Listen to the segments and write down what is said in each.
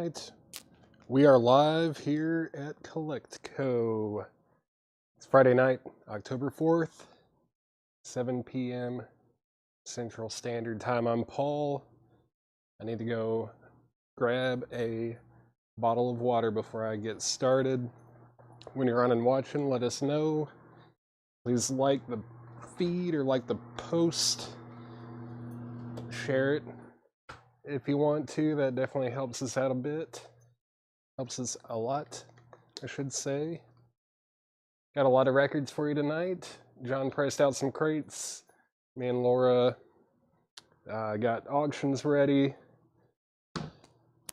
right. We are live here at Collectible. It's Friday night, October 4th, 7 p.m. Central Standard Time. I'm Paul. I need to go grab a bottle of water before I get started. When you're on and watching, let us know. Please like the feed or like the post. Share it if you want to. That definitely helps us out a bit. Helps us a lot, I should say. Got a lot of records for you tonight. John priced out some crates. Me and Laura got auctions ready.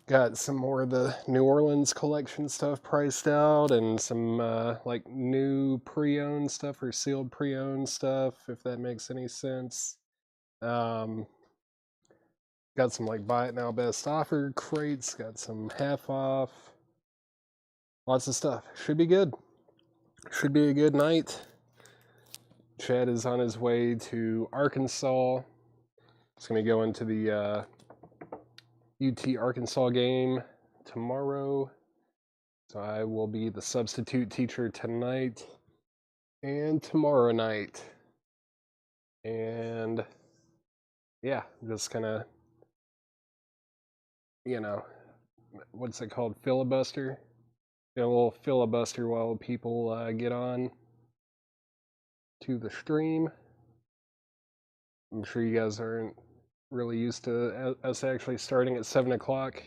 Got some more of the New Orleans collection stuff priced out, and some like new pre-owned stuff or sealed pre-owned stuff, if that makes any sense. Got some like buy it now best offer crates. Got some half off. Lots of stuff. Should be good. Should be a good night. Chad is on his way to Arkansas. He's going to go into the UT Arkansas game tomorrow. So I will be the substitute teacher tonight and tomorrow night. And yeah, just kind of, you know, what's it called? Filibuster. A little filibuster while people get on to the stream. I'm sure you guys aren't really used to us actually starting at 7 o'clock,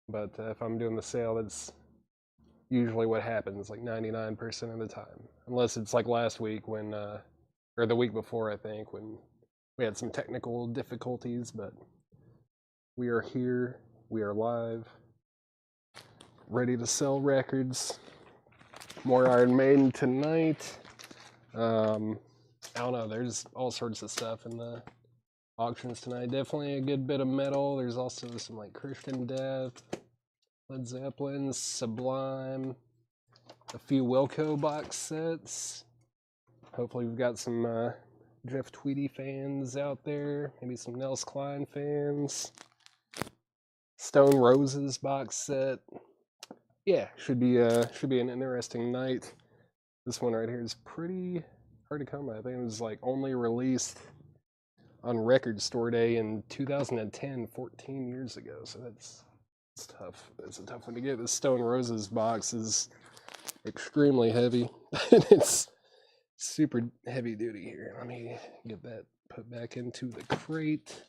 but if I'm doing the sale, that's usually what happens, like 99% of the time. Unless it's like last week when, or the week before, I think, when we had some technical difficulties, but we are here, we are live, ready to sell records. More Iron Maiden tonight. I don't know, there's all sorts of stuff in the auctions tonight. Definitely a good bit of metal. There's also some like Christian Death, Led Zeppelin, Sublime, a few Wilco box sets. Hopefully we've got some Jeff Tweedy fans out there, maybe some Nels Cline fans. Stone Roses box set. Yeah, should be an interesting night. This one right here is pretty hard to come by. I think it was like only released on Record Store Day in 2010, 14 years ago. So it's tough. It's a tough one to get. The Stone Roses box is extremely heavy. And it's super heavy duty here. Let me get that put back into the crate.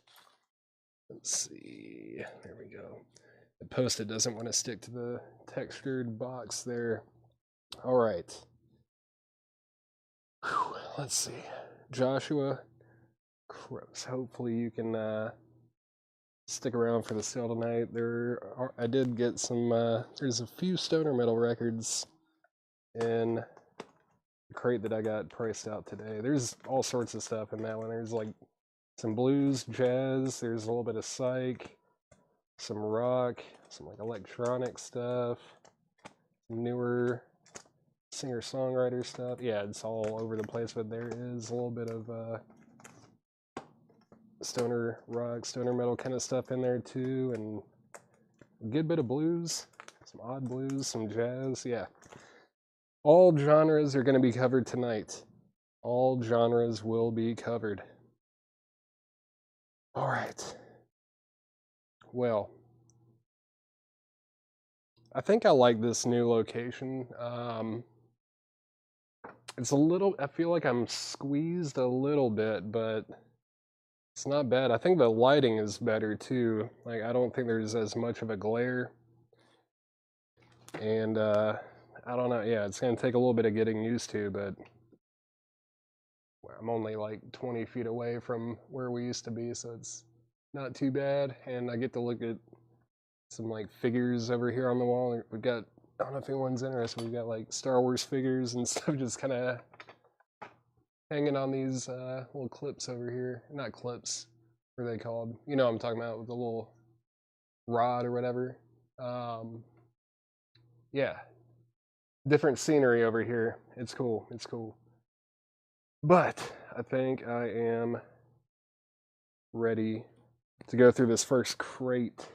Let's see. There we go. The Post-it doesn't want to stick to the textured box there. All right. Whew, let's see. Joshua Crows. Hopefully you can stick around for the sale tonight. I did get some, there's a few stoner metal records in the crate that I got priced out today. There's all sorts of stuff in that one. There's like some blues, jazz, there's a little bit of psych, some rock, some like electronic stuff, some newer singer-songwriter stuff. Yeah, it's all over the place, but there is a little bit of stoner rock, stoner metal kind of stuff in there too, and a good bit of blues, some odd blues, some jazz. Yeah, all genres are going to be covered tonight. All genres will be covered. All right. Well, I think I like this new location. It's a little, I feel like I'm squeezed a little bit, but it's not bad. I think the lighting is better too. Like, I don't think there's as much of a glare. And I don't know, yeah, it's going to take a little bit of getting used to, but I'm only like 20 feet away from where we used to be, so it's not too bad. And I get to look at some like figures over here on the wall. We've got, I don't know if anyone's interested, we've got like Star Wars figures and stuff just kind of hanging on these little clips over here. Not clips, what are they called? You know what I'm talking about, with the little rod or whatever. Yeah, different scenery over here. It's cool, it's cool. But I think I am ready to go through this first crate.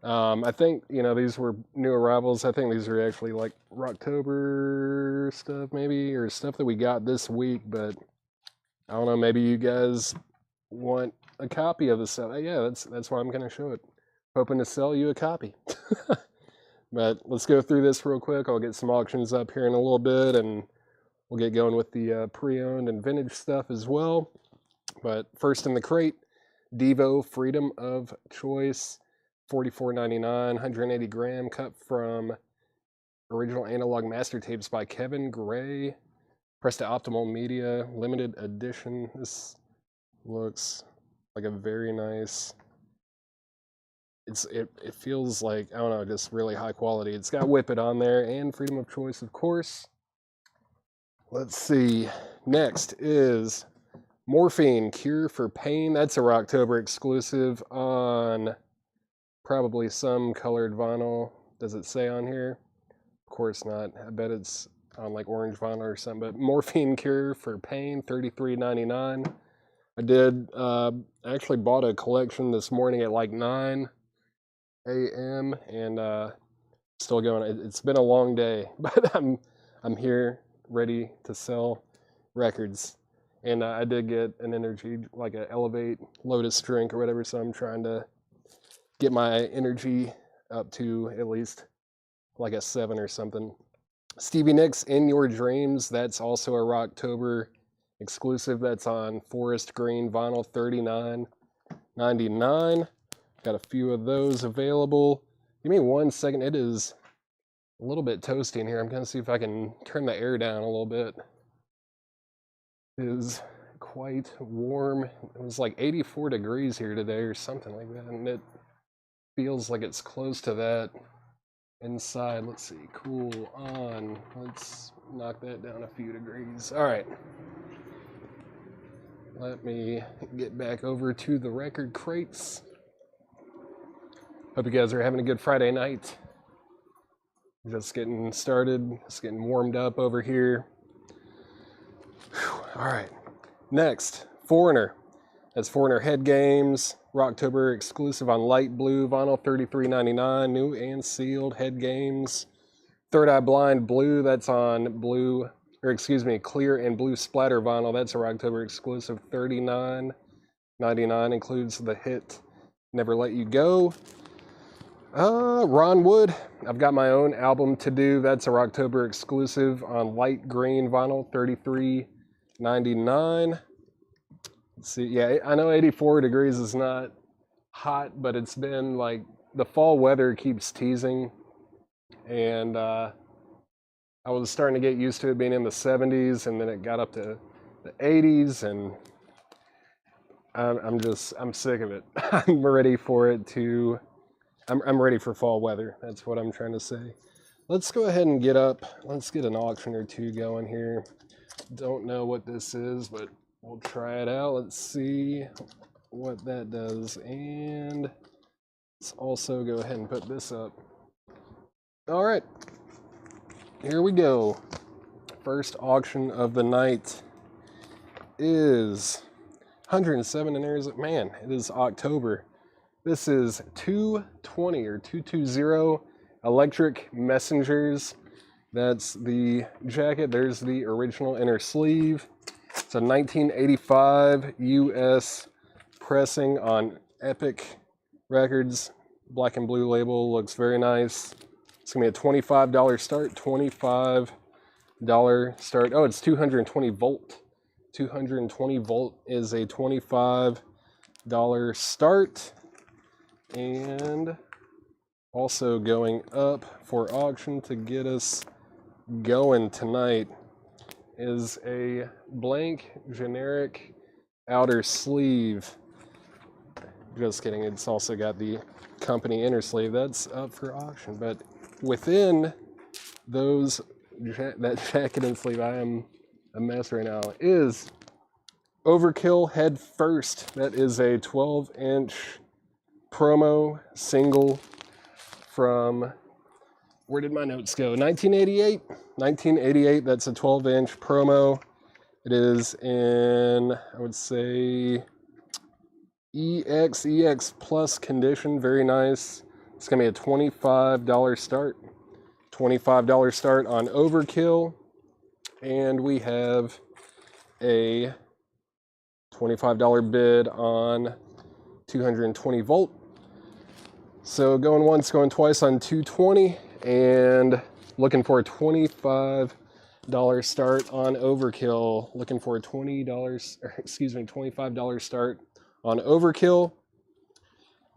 I think, you know, these were new arrivals. I think these are actually like Rocktober stuff maybe, or stuff that we got this week, but I don't know, maybe you guys want a copy of the stuff. Yeah, that's why I'm going to show it. Hoping to sell you a copy. But let's go through this real quick. I'll get some auctions up here in a little bit, and we'll get going with the pre-owned and vintage stuff as well. But first in the crate, Devo Freedom of Choice, $44.99, 180 gram, cut from original analog master tapes by Kevin Gray. Pressed to Optimal Media, limited edition. This looks like a very nice. It feels like, I don't know, just really high quality. It's got Whip It on there and Freedom of Choice, of course. Let's see. Next is Morphine Cure for Pain. That's a Rocktober exclusive on probably some colored vinyl. Does it say on here? Of course not. I bet it's on like orange vinyl or something. But Morphine Cure for Pain, $33.99. I did actually bought a collection this morning at like 9 a.m. and still going. It's been a long day, but I'm here ready to sell records. And I did get an energy, like an Elevate Lotus drink or whatever, so I'm trying to get my energy up to at least like a 7 or something. Stevie Nicks, In Your Dreams, that's also a Rocktober exclusive. That's on forest green vinyl, $39.99. Got a few of those available. Give me 1 second. It is a little bit toasty in here. I'm going to see if I can turn the air down a little bit. It is quite warm. It was like 84 degrees here today or something like that, and it feels like it's close to that inside. Let's see, cool on. Let's knock that down a few degrees. All right. Let me get back over to the record crates. Hope you guys are having a good Friday night. Just getting started, just getting warmed up over here. Whew. All right. Next, Foreigner. That's Foreigner Head Games. Rocktober exclusive on light blue vinyl, $33.99. New and sealed Head Games. Third Eye Blind blue. That's on blue, or excuse me, clear and blue splatter vinyl. That's a Rocktober exclusive, $39.99. Includes the hit Never Let You Go. Ron Wood. I've got my own album to do. That's a Rocktober exclusive on light green vinyl, $33.99. Let's see. Yeah, I know 84 degrees is not hot, but it's been like the fall weather keeps teasing, and I was starting to get used to it being in the 70s, and then it got up to the 80s, and I'm sick of it. I'm ready for it to. I'm ready for fall weather. That's what I'm trying to say. Let's go ahead and get up. Let's get an auction or two going here. Don't know what this is, but we'll try it out. Let's see what that does. And let's also go ahead and put this up. All right. Here we go. First auction of the night is 107 in Arizona. Man, it is October. This is 220 or 220 Electric Messengers. That's the jacket. There's the original inner sleeve. It's a 1985 US pressing on Epic Records. Black and blue label. Looks very nice. It's going to be a $25 start. $25 start. Oh, it's 220 volt. 220 volt is a $25 start. And also going up for auction to get us going tonight is a blank generic outer sleeve. Just kidding, it's also got the company inner sleeve. That's up for auction, but within those, that jacket and sleeve, I am a mess right now, is Overkill Head First. That is a 12-inch promo single from, where did my notes go? 1988. 1988, that's a 12-inch promo. It is in, I would say, EX Plus condition. Very nice. It's going to be a $25 start. $25 start on Overkill. And we have a $25 bid on 220 volt. So going once, going twice on 220, and looking for a $25 start on Overkill. Looking for a $25 start on Overkill.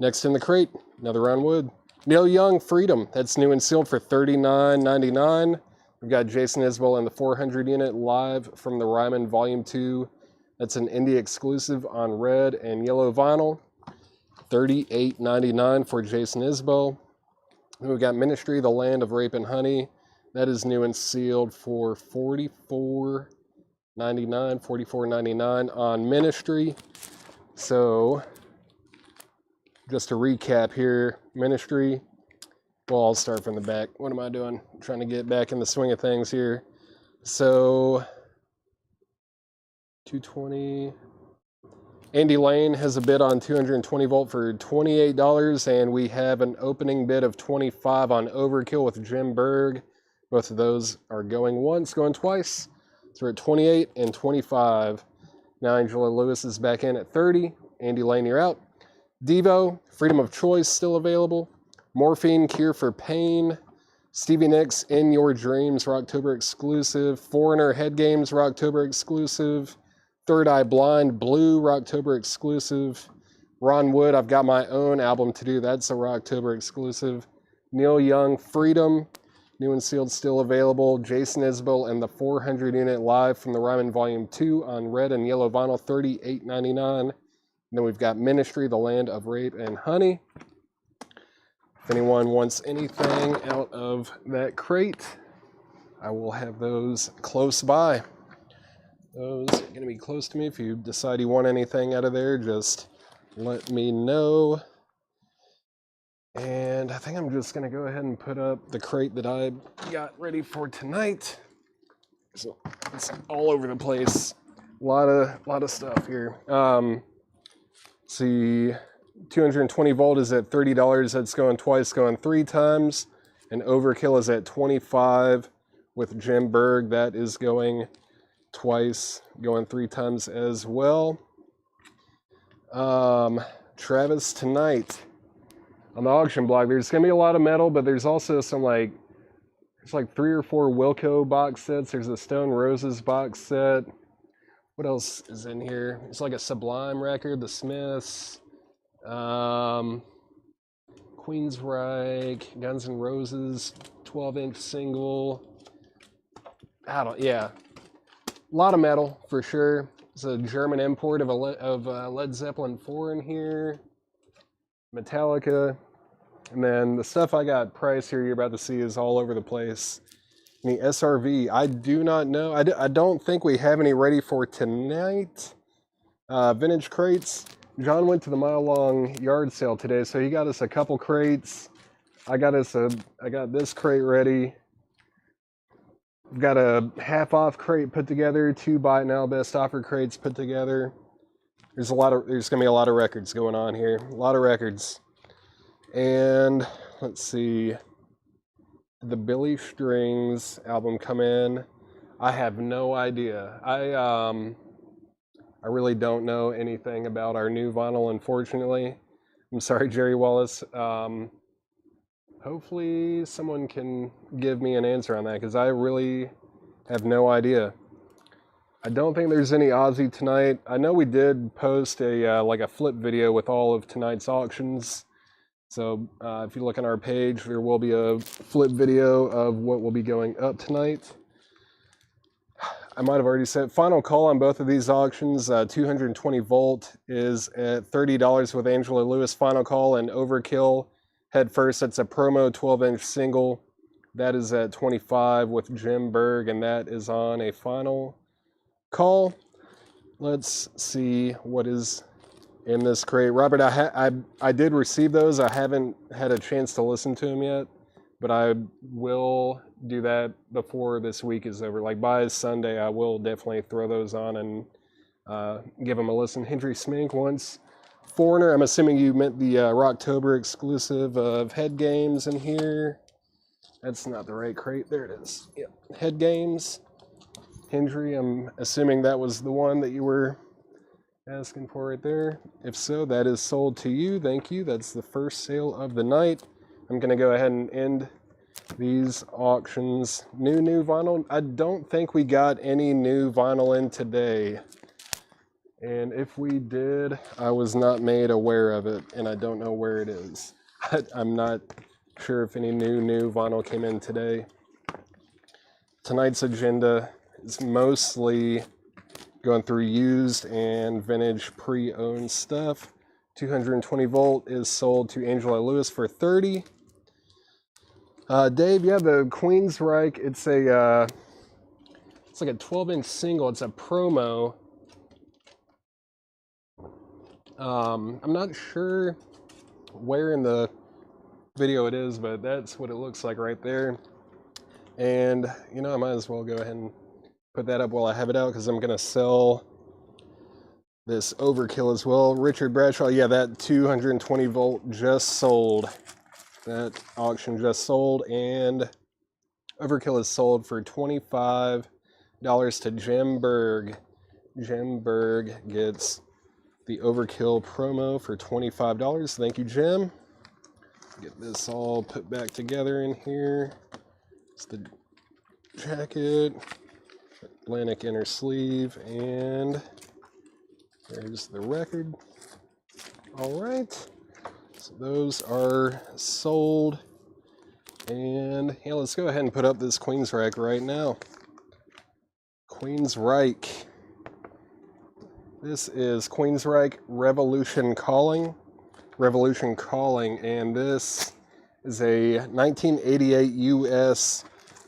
Next in the crate, another round wood. Neil Young, Freedom. That's new and sealed for $39.99. We've got Jason Isbell in the 400 unit live from the Ryman Volume 2. That's an indie exclusive on red and yellow vinyl. $38.99 for Jason Isbell. We've got Ministry, The Land of Rape and Honey. That is new and sealed for $44.99 on Ministry. So, just to recap here, Ministry. Well, I'll start from the back. What am I doing? I'm trying to get back in the swing of things here. So, 220. Andy Lane has a bid on 220 volt for $28, and we have an opening bid of $25 on Overkill with Jim Berg. Both of those are going once, going twice. So we're at 28 and 25. Now Angela Lewis is back in at 30. Andy Lane, you're out. Devo, Freedom of Choice still available. Morphine, Cure for Pain. Stevie Nicks, In Your Dreams, Rocktober exclusive. Foreigner, Head Games, Rocktober exclusive. Third Eye Blind, Blue, Rocktober exclusive. Ron Wood, I've Got My Own album to do. That's a Rocktober exclusive. Neil Young, Freedom, new and sealed, still available. Jason Isbell and the 400 unit live from the Ryman Volume 2 on red and yellow vinyl, $38.99. And then we've got Ministry, The Land of Rape and Honey. If anyone wants anything out of that crate, I will have those close by. Those are going to be close to me. If you decide you want anything out of there, just let me know. And I think I'm just going to go ahead and put up the crate that I got ready for tonight. So it's all over the place. A lot of stuff here. See, 220 volt is at $30. That's going twice, going three times. And Overkill is at $25 with Jim Berg. That is going twice, going three times as well. Travis, tonight on the auction block, there's gonna be a lot of metal, but there's also some there's like 3 or 4 Wilco box sets. There's a Stone Roses box set. What else is in here? It's like a Sublime record, the Smiths, Queensryche, Guns N' Roses, 12-inch single. Yeah. A lot of metal, for sure. It's a German import of Led Zeppelin 4 in here. Metallica. And then the stuff I got priced here you're about to see is all over the place. And the SRV, I do not know. I don't think we have any ready for tonight. Vintage crates. John went to the mile-long yard sale today, so he got us a couple crates. I got this crate ready. We've got a half-off crate put together, 2 buy it now best offer crates put together. There's gonna be a lot of records going on here, a lot of records. And let's see, the Billy Strings album come in. I have no idea. I really don't know anything about our new vinyl, unfortunately. I'm sorry, Jerry Wallace. Hopefully someone can give me an answer on that, because I really have no idea. I don't think there's any Ozzy tonight. I know we did post a flip video with all of tonight's auctions. So if you look on our page, there will be a flip video of what will be going up tonight. I might have already said, final call on both of these auctions. 220 volt is at $30 with Angela Lewis final call, and Overkill Head First, that's a promo 12-inch single. That is at $25 with Jim Berg, and that is on a final call. Let's see what is in this crate. Robert, I did receive those. I haven't had a chance to listen to them yet, but I will do that before this week is over. Like by Sunday, I will definitely throw those on and give them a listen. Hendry Smink wants Foreigner, I'm assuming you meant the Rocktober exclusive of Head Games in here. That's not the right crate. There it is. Yep. Head Games. Hendry, I'm assuming that was the one that you were asking for right there. If so, that is sold to you. Thank you. That's the first sale of the night. I'm going to go ahead and end these auctions. New vinyl. I don't think we got any new vinyl in today. And if we did, I was not made aware of it, and I don't know where it is. I'm not sure if any new vinyl came in today. Tonight's agenda is mostly going through used and vintage pre-owned stuff. 220 volt is sold to Angela Lewis for $30. Dave, yeah, the Queensryche, it's like a 12-inch single. It's a promo. I'm not sure where in the video it is, but that's what it looks like right there. And, you know, I might as well go ahead and put that up while I have it out, because I'm going to sell this Overkill as well. Richard Bradshaw, yeah, that 220 volt just sold. That auction just sold, and Overkill is sold for $25 to Jim Berg. Jim Berg gets the Overkill promo for $25. Thank you, Jim. Get this all put back together in here. It's the jacket, Atlantic inner sleeve, and there's the record. All right, so those are sold. And yeah, let's go ahead and put up this Queensryche right now. Queensryche. This is Queensryche Revolution Calling. Revolution Calling, and this is a 1988 US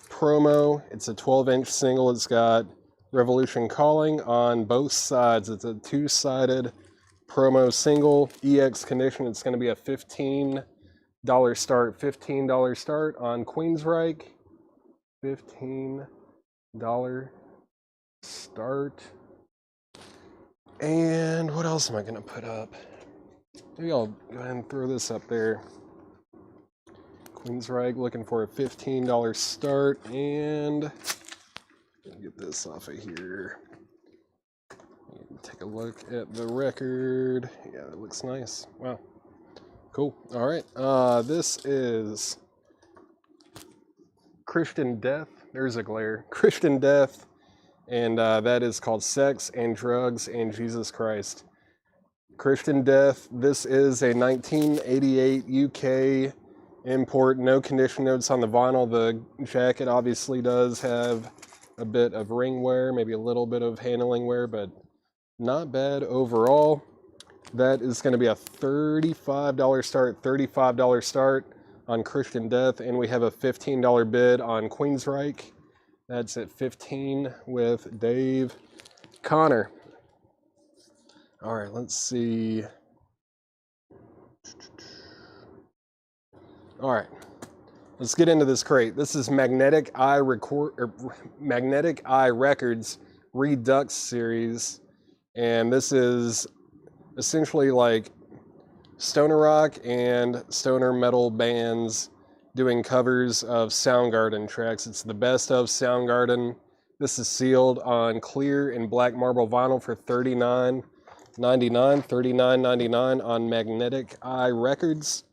promo. It's a 12-inch single. It's got Revolution Calling on both sides. It's a two-sided promo single. EX condition. It's going to be a $15 start. $15 start on Queensryche. $15 start. And what else am I going to put up? Maybe I'll go ahead and throw this up there. Queensryche looking for a $15 start, and get this off of here. Take a look at the record. Yeah, that looks nice. Wow. Cool. All right. This is Christian Death. There's a glare. Christian Death, and that is called Sex and Drugs and Jesus Christ. Christian Death. This is a 1988 UK import. No condition notes on the vinyl. The jacket obviously does have a bit of ring wear, maybe a little bit of handling wear, but not bad overall. That is going to be a $35 start. $35 start on Christian Death, and we have a $15 bid on Queensryche. That's at $15 with Dave Connor. All right, let's see. All right, let's get into this crate. This is Magnetic Eye Records Redux series, and this is essentially like stoner rock and stoner metal bands doing covers of Soundgarden tracks. It's the best of Soundgarden. This is sealed on clear and black marble vinyl for $39.99 on Magnetic Eye Records.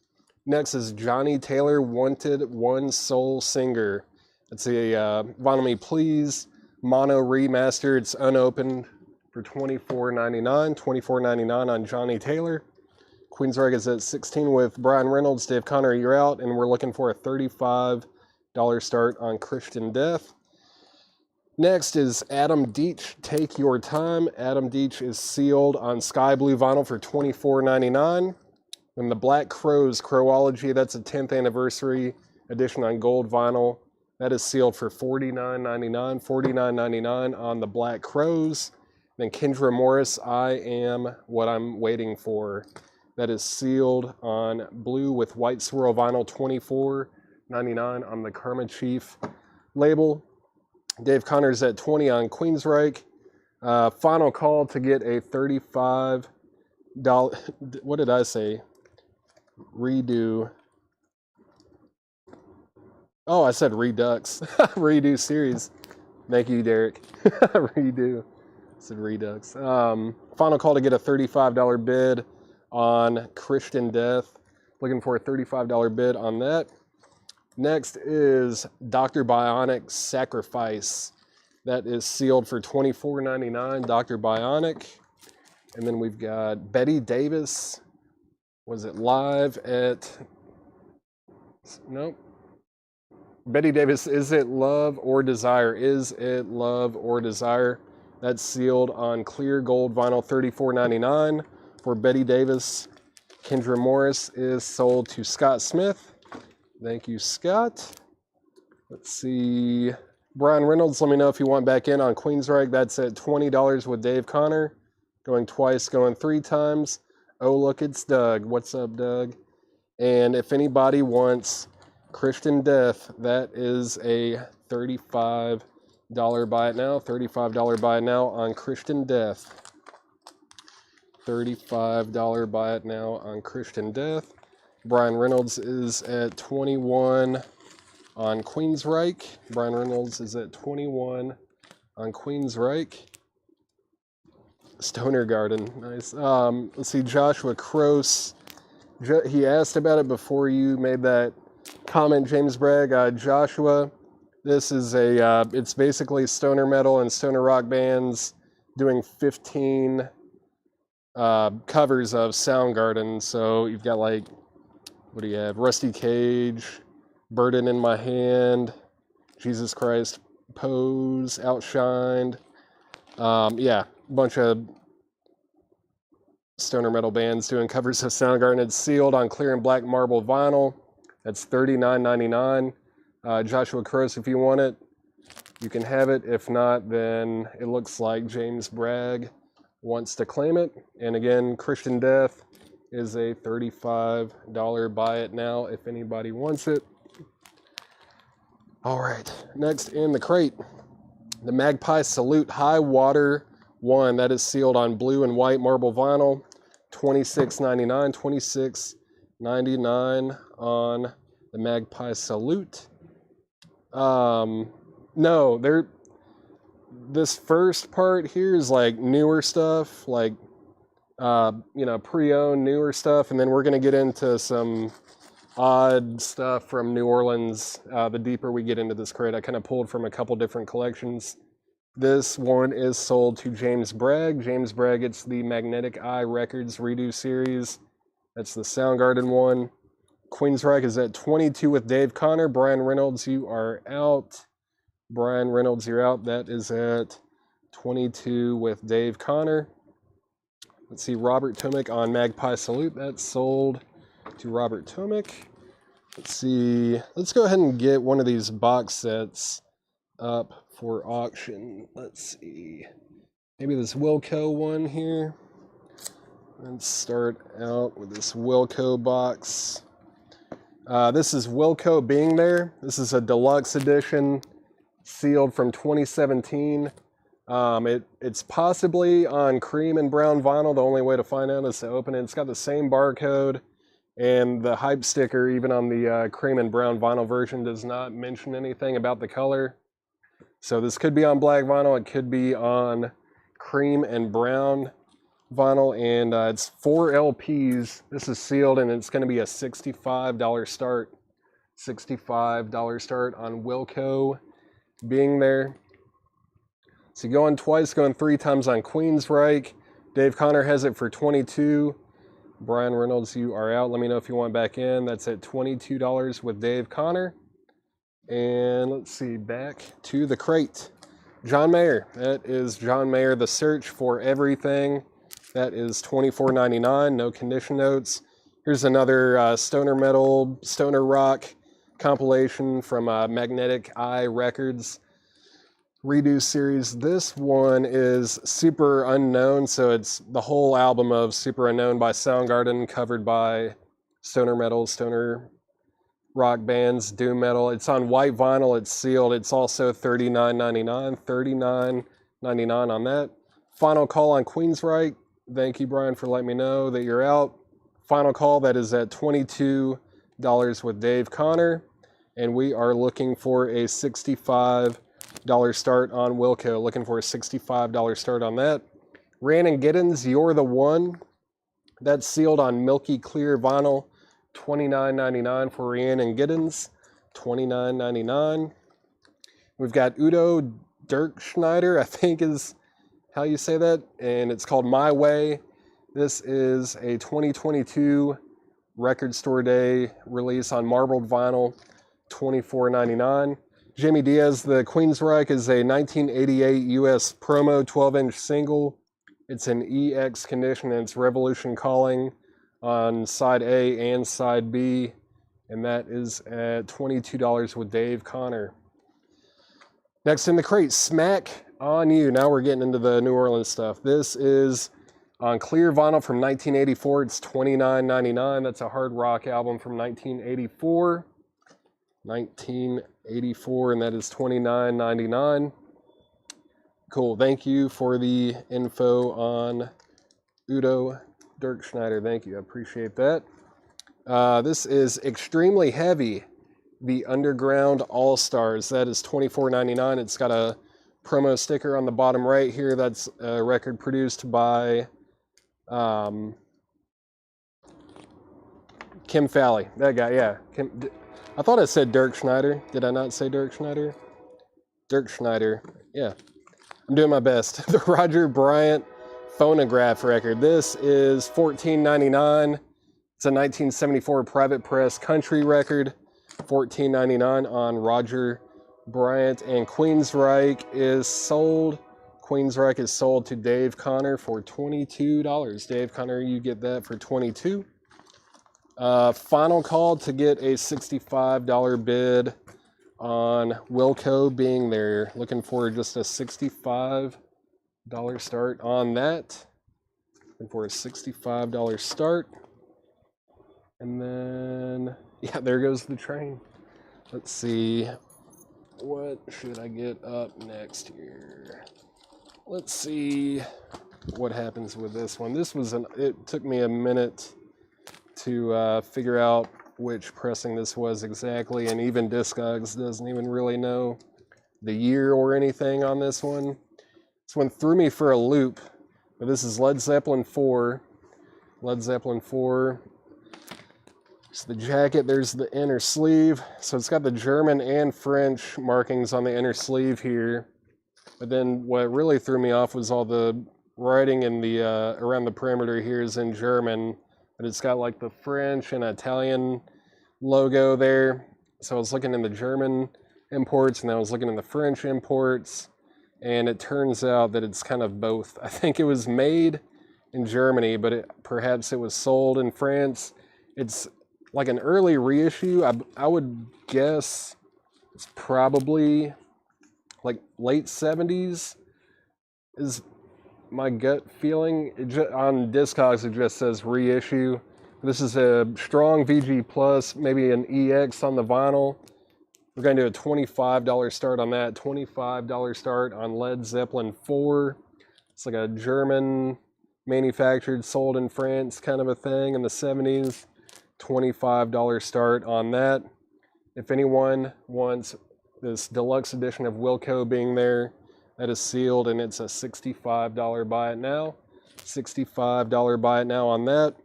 Next is Johnny Taylor, Wanted One Soul Singer. It's a Vinyl Me Please mono remaster. It's unopened for $24.99. $24.99 on Johnny Taylor. Queensryche is at 16 with Brian Reynolds. Dave Connor, you're out, and we're looking for a $35 start on Christian Death. Next is Adam Deach, Take Your Time. Adam Deach is sealed on sky blue vinyl for $24.99. And the Black Crowes Crowology, that's a 10th anniversary edition on gold vinyl. That is sealed for $49.99. $49.99 on the Black Crowes. Then Kendra Morris, I Am What I'm Waiting For. That is sealed on blue with white swirl vinyl, $24.99 on the Karma Chief label. Dave Connor's at 20 on Queensryche. Final call to get a $35 What did I say? Redo. Oh, I said Redux. Redo series. Thank you, Derek. Redo. I said Redux. Final call to get a $35 bid on Christian Death. Looking for a $35 bid on that. Next is Dr. Bionic Sacrifice. That is sealed for $24.99, Dr. Bionic. And then we've got Betty Davis. Was it live at... Nope. Betty Davis, Is It Love or Desire? Is It Love or Desire? That's sealed on clear gold vinyl, $34.99 for Betty Davis. Kendra Morris is sold to Scott Smith. Thank you, Scott. Let's see. Brian Reynolds, let me know if you want back in on Queensryche. That's at $20 with Dave Connor. Going twice, going 3 times. Oh, look, it's Doug. What's up, Doug? And if anybody wants Christian Death, that is a $35 buy it now. $35 buy it now on Christian Death. $35 buy it now on Christian Death. Brian Reynolds is at 21 on Queensryche. Brian Reynolds is at 21 on Queensryche. Stoner Garden, nice. Let's see, Joshua Croce. He asked about it before you made that comment, James Bragg. Joshua, this is it's basically stoner metal and stoner rock bands doing 15 covers of Soundgarden. So you've got like, what do you have? Rusty Cage, Burden in My Hand, Jesus Christ, Pose, Outshined. Yeah, a bunch of stoner metal bands doing covers of Soundgarden. It's sealed on clear and black marble vinyl. That's $39.99. Joshua Croce, if you want it, you can have it. If not, then it looks like James Bragg wants to claim it. And again, Christian Death is a $35 buy it now if anybody wants it. All right, next in the crate, the Magpie Salute High Water 1. That is sealed on blue and white marble vinyl. $26.99. $26.99 on the Magpie Salute. No, this first part here is like newer stuff, like pre-owned newer stuff, and then we're gonna get into some odd stuff from New Orleans. The deeper we get into this crate, I kind of pulled from a couple different collections. This one is sold to James Bragg. James Bragg, it's the Magnetic Eye Records Redo Series. That's the Soundgarden one. Queensryche is at 22 with Dave Connor. Brian Reynolds, you are out. Brian Reynolds, you're out. That is at 22 with Dave Connor. Let's see, Robert Tomic on Magpie Salute. That's sold to Robert Tomic. Let's see. Let's go ahead and get one of these box sets up for auction. Let's see. Maybe this Wilco one here. Let's start out with this Wilco box. This is Wilco Being There. This is a deluxe edition, sealed from 2017. It's possibly on cream and brown vinyl. The only way to find out is to open it. It's got the same barcode, and the hype sticker, even on the cream and brown vinyl version, does not mention anything about the color. So this could be on black vinyl. It could be on cream and brown vinyl, and it's 4 LPs. This is sealed, and it's going to be a $65 start. $65 start on Wilco Being There. So going twice, going 3 times on Queensryche. Dave Connor has it for 22. Brian Reynolds, you are out. Let me know if you want back in. That's at $22 with Dave Connor. And let's see, back to the crate. John Mayer. That is John Mayer, The Search for Everything. That is $24.99, no condition notes. Here's another stoner metal, stoner rock compilation from Magnetic Eye Records Redo Series. This one is Super Unknown, so it's the whole album of Super Unknown by Soundgarden, covered by stoner metal, stoner rock bands, doom metal. It's on white vinyl, it's sealed. It's also $39.99, $39.99 on that. Final call on Queensryche. Thank you, Brian, for letting me know that you're out. Final call, that is at $22 with Dave Connor. And we are looking for a $65 start on Wilco. Looking for a $65 start on that. Rhiannon Giddens, You're the One. That's sealed on milky clear vinyl. $29.99 for Rhiannon Giddens. $29.99. We've got Udo Dirkschneider, I think is how you say that, and it's called My Way. This is a 2022 Record Store Day release on marbled vinyl, $24.99. Jimmy Diaz, The Queensryche, is a 1988 US promo 12-inch single. It's in EX condition, and it's Revolution Calling on side A and side B, and that is at $22 with Dave Connor. Next in the crate, Smack on You. Now we're getting into the New Orleans stuff. This is on clear vinyl from 1984. It's $29.99. That's a hard rock album from 1984. 1984, and that is $29.99. Cool. Thank you for the info on Udo Dirkschneider. Thank you. I appreciate that. This is Extremely Heavy, the Underground All-Stars. That is $24.99. It's got a promo sticker on the bottom right here. That's a record produced by Kim Falley. That guy, yeah. I thought I said Dirk Schneider. Did I not say Dirk Schneider? Dirk Schneider, yeah. I'm doing my best. The Roger Bryant phonograph record. This is $14.99. It's a 1974 private press country record. $14.99 on Roger Bryant. And Queensryche is sold. Queensryche is sold to Dave Connor for $22. Dave Connor, you get that for $22. Final call to get a $65 bid on Wilco being there. Looking for just a $65 start on that. Looking for a $65 start. And then, yeah, there goes the train. Let's see. What should I get up next here? Let's see what happens with this one. This was it took me a minute to figure out which pressing this was exactly, and even Discogs doesn't even really know the year or anything on this one. This one threw me for a loop, but this is Led Zeppelin 4. Led Zeppelin 4. It's the jacket, there's the inner sleeve. So it's got the German and French markings on the inner sleeve here. But then what really threw me off was all the writing in the around the perimeter here is in German, but it's got like the French and Italian logo there. So I was looking in the German imports, and then I was looking in the French imports, and it turns out that it's kind of both. I think it was made in Germany, but perhaps it was sold in France. It's like an early reissue. I would guess it's probably like late 70s is my gut feeling. On Discogs it just says reissue. This is a strong VG Plus, maybe an EX on the vinyl. We're going to do a $25 start on that. $25 start on Led Zeppelin 4. It's like a German manufactured, sold in France kind of a thing in the 70s. $25 start on that. If anyone wants this deluxe edition of Wilco being there, that is sealed, and it's a $65 buy it now. $65 buy it now on that.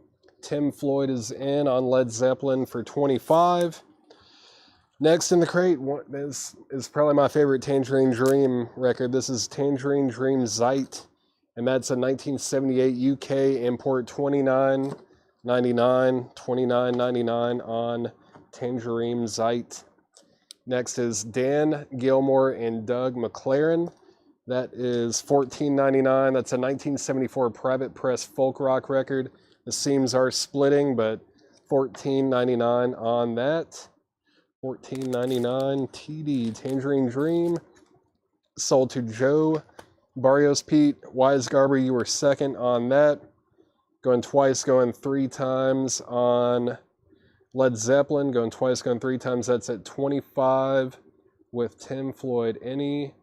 Tim Floyd is in on Led Zeppelin for $25. Next in the crate, this is probably my favorite Tangerine Dream record. This is Tangerine Dream Zeit, and that's a 1978 UK import. $29.99 on Tangerine Zeit. Next is Dan Gilmore and Doug McLaren. That is $14.99. That's a 1974 private press folk rock record. The seams are splitting, but $14.99 on that. $14.99 TD. Tangerine Dream. Sold to Joe Barrios Pete. Wise Garber, you were second on that. Going twice, going three times on Led Zeppelin. Going twice, going three times. That's at $25 with Tim Floyd. Any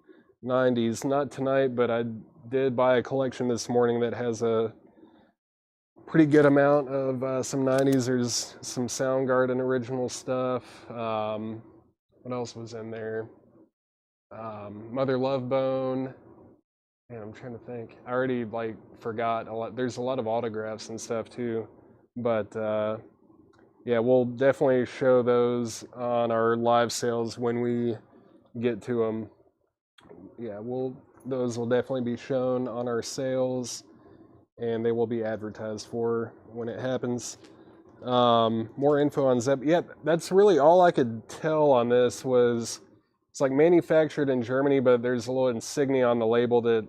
90s? Not tonight, but I did buy a collection this morning that has a pretty good amount of some 90s. There's some Soundgarden original stuff. What else was in there? Mother Love Bone. Man, I'm trying to think. I already like forgot a lot. There's a lot of autographs and stuff too, but yeah, we'll definitely show those on our live sales when we get to them. Yeah, those will definitely be shown on our sales, and they will be advertised for when it happens. More info on Zepp. Yeah, that's really all I could tell on this. Was it's like manufactured in Germany, but there's a little insignia on the label that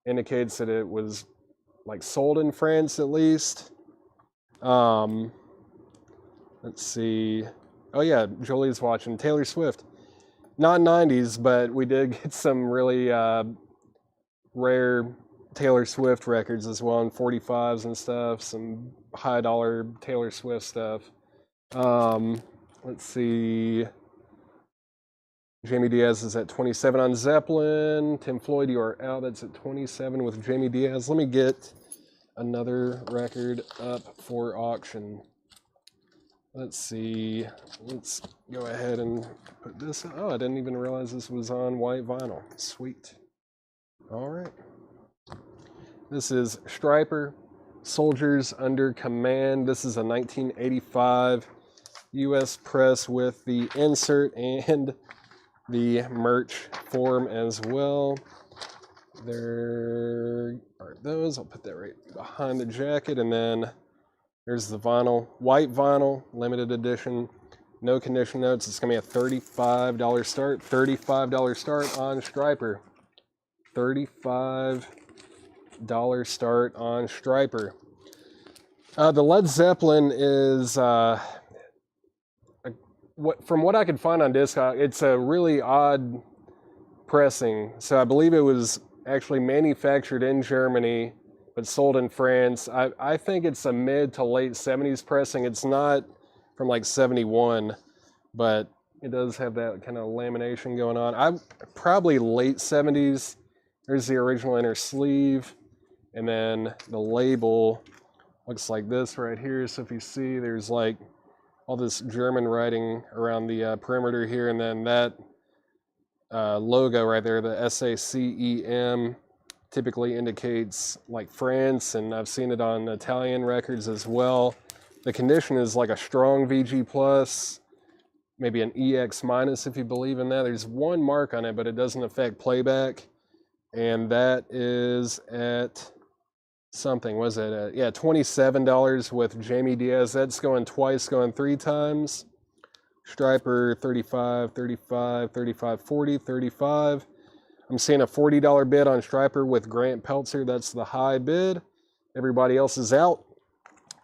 indicates that it was like sold in France at least. Let's see. Oh yeah, Jolie's watching Taylor Swift. Not 90s, but we did get some really rare Taylor Swift records as well, and 45s and stuff, some high dollar Taylor Swift stuff. Let's see. Jamie Diaz is at 27 on Zeppelin. Tim Floyd, you are out. That's at 27 with Jamie Diaz. Let me get another record up for auction. Let's see. Let's go ahead and put this. Oh, I didn't even realize this was on white vinyl. Sweet. All right. This is Stryper, Soldiers Under Command. This is a 1985 U.S. press with the insert and the merch form as well. There are those. I'll put that right behind the jacket. And then there's the vinyl, white vinyl, limited edition, no condition notes. It's going to be a $35 start. $35 start on Stryper. $35 start on Stryper. The Led Zeppelin is, from what I could find on Discog, it's a really odd pressing. So I believe it was actually manufactured in Germany, but sold in France. I think it's a mid to late 70s pressing. It's not from like 71, but it does have that kind of lamination going on. I'm probably late 70s. There's the original inner sleeve, and then the label looks like this right here. So if you see, there's like all this German writing around the perimeter here, and then that logo right there, the SACEM, typically indicates like France, and I've seen it on Italian records as well. The condition is like a strong VG plus, maybe an EX minus if you believe in that. There's one mark on it, but it doesn't affect playback, and that is at something. Was it at, yeah, $27 with Jamie Diaz. That's going twice, going 3 times. Stryper 35, 35, 35, 40, 35. I'm seeing a $40 bid on Stryper with Grant Peltzer. That's the high bid. Everybody else is out.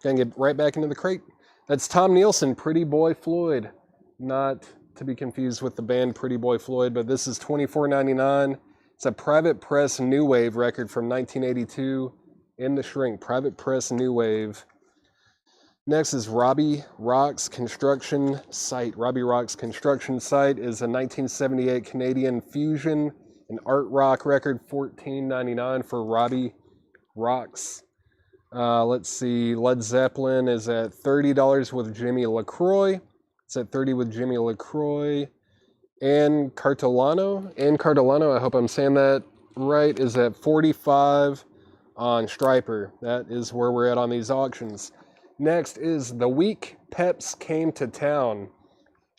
Gonna get right back into the crate. That's Tom Nielsen, Pretty Boy Floyd. Not to be confused with the band Pretty Boy Floyd, but this is $24.99. It's a Private Press New Wave record from 1982 in the shrink. Private Press New Wave. Next is Robbie Rock's Construction Site. Robbie Rock's Construction Site is a 1978 Canadian fusion, an art rock record, $14.99 for Robbie Rock's. Let's see, Led Zeppelin is at $30 with Jimmy LaCroix. It's at $30 with Jimmy LaCroix. And Cartolano, I hope I'm saying that right, is at $45 on Stryper. That is where we're at on these auctions. Next is The Week Peps Came to Town.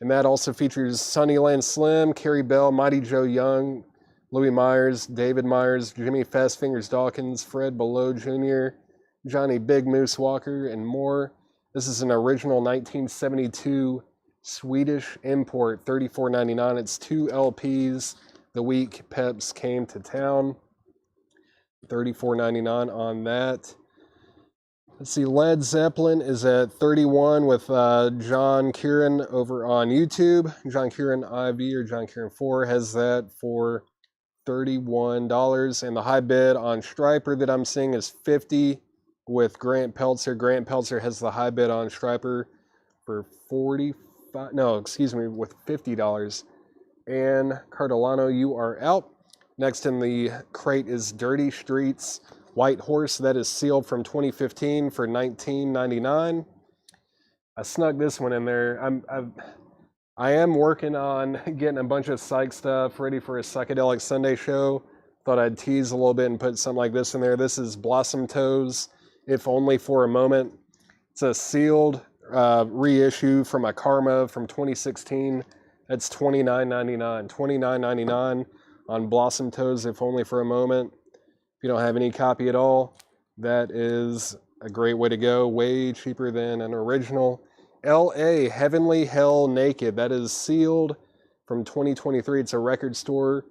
And that also features Sunnyland Slim, Carrie Bell, Mighty Joe Young, Louis Myers, David Myers, Jimmy Fastfingers Dawkins, Fred Below Jr., Johnny Big Moose Walker, and more. This is an original 1972 Swedish import, $34.99. It's 2 LPs. The Week Peps Came to Town. $34.99 on that. Let's see, Led Zeppelin is at 31 with John Kieran over on YouTube. John Kieran IV or John Kieran 4 has that for $31. And the high bid on Stryper that I'm seeing is $50 with Grant Peltzer. Grant Peltzer has the high bid on Stryper for with $50. And Cardolano, you are out. Next in the crate is Dirty Streets. White Horse. That is sealed from 2015 for $19.99. I snuck this one in there. I am working on getting a bunch of psych stuff ready for a Psychedelic Sunday show. Thought I'd tease a little bit and put something like this in there. This is Blossom Toes, If Only for a Moment. It's a sealed reissue from a Karma from 2016. That's $29.99. $29.99 on Blossom Toes, If Only for a Moment. If you don't have any copy at all, that is a great way to go. Way cheaper than an original. L.A. Heavenly Hell Naked. That is sealed from 2023. It's a record store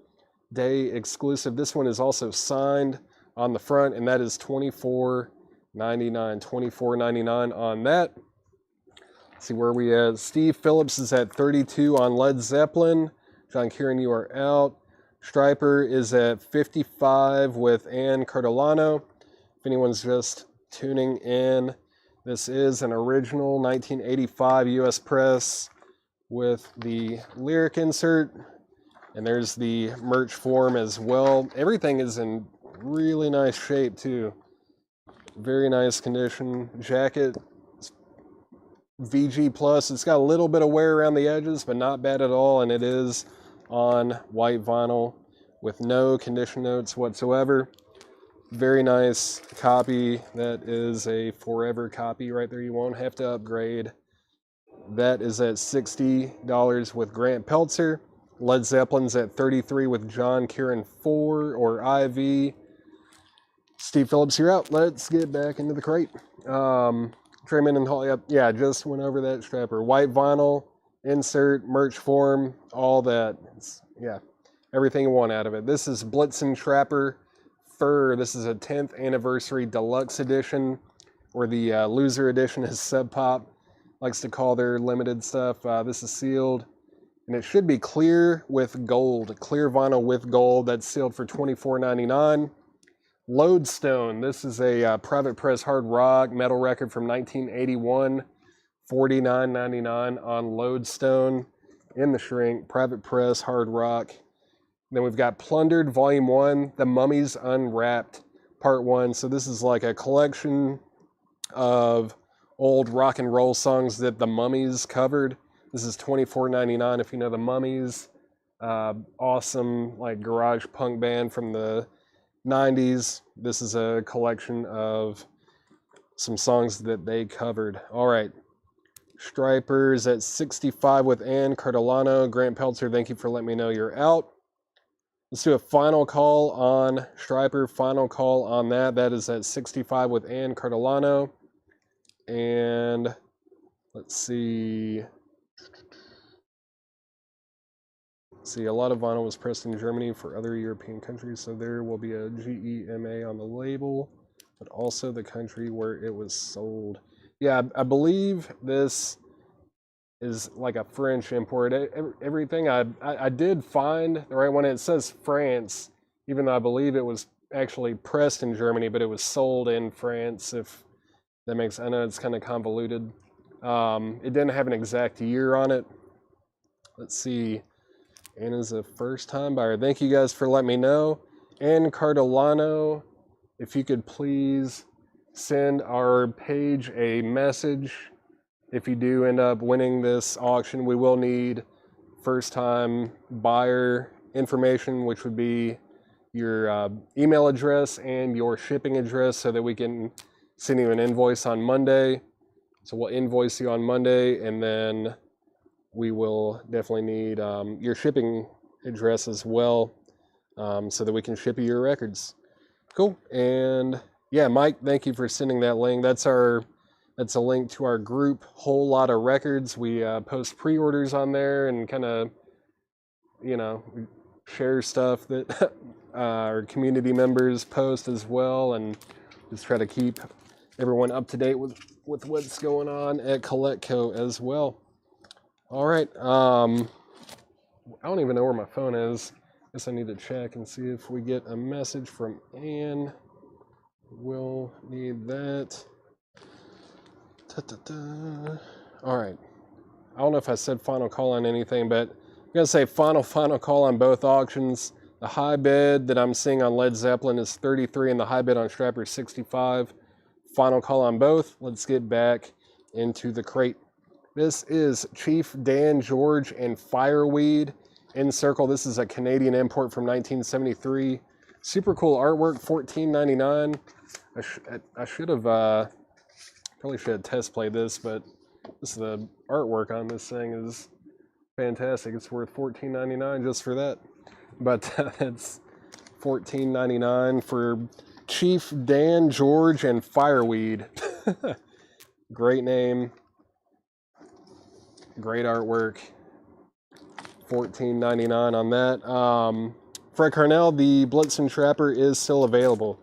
day exclusive. This one is also signed on the front, and that is $24.99. $24.99 on that. Let's see where we at. Steve Phillips is at 32 on Led Zeppelin. John Kieran, you are out. Striper is at 55 with Ann Cardolano. If anyone's just tuning in, this is an original 1985 US press with the lyric insert. And there's the merch form as well. Everything is in really nice shape too. Very nice condition. Jacket, VG Plus. It's got a little bit of wear around the edges, but not bad at all. And it is on white vinyl with no condition notes whatsoever. Very nice copy. That is a forever copy right there. You won't have to upgrade. That is at $60 with Grant Peltzer. Led Zeppelin's at 33 with John Kieran 4 or IV. Steve Phillips, you're out. Let's get back into the crate. Trayman and Hall, yep, yeah, just went over that strapper. White vinyl, insert, merch form, all that. Yeah, everything you want out of it. This is Blitzen Trapper Fur. This is a 10th anniversary deluxe edition, or the loser edition, as Sub Pop likes to call their limited stuff. This is sealed, and it should be clear with gold. Clear vinyl with gold. That's sealed for $24.99. Lodestone. This is a private press hard rock metal record from 1981. $49.99 on Lodestone in the shrink. Private press hard rock. Then we've got Plundered Volume 1, The Mummies Unwrapped Part 1. So this is like a collection of old rock and roll songs that the Mummies covered. This is $24.99 if you know the Mummies. Awesome like garage punk band from the 90s. This is a collection of some songs that they covered. All right. Stripers at 65 with Ann Cardolano. Grant Peltzer, thank you for letting me know you're out. Let's do a final call on Striper. Final call on that. That is at 65 with Ann Cardolano. And let's see. See, a lot of vinyl was pressed in Germany for other European countries, so there will be a GEMA on the label, but also the country where it was sold. Yeah, I believe this is like a French import. Everything I did find the right one. It says France, even though I believe it was actually pressed in Germany, but it was sold in France. If that makes, I know it's kind of convoluted. It didn't have an exact year on it. Let's see. Anna's a first-time buyer. Thank you guys for letting me know. Ann Cardolano, if you could please send our page a message. If you do end up winning this auction, we will need first-time buyer information, which would be your email address and your shipping address so that we can send you an invoice on Monday. So we'll invoice you on Monday, and then we will definitely need your shipping address as well, so that we can ship you your records. Cool. And yeah, Mike, thank you for sending that link. That's a link to our group, Whole Lot of Records. We post pre-orders on there and kind of, share stuff that our community members post as well, and just try to keep everyone up to date with what's going on at Collectco as well. All right. I don't even know where my phone is. Guess I need to check and see if we get a message from Ann. We'll need that. All right. I don't know if I said final call on anything, but I'm going to say final call on both auctions. The high bid that I'm seeing on Led Zeppelin is 33 and the high bid on Strapper is 65. Final call on both. Let's get back into the crate. This is Chief Dan George and Fireweed in Circle. This is a Canadian import from 1973. Super cool artwork, $14.99. I should have, probably should have test played this, but the artwork on this thing is fantastic. It's worth $14.99 just for that. But it's $14.99 for Chief Dan George and Fireweed. Great name. Great artwork. $14.99 on that. Fred Carnell, the Blitzen Trapper is still available.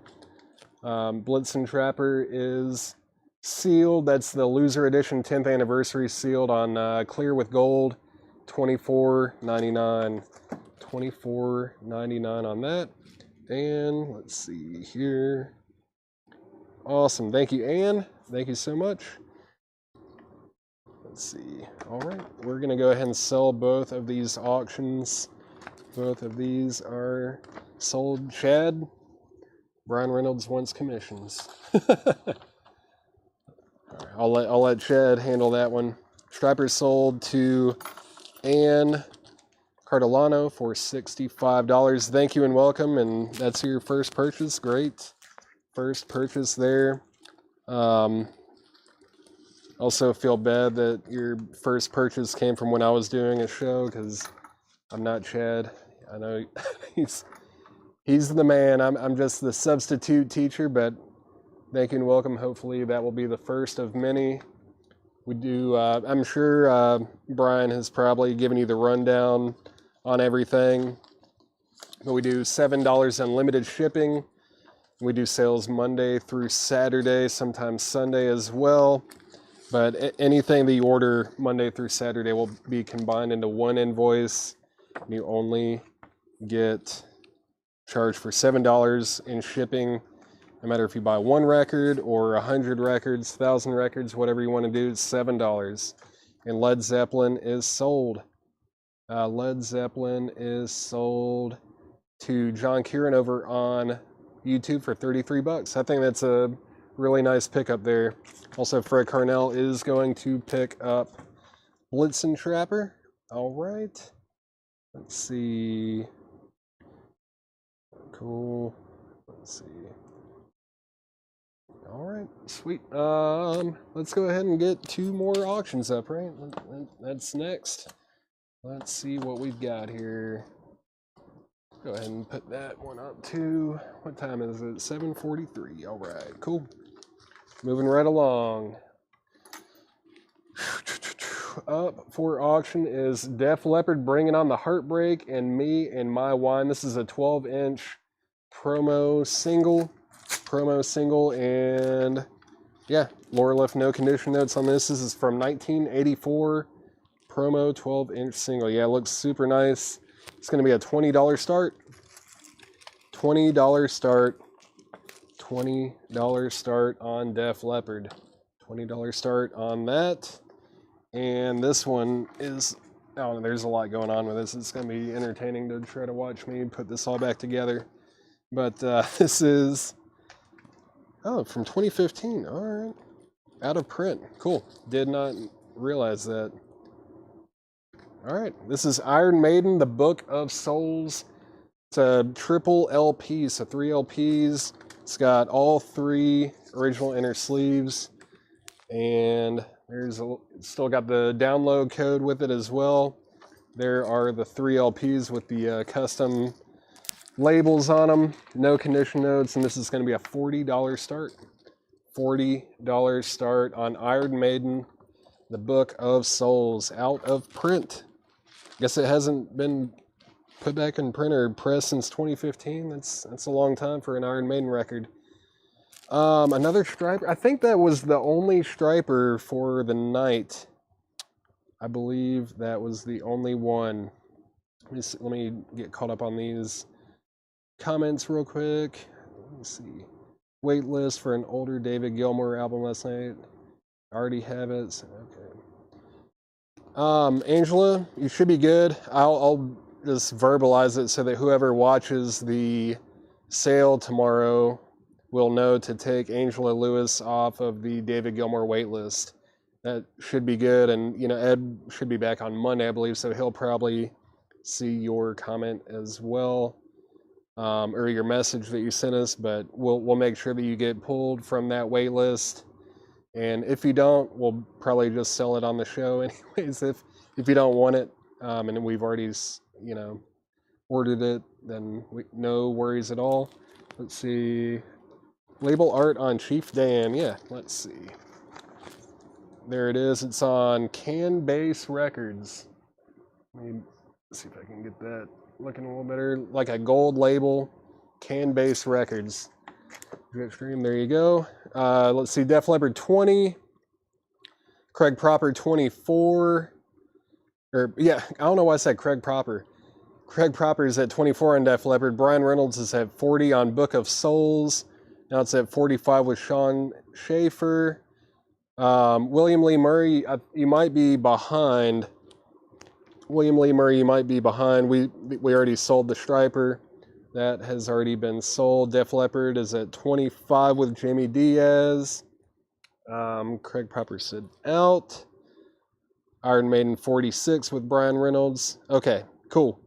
Blitzen Trapper is sealed. That's the loser edition 10th anniversary sealed on clear with gold. $24.99. $24.99 on that. And let's see here. Awesome. Thank you, Anne. Thank you so much. Let's see. All right. We're going to go ahead and sell both of these auctions. Both of these are sold. Chad, Brian Reynolds wants commissions. All right, I'll let Chad handle that one. Striper sold to Anne Cardolano for $65. Thank you and welcome. And that's your first purchase. Great. First purchase there. Also feel bad that your first purchase came from when I was doing a show, because I'm not Chad. I know he's the man. I'm just the substitute teacher, but thank you and welcome. Hopefully that will be the first of many. We do, I'm sure Brian has probably given you the rundown on everything, but we do $7 unlimited shipping. We do sales Monday through Saturday, sometimes Sunday as well. But anything that you order Monday through Saturday will be combined into one invoice. You only get charged for $7 in shipping. No matter if you buy one record or 100 records, 1,000 records, whatever you want to do, it's $7. And Led Zeppelin is sold. Led Zeppelin is sold to John Kieran over on YouTube for $33. I think that's a really nice pickup there. Also, Fred Carnell is going to pick up Blitzen Trapper. All right. Let's see. Cool. Let's see. All right, sweet. Let's go ahead and get 2 more auctions up, right? That's next. Let's see what we've got here. Go ahead and put that one up too. What time is it? 7:43. All right, cool. Moving right along. Up for auction is Def Leppard Bringing on the Heartbreak and Me and My Wine. This is a 12-inch promo single. And yeah, Laura left no condition notes on this. This is from 1984. Promo 12-inch single. Yeah, it looks super nice. It's going to be a $20 start. $20 start. $20 start on Def Leppard. $20 start on that. And this one is, oh, there's a lot going on with this. It's going to be entertaining to try to watch me put this all back together. But this is, oh, from 2015. All right. Out of print. Cool. Did not realize that. All right. This is Iron Maiden, The Book of Souls. It's a triple LP, so 3 LPs. It's got all 3 original inner sleeves. And it's still got the download code with it as well. There are the 3 LPs with the custom labels on them. No condition notes, and this is going to be a $40 start. $40 start on Iron Maiden, The Book of Souls, out of print. Guess it hasn't been put back in print or press since 2015. That's a long time for an Iron Maiden record. Another striper. I think that was the only striper for the night. I believe that was the only one. Let me get caught up on these comments real quick. Let me see. Wait list for an older David Gilmour album last night. I already have it. So okay. Angela, you should be good. I'll just verbalize it so that whoever watches the sale tomorrow will know to take Angela Lewis off of the David Gilmour wait list. That should be good. And, you know, Ed should be back on Monday, I believe, so he'll probably see your comment as well, or your message that you sent us, but we'll make sure that you get pulled from that wait list. And if you don't, we'll probably just sell it on the show anyways. If you don't want it, and we've already, you know, ordered it, then no worries at all. Let's see. Label art on Chief Dan. Yeah, let's see. There it is. It's on Can Base Records. Let me see if I can get that looking a little better. Like a gold label, Can Base Records. Stream, there you go. Let's see. Def Leppard 20. Craig Proper 24. Or, yeah, I don't know why I said Craig Proper. Craig Proper is at 24 on Def Leppard. Brian Reynolds is at 40 on Book of Souls. Now it's at 45 with Sean Schaefer. William Lee Murray, you might be behind. William Lee Murray, you might be behind. We already sold the Striper. That has already been sold. Def Leppard is at 25 with Jamie Diaz. Craig Proper said out. Iron Maiden 46 with Brian Reynolds. Okay, cool.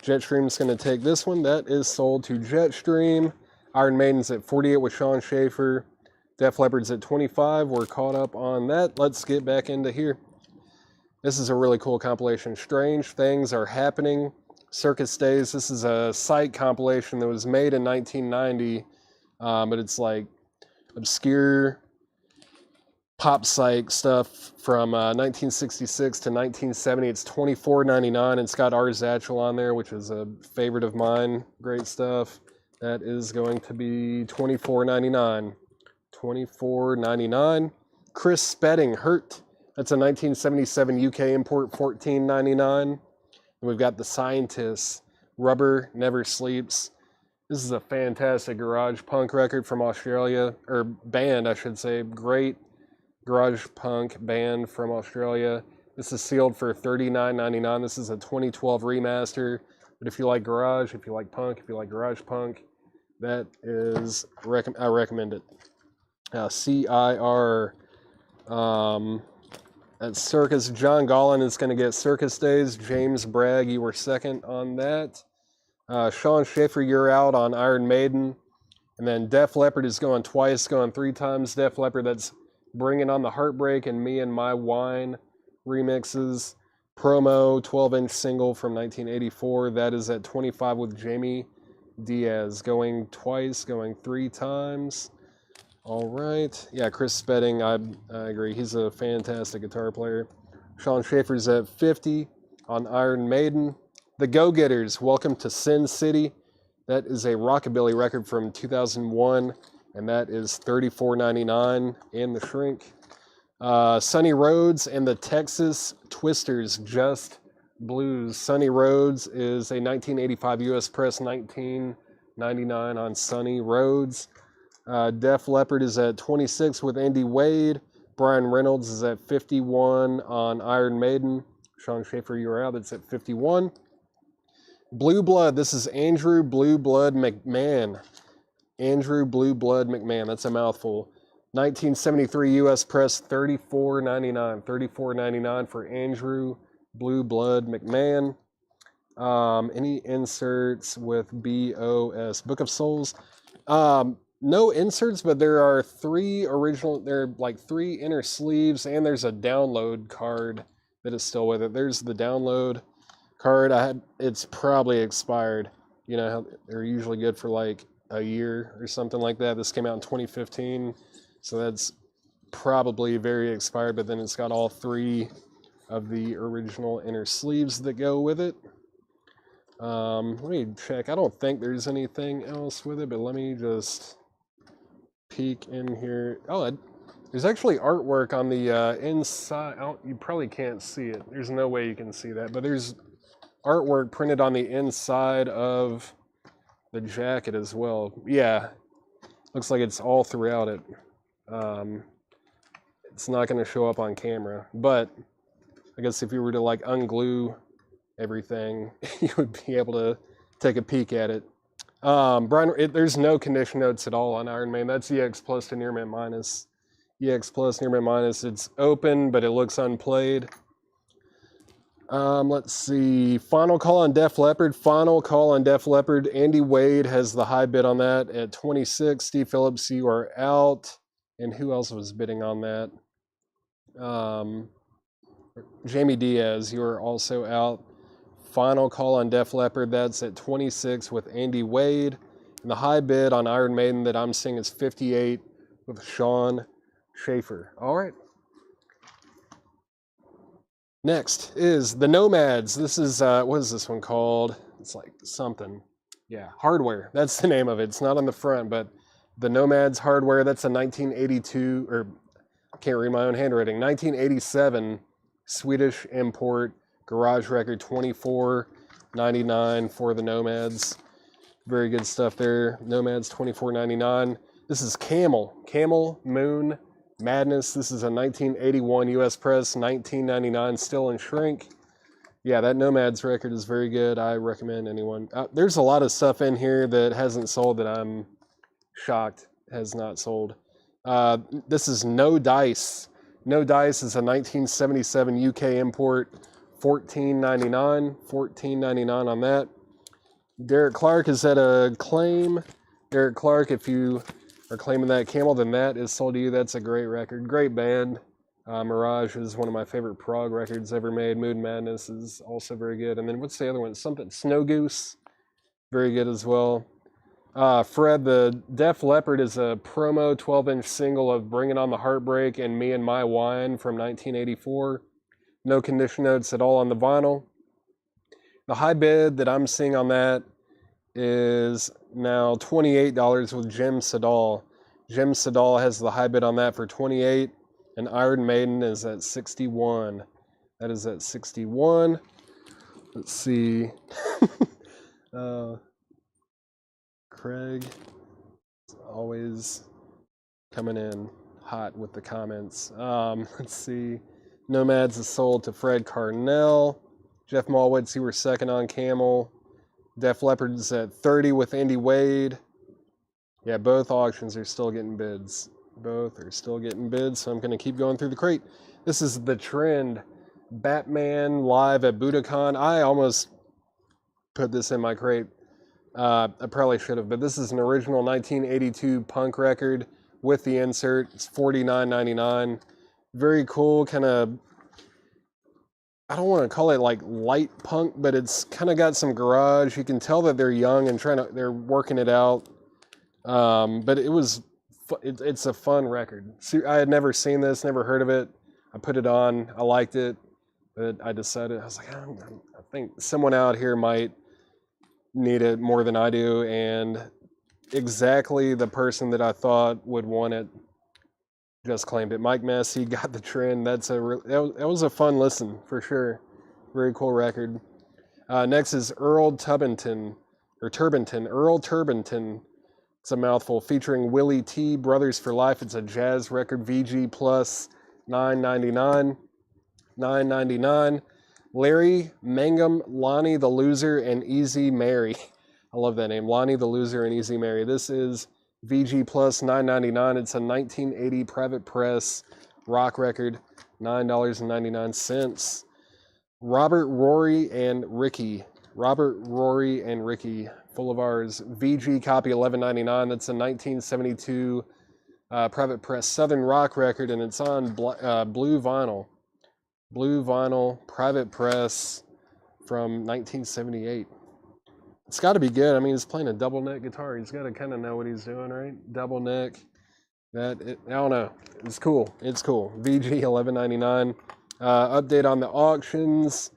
Jetstream's going to take this one. That is sold to Jetstream. Iron Maiden's at 48 with Sean Schaefer. Def Leppard's at 25. We're caught up on that. Let's get back into here. This is a really cool compilation. Strange Things Are Happening. Circus Days. This is a site compilation that was made in 1990, but it's like obscure pop psych stuff from 1966 to 1970. It's $24.99. It's got Art Zatchel on there, which is a favorite of mine. Great stuff. That is going to be $24.99. $24.99. Chris Spedding, Hurt. That's a 1977 UK import, $14.99. We've got The Scientists, Rubber Never Sleeps. This is a fantastic garage punk record from Australia, or band, I should say. Great garage punk band from Australia. This is sealed for $39.99. This is a 2012 remaster. But if you like garage, if you like punk, if you like garage punk, that is, I recommend it. CIR. At Circus, John Gollin is going to get Circus Days. James Bragg, you were second on that. Sean Schaefer, you're out on Iron Maiden. And then Def Leppard is going twice, going 3 times. Def Leppard, that's Bringing on the Heartbreak and Me and My Wine remixes. Promo, 12-inch single from 1984. That is at 25 with Jamie Diaz. Going twice, going 3 times. All right. Yeah, Chris Spedding, I agree. He's a fantastic guitar player. Sean Schaefer's at 50 on Iron Maiden. The Go-Getters, Welcome to Sin City. That is a rockabilly record from 2001, and that is $34.99 in the shrink. Sonny Rhodes and the Texas Twisters, Just Blues. Sonny Rhodes is a 1985 U.S. Press, $19.99 on Sonny Rhodes. Def Leppard is at 26 with Andy Wade. Brian Reynolds is at 51 on Iron Maiden. Sean Schaefer, you're out. That's at 51. Blue Blood. This is Andrew Blue Blood McMahon. Andrew Blue Blood McMahon. That's a mouthful. 1973 U.S. Press, $34.99. $34.99 for Andrew Blue Blood McMahon. Any inserts with BOS? Book of Souls. No inserts, but there are 3 original, there are like 3 inner sleeves, and there's a download card that is still with it. There's the download card. It's probably expired. You know, they're usually good for like a year or something like that. This came out in 2015, so that's probably very expired, but then it's got all 3 of the original inner sleeves that go with it. Let me check. I don't think there's anything else with it, but let me just peek in here. Oh, there's actually artwork on the inside. You probably can't see it. There's no way you can see that, but there's artwork printed on the inside of the jacket as well. Yeah, looks like it's all throughout it. It's not going to show up on camera, but I guess if you were to like unglue everything, you would be able to take a peek at it. There's no condition notes at all on Iron Maiden. That's EX Plus to Near Mint Minus. EX Plus, Near Mint Minus. It's open, but it looks unplayed. Let's see. Final call on Def Leppard. Final call on Def Leppard. Andy Wade has the high bid on that at 26. Steve Phillips, you are out. And who else was bidding on that? Jamie Diaz, you are also out. Final call on Def Leppard. That's at 26 with Andy Wade. And the high bid on Iron Maiden that I'm seeing is 58 with Sean Schaefer. All right. Next is the Nomads. This is, what is this one called? It's like something. Yeah, Hardware. That's the name of it. It's not on the front, but the Nomads Hardware. That's a 1982, or I can't read my own handwriting, 1987 Swedish import. Garage record, $24.99 for the Nomads. Very good stuff there. Nomads, $24.99. This is Camel Moon Madness. This is a 1981 US press, $19.99, still in shrink. Yeah, that Nomads record is very good. I recommend anyone. There's a lot of stuff in here that hasn't sold that I'm shocked has not sold. This is No Dice. No Dice is a 1977 UK import, $14.99. $14.99 on that. Derek Clark is at a claim. Derek Clark, if you are claiming that Camel, then that is sold to you. That's a great record. Great band. Mirage is one of my favorite prog records ever made. Mood Madness is also very good. And then what's the other one? Something Snow Goose. Very good as well. Fred, the Def Leppard is a promo 12-inch single of Bringing On the Heartbreak and Me and My Wine from 1984. No condition notes at all on the vinyl. The high bid that I'm seeing on that is now $28 with Jim Sedal. Jim Sedal has the high bid on that for $28, and Iron Maiden is at $61. That is at $61. Let's see. Craig is always coming in hot with the comments. Let's see. Nomads is sold to Fred Carnell. Jeff Malwitz, you were second on Camel. Def Leppard's at 30 with Andy Wade. Yeah, both auctions are still getting bids. Both are still getting bids, so I'm going to keep going through the crate. This is The Trend. Batman live at Budokan. I almost put this in my crate. I probably should have, but this is an original 1982 punk record with the insert. It's $49.99. Very cool, kind of, I don't want to call it like light punk, but it's kind of got some garage. You can tell that they're young and they're working it out. But it's a fun record. I had never seen this, never heard of it. I put it on, I liked it, but I decided, I was like, I think someone out here might need it more than I do, and exactly the person that I thought would want it just claimed it. Mike Massey got The Trend. That was a fun listen for sure. Very cool record. Next is Earl Turbinton. Earl Turbinton. It's a mouthful. Featuring Willie T. Brothers for Life. It's a jazz record. VG plus $9.99. $9.99. Larry Mangum, Lonnie the Loser, and Easy Mary. I love that name. Lonnie the Loser and Easy Mary. This is VG plus $9.99. It's a 1980 private press rock record. $9.99. Robert, Rory, and Ricky. Full of ours. VG copy $11.99. That's a 1972 private press Southern rock record, and it's on blue vinyl. Blue vinyl, private press from 1978. It's got to be good. I mean, he's playing a double neck guitar. He's got to kind of know what he's doing, right? Double neck. I don't know. It's cool. It's cool. VG $11.99. Update on the auctions.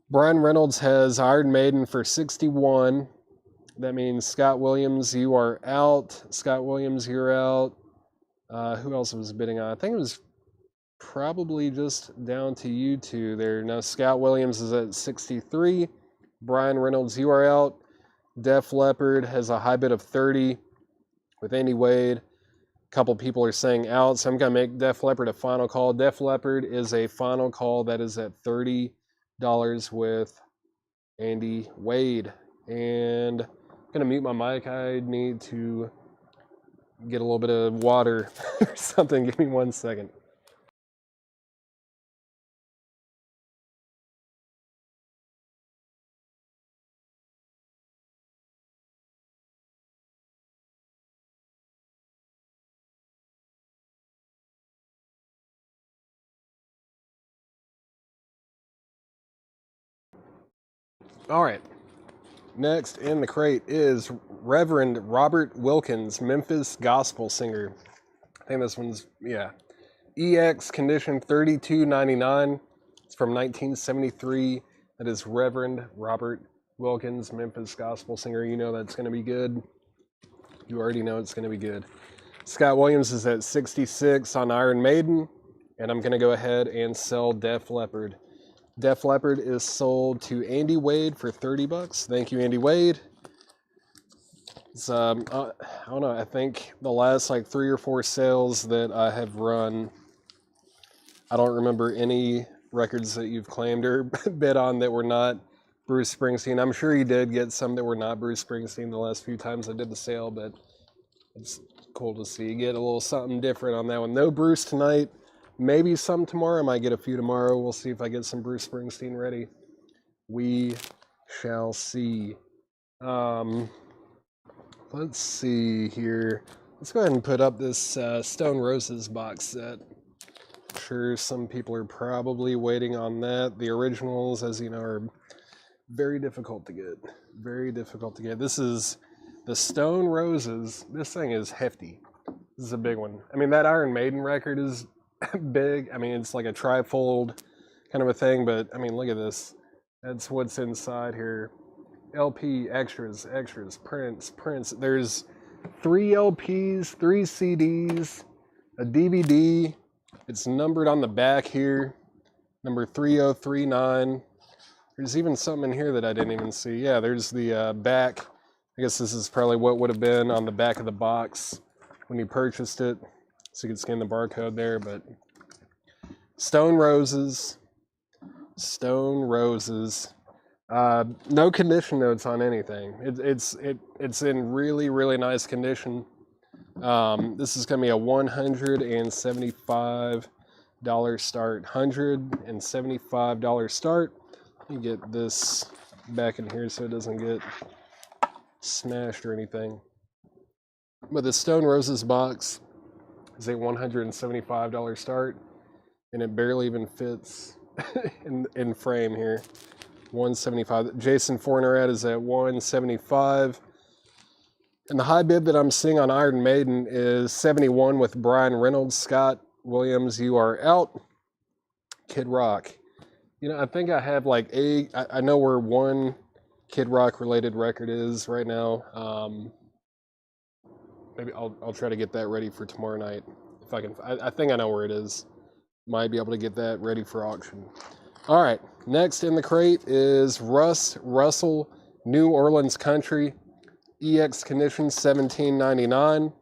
Brian Reynolds has Iron Maiden for $61. That means Scott Williams, you are out. Scott Williams, you're out. Who else was bidding on? I think it was probably just down to you two there. Now, Scott Williams is at 63. Brian Reynolds, you are out. Def Leppard has a high bid of 30 with Andy Wade. A couple people are saying out, so I'm going to make Def Leppard a final call. Def Leppard is a final call that is at 30 with Andy Wade. And I'm going to mute my mic. I need to get a little bit of water or something. Give me 1 second. All right. Next in the crate is Reverend Robert Wilkins, Memphis gospel singer. I think this one's, yeah. EX condition 3299. It's from 1973. That is Reverend Robert Wilkins, Memphis gospel singer. You know that's going to be good. You already know it's going to be good. Scott Williams is at 66 on Iron Maiden. And I'm going to go ahead and sell Def Leppard. Def Leppard is sold to Andy Wade for $30. Thank you, Andy Wade. It's, I don't know, I think the last like 3 or 4 sales that I have run, I don't remember any records that you've claimed or bid on that were not Bruce Springsteen. I'm sure you did get some that were not Bruce Springsteen the last few times I did the sale, but it's cool to see. Get a little something different on that one. No Bruce tonight. Maybe some tomorrow. I might get a few tomorrow. We'll see if I get some Bruce Springsteen ready. We shall see. Let's see here. Let's go ahead and put up this Stone Roses box set. I'm sure some people are probably waiting on that. The originals, as you know, are very difficult to get. Very difficult to get. This is the Stone Roses. This thing is hefty. This is a big one. I mean, that Iron Maiden record is big. I mean, it's like a trifold kind of a thing, but I mean, look at this. That's what's inside here. LP, extras, prints. There's 3 LPs, 3 CDs, a DVD. It's numbered on the back here, number 3039. There's even something in here that I didn't even see. Yeah, there's the back. I guess this is probably what would have been on the back of the box when you purchased it. So you can scan the barcode there, but Stone Roses. No condition notes on anything. It's in really, really nice condition. This is going to be a $175 start. $175 start. Let me get this back in here so it doesn't get smashed or anything. But the Stone Roses box is a $175 start, and it barely even fits in frame here. 175. Jason Fornerat is at 175. And the high bid that I'm seeing on Iron Maiden is 71 with Brian Reynolds. Scott Williams, you are out. Kid Rock. You know, I think I have like I know where one Kid Rock related record is right now. Maybe I'll try to get that ready for tomorrow night if I can. I think I know where it is. Might be able to get that ready for auction. All right, next in the crate is Russ Russell, New Orleans Country, EX condition 1799.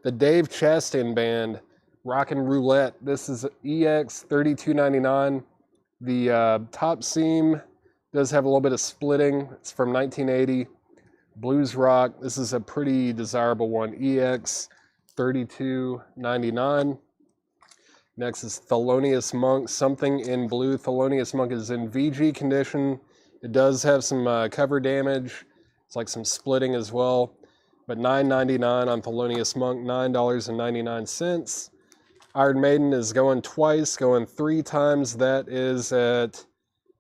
The Dave Chastain Band, Rockin' Roulette. This is EX 3299. The top seam does have a little bit of splitting. It's from 1980. Blues rock. This is a pretty desirable one. EX 3299. Next is Thelonious Monk, Something in Blue. Thelonious Monk is in VG condition. It does have some cover damage. It's like some splitting as well. But $9.99 on Thelonious Monk, $9.99. Iron Maiden is going twice, going 3 times. That is at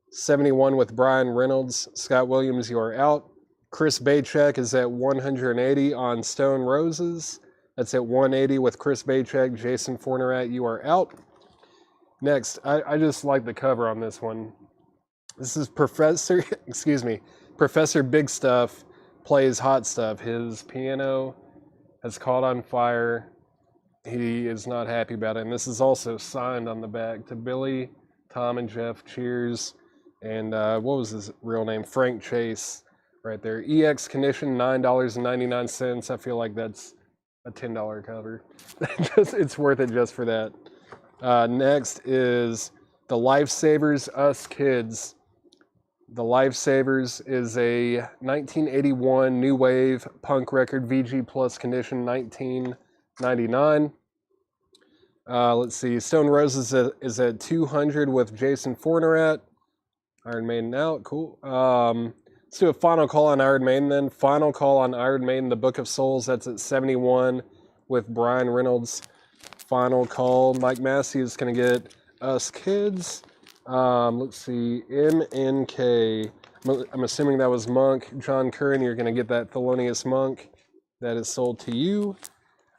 71 with Brian Reynolds. Scott Williams, you are out. Chris Bachek is at 180 on Stone Roses. That's at 180 with Chris Bachek. Jason Fornerat, you are out. Next, I just like the cover on this one. This is Professor Big Stuff plays Hot Stuff. His piano has caught on fire. He is not happy about it. And this is also signed on the back to Billy, Tom, and Jeff Cheers. And what was his real name? Frank Chase right there. EX condition, $9.99. I feel like that's a $10 cover. It's worth it just for that. Next is the Lifesavers Us Kids The Lifesavers is a 1981 new wave punk record, VG plus condition, 1999. Let's see. Stone Roses is at 200 with Jason Fornerat. Iron Maiden out. Cool. Let's do a final call on Iron Maiden then. Final call on Iron Maiden, The Book of Souls. That's at 71 with Brian Reynolds. Final call. Mike Massey is going to get Us Kids. Let's see. MNK. I'm assuming that was Monk. John Curran, you're going to get that Thelonious Monk. That is sold to you.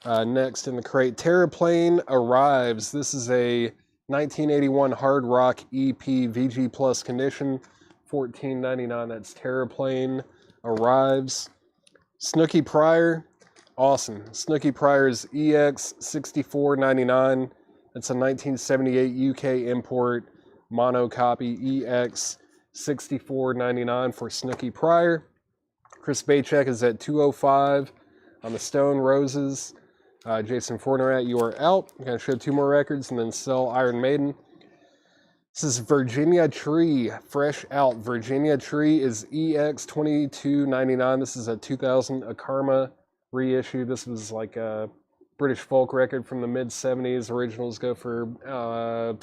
Next in the crate, Terraplane Arrives. This is a 1981 hard rock EP, VG plus condition, $14.99. That's Terraplane Arrives. Snooky Pryor, awesome. Snooky Pryor's EX, $64.99. That's a 1978 UK import mono copy EX, $64.99 for Snooky Pryor. Chris Bachek is at 205 on the Stone Roses. Jason Fornerat, you are out. I'm going to show 2 more records and then sell Iron Maiden. This is Virginia Tree, fresh out. Virginia Tree is EX $22.99. This is a 2000 Akarma reissue. This was like a British folk record from the mid-70s. Originals go for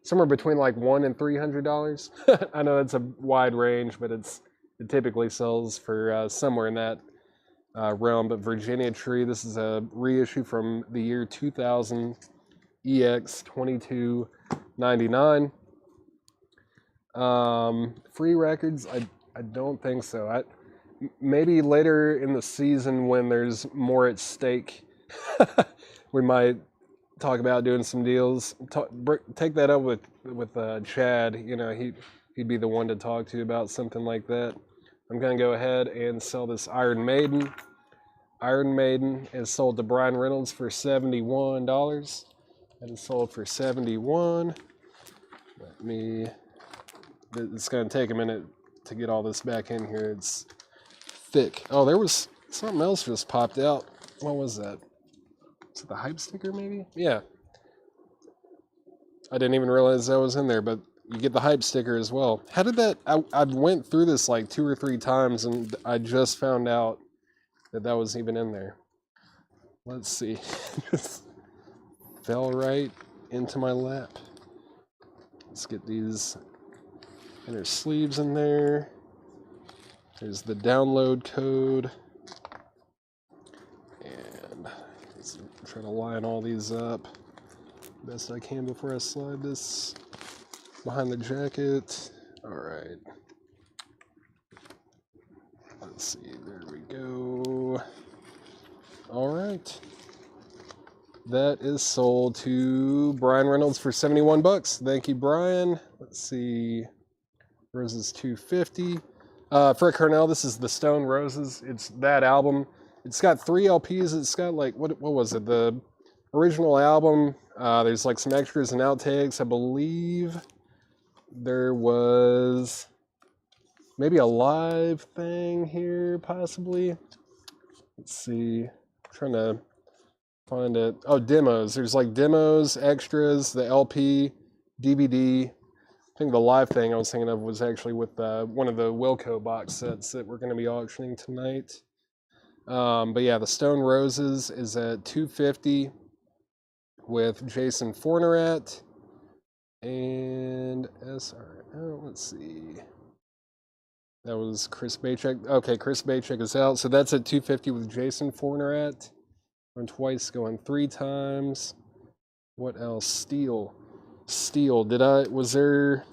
somewhere between like $100 and $300. I know it's a wide range, but it typically sells for somewhere in that realm. But Virginia Tree, this is a reissue from the year 2000, EX $22.99. Free records, I don't think so. Maybe later in the season when there's more at stake, we might talk about doing some deals. Take that up with Chad. You know, he'd be the one to talk to about something like that. I'm going to go ahead and sell this Iron Maiden. Iron Maiden is sold to Brian Reynolds for $71. That is sold for $71. It's going to take a minute to get all this back in here. It's thick. Oh, there was something else just popped out. What was that? Is it the hype sticker maybe? Yeah. I didn't even realize that was in there, but you get the hype sticker as well. How did that... I went through this like 2 or 3 times, and I just found out that was even in there. Let's see. Just fell right into my lap. Let's get these inner sleeves in there. There's the download code. And let's try to line all these up best I can before I slide this behind the jacket. All right. Let's see, there we go. All right. That is sold to Brian Reynolds for $71. Thank you, Brian. Let's see. Roses $250. Fred Cornell, this is the Stone Roses. It's that album. It's got 3 LPs. It's got like, what was it? The original album. There's like some extras and outtakes. I believe there was maybe a live thing here, possibly. Let's see. I'm trying to find it. Oh, demos. There's like demos, extras, the LP, DVD. I think the live thing I was thinking of was actually with one of the Wilco box sets that we're going to be auctioning tonight. But yeah, the Stone Roses is at $250 with Jason Fornerat and SRL. Let's see. That was Chris Bachek. Okay, Chris Bachek is out. So that's at $250 with Jason Fornerat. Going twice, going 3 times. What else? Steel. Was there,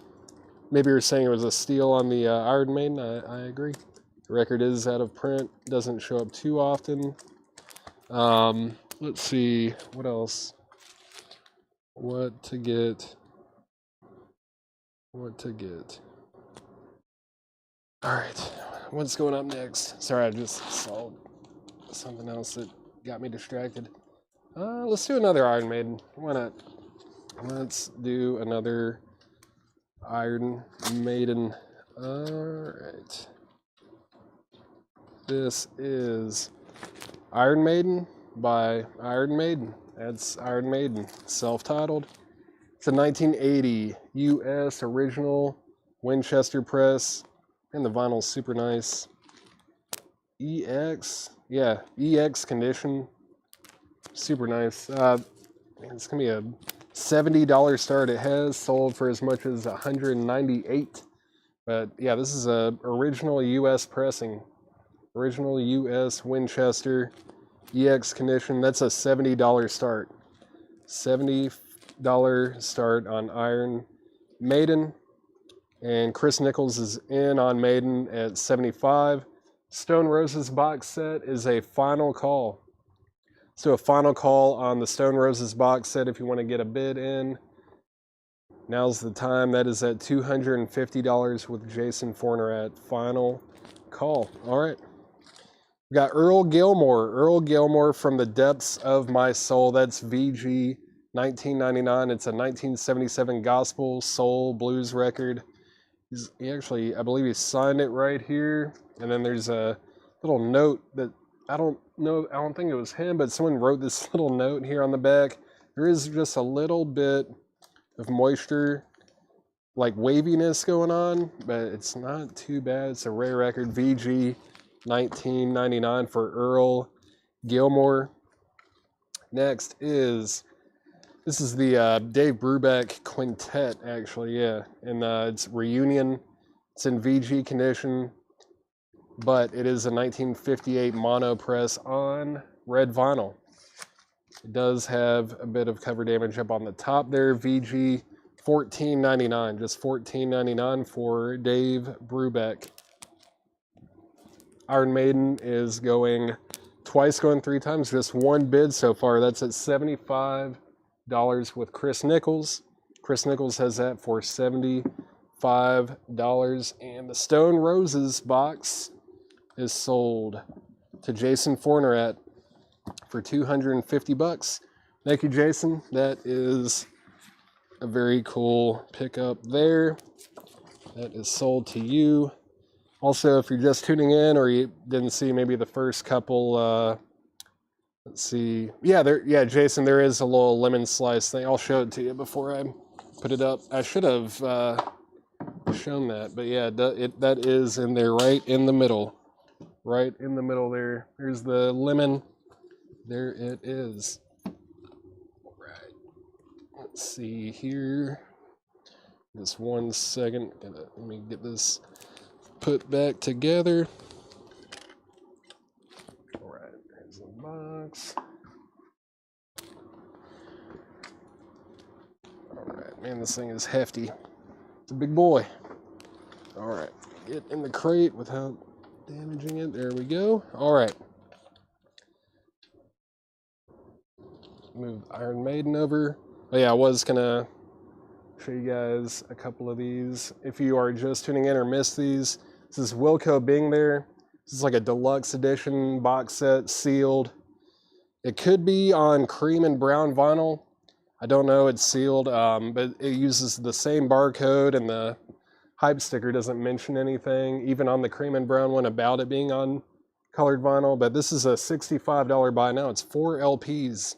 maybe you're saying it was a steal on the Iron Maiden? I agree. The record is out of print. Doesn't show up too often. Let's see. What else? What to get. All right, what's going up next? Sorry, I just saw something else that got me distracted. Let's do another Iron Maiden. Why not? Let's do another Iron Maiden. All right. This is Iron Maiden by Iron Maiden. That's Iron Maiden, self-titled. It's a 1980 U.S. original Winchester press, and the vinyl's super nice. EX, yeah, EX condition, super nice. It's gonna be a $70 start. It has sold for as much as $198, but yeah, this is a original U.S. pressing, original U.S. Winchester EX condition. That's a $70 start. $70 start on Iron Maiden, and Chris Nichols is in on Maiden at $75. Stone Roses box set is a final call. So a final call on the Stone Roses box set if you want to get a bid in. Now's the time. That is at $250 with Jason Forner at final call. All right. We got Earl Gilmore. Earl Gilmore from the Depths of My Soul. That's VG 1999. It's a 1977 gospel soul blues record. He actually, I believe he signed it right here. And then there's a little note that I don't think it was him, but someone wrote this little note here on the back. There is just a little bit of moisture, like waviness going on, but it's not too bad. It's a rare record. VG 1999 for Earl Gilmore. Next is, this is the Dave Brubeck Quintet, actually, yeah. And it's Reunion. It's in VG condition, but it is a 1958 mono press on red vinyl. It does have a bit of cover damage up on the top there. VG $14.99, just $14.99 for Dave Brubeck. Iron Maiden is going twice, going three times, just one bid so far. That's at $75 with Chris Nichols. Chris Nichols has that for $75. And the Stone Roses box is sold to Jason Forner for $250. Thank you, Jason. That is a very cool pickup there. That is sold to you. Also, if you're just tuning in or you didn't see maybe the first couple, let's see. Yeah, Jason, there is a little lemon slice thing. I'll show it to you before I put it up. I should have shown that, but yeah, that is in there right in the middle. Right in the middle there. There's the lemon. There it is. All right. Let's see here. Just 1 second. Let me get this put back together. All right, there's the box. All right, man, this thing is hefty. It's a big boy. All right, get in the crate without damaging it. There we go. All right. Move Iron Maiden over. Oh yeah, I was gonna show you guys a couple of these. If you are just tuning in or missed these, this is Wilco Bing there. This is like a deluxe edition box set, sealed. It could be on cream and brown vinyl. I don't know, it's sealed, but it uses the same barcode, and the hype sticker doesn't mention anything, even on the cream and brown one, about it being on colored vinyl. But this is a $65 buy now. It's 4 LPs.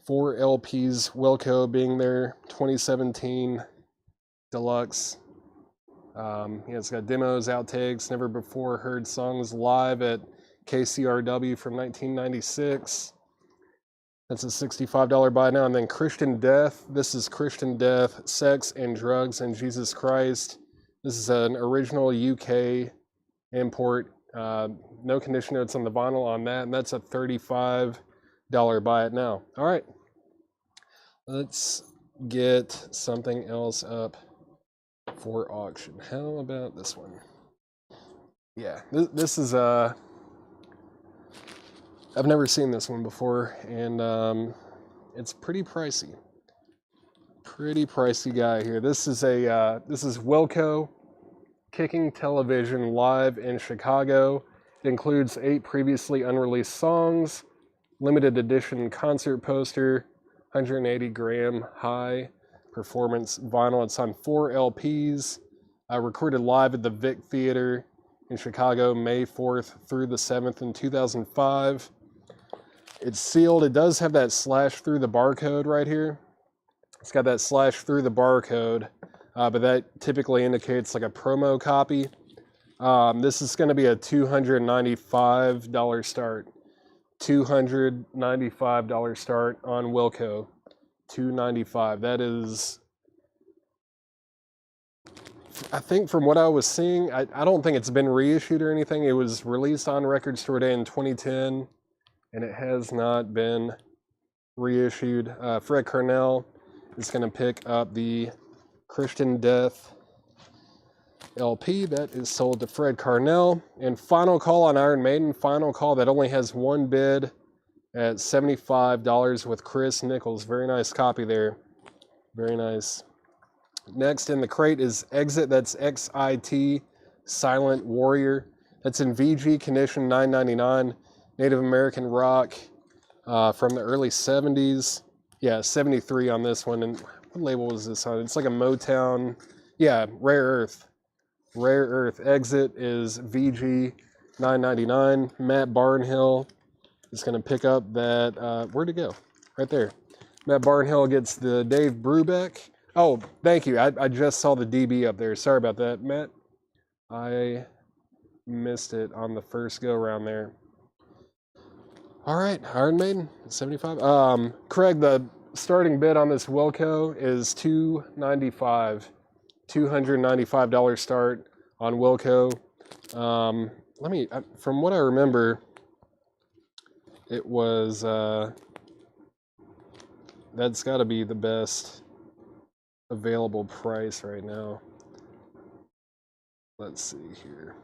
4 LPs, Wilco Bing there, 2017 deluxe. It's got demos, outtakes, never before heard songs live at KCRW from 1996. That's a $65 buy now. And then Christian Death. This is Christian Death, Sex and Drugs and Jesus Christ. This is an original UK import. No condition notes on the vinyl on that, and that's a $35 buy it now. All right, let's get something else up for auction. How about this one? Yeah, this is I've never seen this one before, and it's pretty pricey. Pretty pricey guy here. This is Wilco Kicking Television live in Chicago. It includes 8 previously unreleased songs, limited edition concert poster, 180 gram high performance vinyl. It's on 4 LPs. Recorded live at the Vic Theater in Chicago, May 4th through the 7th in 2005. It's sealed. It does have that slash through the barcode right here. It's got that slash through the barcode but that typically indicates like a promo copy. This is going to be a $295 start. $295 start on Wilco. $295. That is, I think from what I was seeing, I don't think it's been reissued or anything. It was released on Record Store Day in 2010, and it has not been reissued. Fred Cornell is going to pick up the Christian Death LP that is sold to Fred Cornell. And final call on Iron Maiden. Final call that only has one bid at $75 with Chris Nichols. Very nice copy there. Very nice. Next in the crate is Exit. That's XIT, Silent Warrior. That's in VG condition, $9.99. Native American rock from the early 70s. Yeah, 73 on this one. And what label was this on? It's like a Motown. Yeah, Rare Earth. Rare Earth. Exit is VG, $9.99. Matt Barnhill is going to pick up that. Where'd it go? Right there. Matt Barnhill gets the Dave Brubeck. Oh, thank you. I just saw the DB up there. Sorry about that, Matt. I missed it on the first go around there. All right, Iron Maiden, 75. Craig, the starting bid on this Wilco is $295. $295 start on Wilco. From what I remember, it was, that's got to be the best available price right now. Let's see here.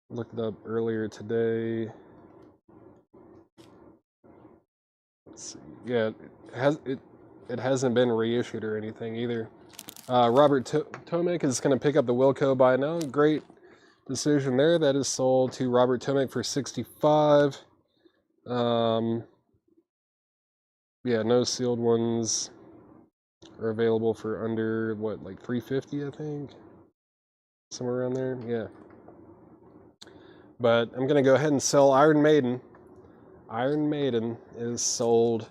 Looked it up earlier today. Let's see. Yeah, it hasn't been reissued or anything either. Robert Tomek is going to pick up the Wilco by now. Great decision there. That is sold to Robert Tomek for $65. Yeah, no sealed ones are available for under, what, like $350, I think? Somewhere around there, yeah. But I'm going to go ahead and sell Iron Maiden. Iron Maiden is sold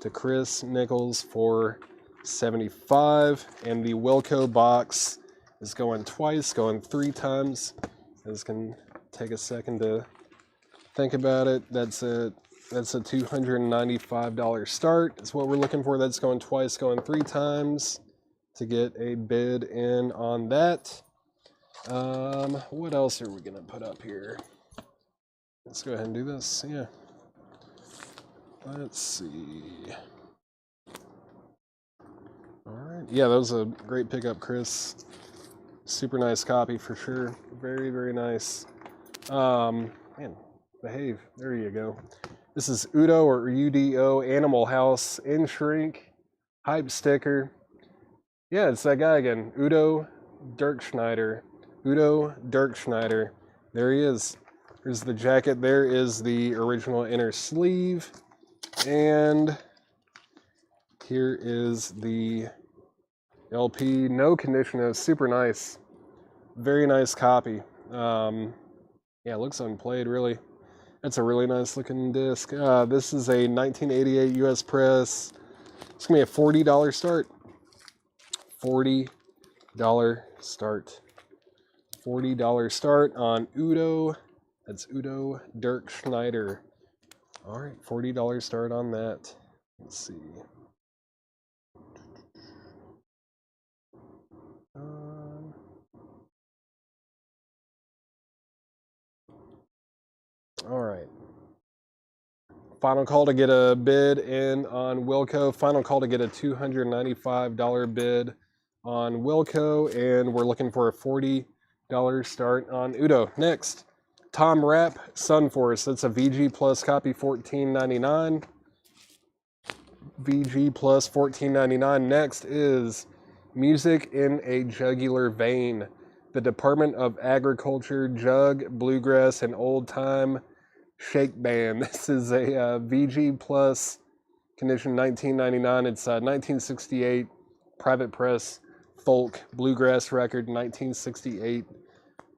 to Chris Nichols for $75, and the Wilco box is going twice, going 3 times. This can take a second to think about it. That's a $295 start. That's what we're looking for. That's going twice, going 3 times to get a bid in on that. What else are we gonna put up here? Let's go ahead and do this. Yeah. Let's see. All right. Yeah, that was a great pickup, Chris. Super nice copy for sure. Very, very nice. Man, behave. There you go. This is Udo or UDO Animal House in shrink. Hype sticker. Yeah, it's that guy again. Udo Dirkschneider. Udo Dirkschneider. There he is. Here's the jacket. There is the original inner sleeve. And here is the LP. No condition. Is super nice. Very nice copy. Yeah, it looks unplayed, really. That's a really nice looking disc. This is a 1988 US press. It's going to be a $40 start. $40 start. $40 start on Udo. That's Udo Dirkschneider. All right, $40 start on that. Let's see. All right. Final call to get a bid in on Wilco. Final call to get a $295 bid on Wilco, and we're looking for a $40 start on Udo. Next, Tom Rapp, Sunforce. That's a VG Plus copy, $14.99. VG Plus, $14.99. Next is Music in a Jugular Vein. The Department of Agriculture, Jug, Bluegrass, and Old Time Shake Band. This is a VG Plus condition, $19.99. It's 1968 private press folk bluegrass record, 1968.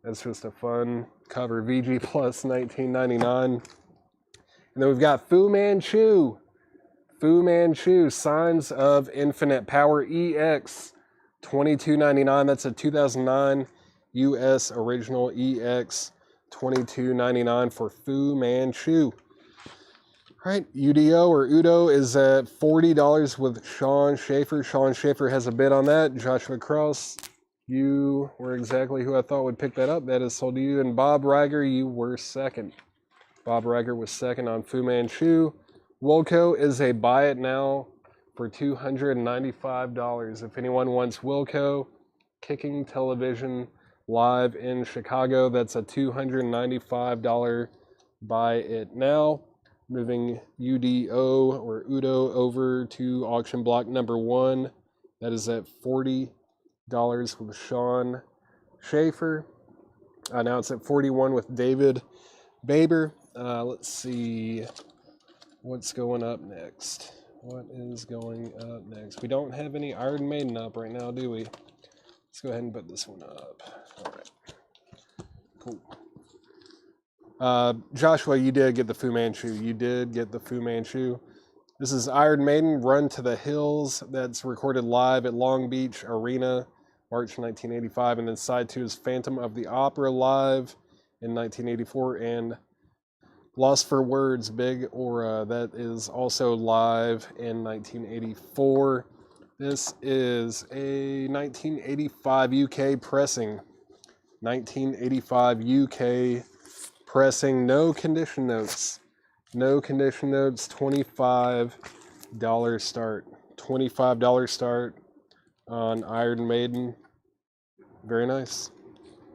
That's just a fun cover. VG Plus, $19.99. And then we've got Fu Manchu. Fu Manchu, Signs of Infinite Power EX. $22.99. That's a 2009 US original EX. $22.99 for Fu Manchu. All right, UDO or Udo is at $40 with Sean Schaefer. Sean Schaefer has a bid on that. Joshua Cross, you were exactly who I thought would pick that up. That is sold to you. And Bob Reiger, you were second. Bob Reiger was second on Fu Manchu. Wilco is a buy it now for $295. If anyone wants Wilco kicking television live in Chicago, that's a $295 buy it now. Moving UDO or Udo over to auction block number 1. That is at $40 with Sean Schaefer. Now it's at $41 with David Baber. Let's see what's going up next. What is going up next? We don't have any Iron Maiden up right now, do we? Let's go ahead and put this one up. All right. Cool. Joshua, you did get the Fu Manchu. You did get the Fu Manchu. This is Iron Maiden, Run to the Hills. That's recorded live at Long Beach Arena, March 1985. And then side 2 is Phantom of the Opera live in 1984. And Lost for Words, Big Aura. That is also live in 1984. This is a 1985 UK pressing. 1985 UK pressing, no condition notes. No condition notes, $25 start. $25 start on Iron Maiden. Very nice.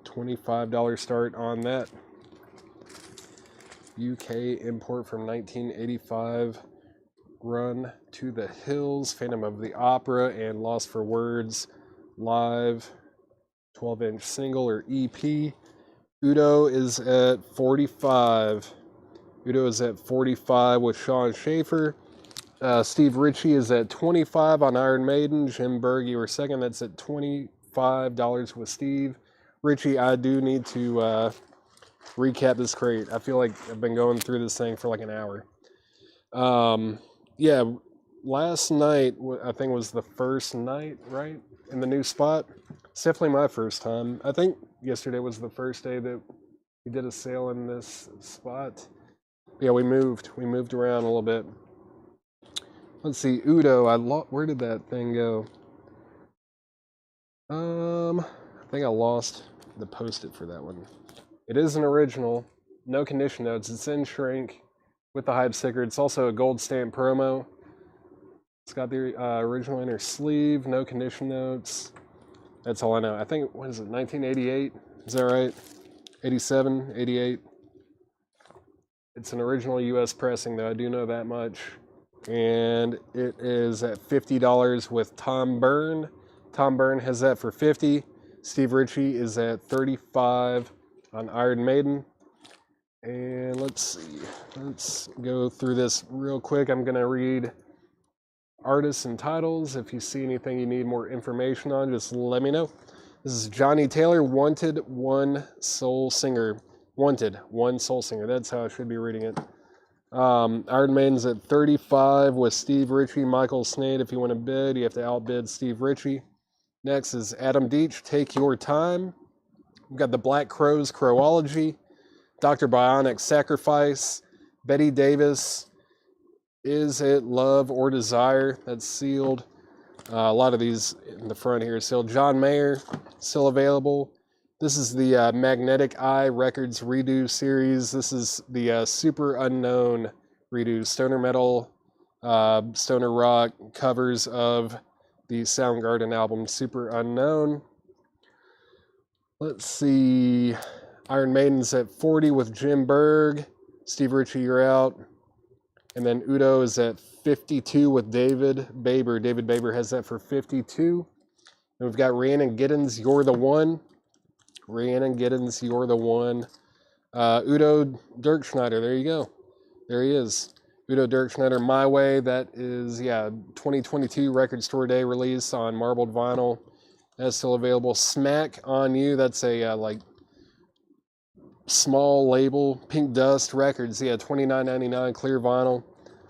$25 start on that. UK import from 1985. Run to the Hills, Phantom of the Opera, and Lost for Words live 12-inch single or EP. Udo is at 45. Udo is at 45 with Sean Schaefer. Steve Ritchie is at 25 on Iron Maiden. Jim Berg, you were second. That's at $25 with Steve Ritchie. I do need to recap this crate. I feel like I've been going through this thing for like an hour. Yeah, last night I think was the first night, right, in the new spot. It's definitely my first time. I think yesterday was the first day that we did a sale in this spot. Yeah, we moved around a little bit. Let's see, Udo. Where did that thing go? I think I lost the post-it for that one. It is an original, no condition notes. It's in shrink with the hype sticker. It's also a gold stamp promo. It's got the original inner sleeve, no condition notes. That's all I know. I think, what is it, 1988? Is that right? 87, 88? It's an original US pressing, though. I do know that much. And it is at $50 with Tom Byrne. Tom Byrne has that for $50. Steve Ritchie is at $35 on Iron Maiden. And let's see. Let's go through this real quick. I'm going to read artists and titles. If you see anything you need more information on, just let me know. This is Johnny Taylor, Wanted One Soul Singer. Wanted One Soul Singer. That's how I should be reading it. Iron Maiden's at 35 with Steve Ritchie, Michael Snade. If you want to bid, you have to outbid Steve Ritchie. Next is Adam Deitch, Take Your Time. We've got the Black Crowes, Crowology. Dr. Bionic, Sacrifice. Betty Davis, Is It Love or Desire? That's sealed. A lot of these in the front here are sealed. John Mayer, still available. This is the Magnetic Eye Records Redo series. This is the Super Unknown redo. Stoner metal, stoner rock covers of the Soundgarden album Super Unknown. Let's see. Iron Maiden's at 40 with Jim Berg. Steve Ritchie, you're out. And then Udo is at 52 with David Baber. David Baber has that for 52. And we've got Rhiannon Giddens, You're the One. Rhiannon Giddens, You're the One. Udo Dirkschneider, there you go. There he is. Udo Dirkschneider, My Way. That is, 2022 Record Store Day release on marbled vinyl. That's still available. Smack on You. That's a small label. Pink Dust Records. $29.99 clear vinyl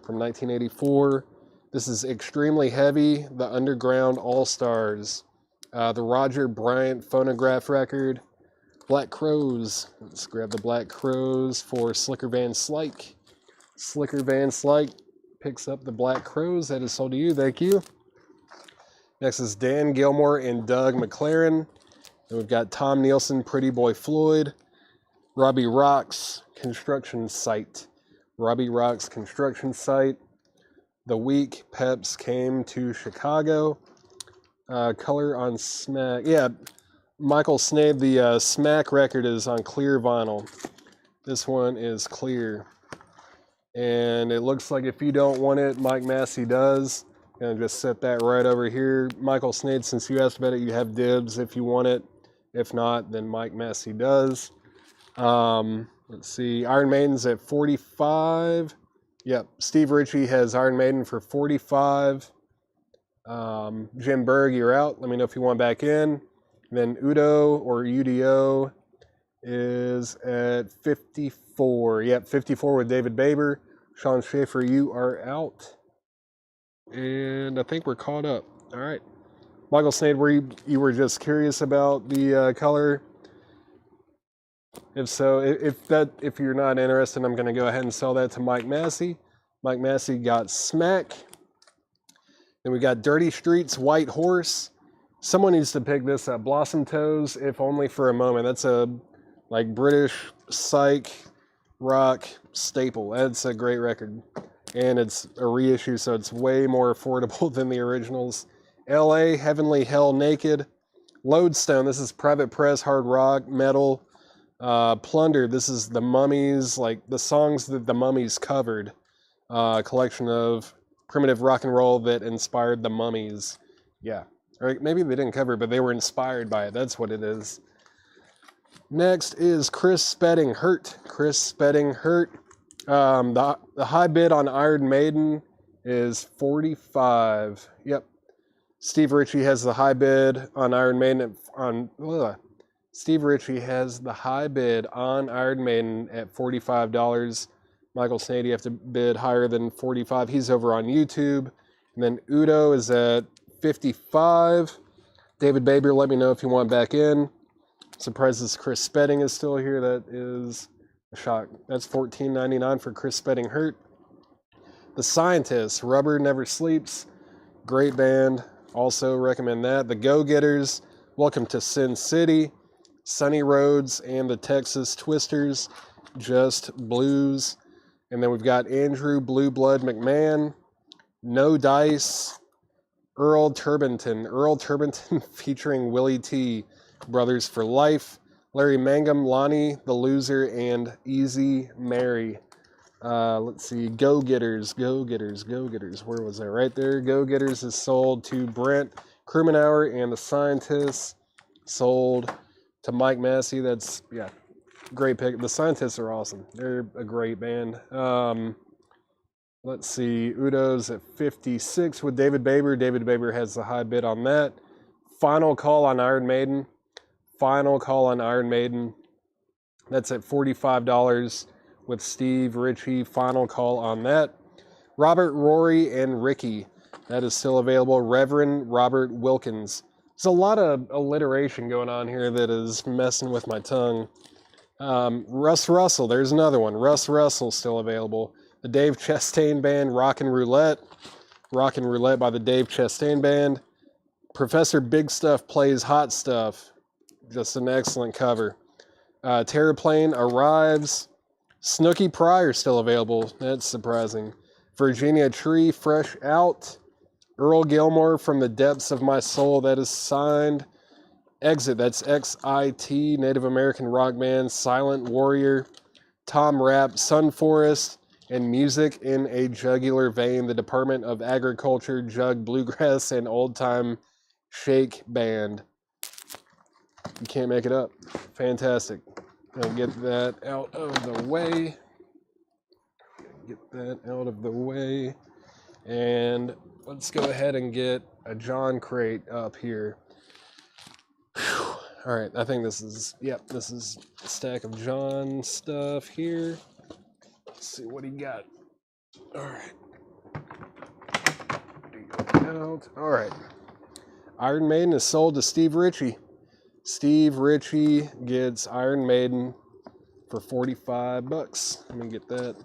from 1984. This is Extremely Heavy, The Underground All-Stars. The Roger Bryant phonograph record. Black Crows. Let's grab the Black Crows for Slicker Van Slyke. Slicker Van Slyke picks up the Black Crows. That is sold to you. Thank you. Next is Dan Gilmore and Doug McLaren. And we've got Tom Nielsen, Pretty Boy Floyd. Robbie Rocks, Construction Site. Robbie Rocks, Construction Site. The week Peps came to Chicago. Color on Smack. Yeah, Michael Snade, the Smack record is on clear vinyl. This one is clear. And it looks like if you don't want it, Mike Massey does. And just set that right over here. Michael Snade, since you asked about it, you have dibs if you want it. If not, then Mike Massey does. Let's see. Iron Maiden's at 45. Yep. Steve Ritchie has Iron Maiden for 45. Jim Berg, you're out. Let me know if you want back in. Then Udo or UDO is at 54. Yep, 54 with David Baber. Sean Schaefer, you are out. And I think we're caught up. All right. Michael Snade, you were just curious about the color? If so, if you're not interested, I'm going to go ahead and sell that to Mike Massey. Mike Massey got Smack. Then we got Dirty Streets, White Horse. Someone needs to pick this up. Blossom Toes, if only for a moment. That's a like British psych rock staple. That's a great record. And it's a reissue, so it's way more affordable than the originals. LA, Heavenly Hell Naked. Lodestone, this is Private Press, hard rock, metal. Plunder, this is the Mummies, like the songs that the Mummies covered. Collection of primitive rock and roll that inspired the Mummies. Yeah. Or maybe they didn't cover it, but they were inspired by it. That's what it is. Next is Chris Spedding Hurt. Chris Spedding Hurt. The high bid on Iron Maiden is 45. Yep. Steve Ritchie has the high bid on Iron Maiden Steve Ritchie has the high bid on Iron Maiden at $45. Michael Snade, you have to bid higher than 45. He's over on YouTube. And then Udo is at 55. David Baber, let me know if you want back in. Surprised this Chris Spedding is still here. That is a shock. That's $14.99 for Chris Spedding Hurt. The Scientists, Rubber Never Sleeps. Great band. Also recommend that. The Go-Getters, Welcome to Sin City. Sunny Roads and the Texas Twisters, Just Blues. And then we've got Andrew Blue Blood McMahon, No Dice, Earl Turbinton featuring Willie T, Brothers for Life, Larry Mangum, Lonnie, The Loser, and Easy Mary. Let's see, Go-Getters. Where was that? Right there. Go-Getters is sold to Brent Krumenauer, and the Scientists sold to Mike Massey. That's, yeah, great pick. The Scientists are awesome. They're a great band. Let's see, Udo's at 56 with David Baber. David Baber has the high bid on that. Final Call on Iron Maiden. That's at $45 with Steve Ritchie. Final Call on that. Robert, Rory, and Ricky. That is still available. Reverend Robert Wilkins. There's a lot of alliteration going on here that is messing with my tongue. Russ Russell, there's another one. Russ Russell still available. The Dave Chastain Band, Rockin' Roulette. Rockin' Roulette by the Dave Chastain Band. Professor Big Stuff Plays Hot Stuff. Just an excellent cover. Terraplane Arrives. Snooky Pryor still available. That's surprising. Virginia Tree, Fresh Out. Earl Gilmore, From the Depths of My Soul. That is signed. Exit, that's XIT, Native American rock band. Silent Warrior. Tom Rapp, Sun Forest. And Music in a Jugular Vein, the Department of Agriculture, Jug Bluegrass, and Old Time Shake Band. You can't make it up. Fantastic. I'll get that out of the way. And let's go ahead and get a John crate up here. Whew. All right, I think this is a stack of John stuff here. Let's see what he got. All right. All right. Iron Maiden is sold to Steve Ritchie. Steve Ritchie gets Iron Maiden for 45 bucks. Let me get that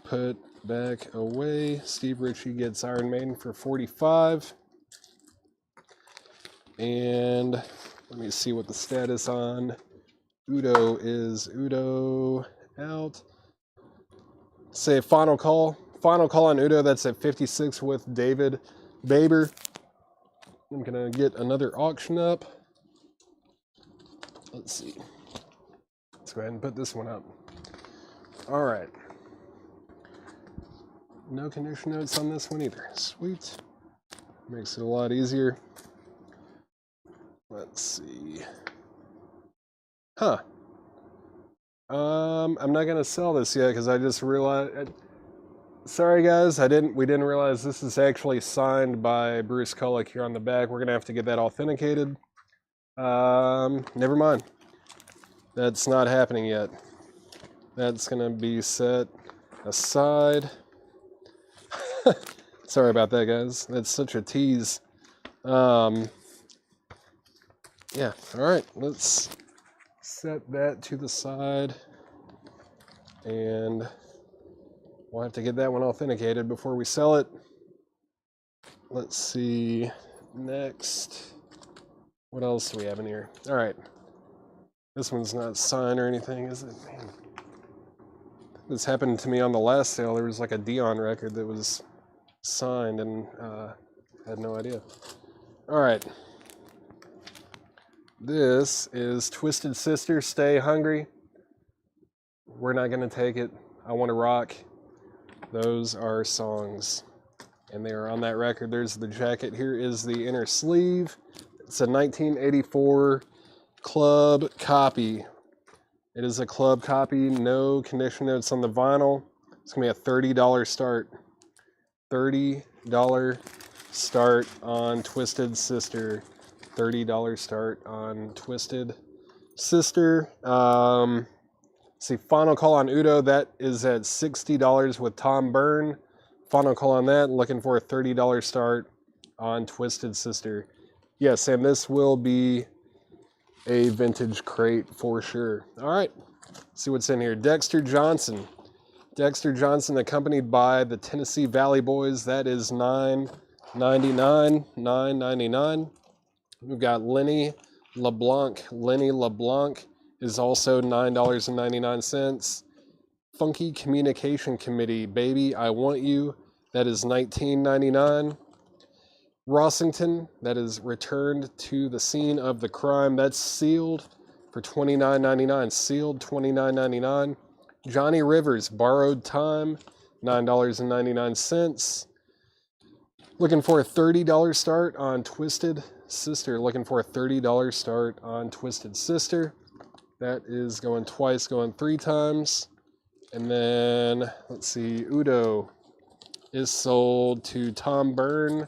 put back away. Steve Ritchie gets Iron Maiden for 45. And let me see what the status on Udo is. Udo out. Say final call. Final call on Udo. That's at 56 with David Baber. I'm going to get another auction up. Let's see. Let's go ahead and put this one up. All right. No condition notes on this one either. Sweet. Makes it a lot easier. Let's see. Huh. I'm not gonna sell this yet because I just realized. Sorry guys, we didn't realize this is actually signed by Bruce Kulick here on the back. We're gonna have to get that authenticated. Never mind. That's not happening yet. That's gonna be set aside. Sorry about that, guys. That's such a tease. Yeah, all right, let's set that to the side, and we'll have to get that one authenticated before we sell it. Let's see, next, what else do we have in here? All right, this one's not signed or anything, is it? Man. This happened to me on the last sale. There was like a Dion record that was signed, and had no idea. All right. This is Twisted Sister, Stay Hungry. We're not going to take it. I Want to Rock. Those are songs, and they are on that record. There's the jacket. Here is the inner sleeve. It's a 1984 club copy. It is a club copy. No condition notes on the vinyl. It's going to be a $30 start. $30 start on Twisted Sister. $30 start on Twisted Sister. See, final call on Udo. That is at $60 with Tom Byrne. Final call on that. Looking for a $30 start on Twisted Sister. Yes, and this will be a vintage crate for sure. All right, let's see what's in here. Dexter Johnson. Dexter Johnson accompanied by the Tennessee Valley Boys. That is $9.99. $9.99. We've got Lenny LeBlanc. Lenny LeBlanc is also $9.99. Funky Communication Committee, Baby, I Want You. That is $19.99. Rossington, that is Returned to the Scene of the Crime. That's sealed for $29.99. Sealed $29.99. Johnny Rivers, Borrowed Time, $9.99. Looking for a $30 start on Twisted Sister. Looking for a $30 start on Twisted Sister. That is going twice, going 3 times. And then, let's see, Udo is sold to Tom Byrne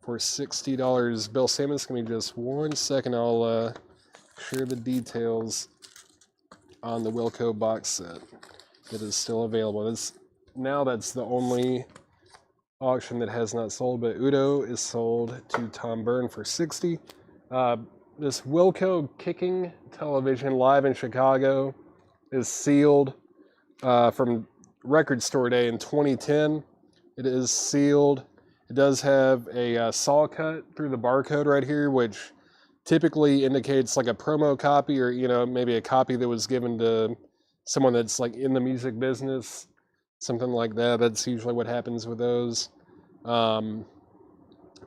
for $60. Bill Samus, give me just 1 second. I'll share the details on the Wilco box set that is still available. That's the only auction that has not sold, but Udo is sold to Tom Byrne for $60. This Wilco kicking television live in Chicago is sealed from Record Store Day in 2010. It is sealed. It does have a saw cut through the barcode right here, which typically indicates like a promo copy, or maybe a copy that was given to someone that's like in the music business, something like that. That's usually what happens with those.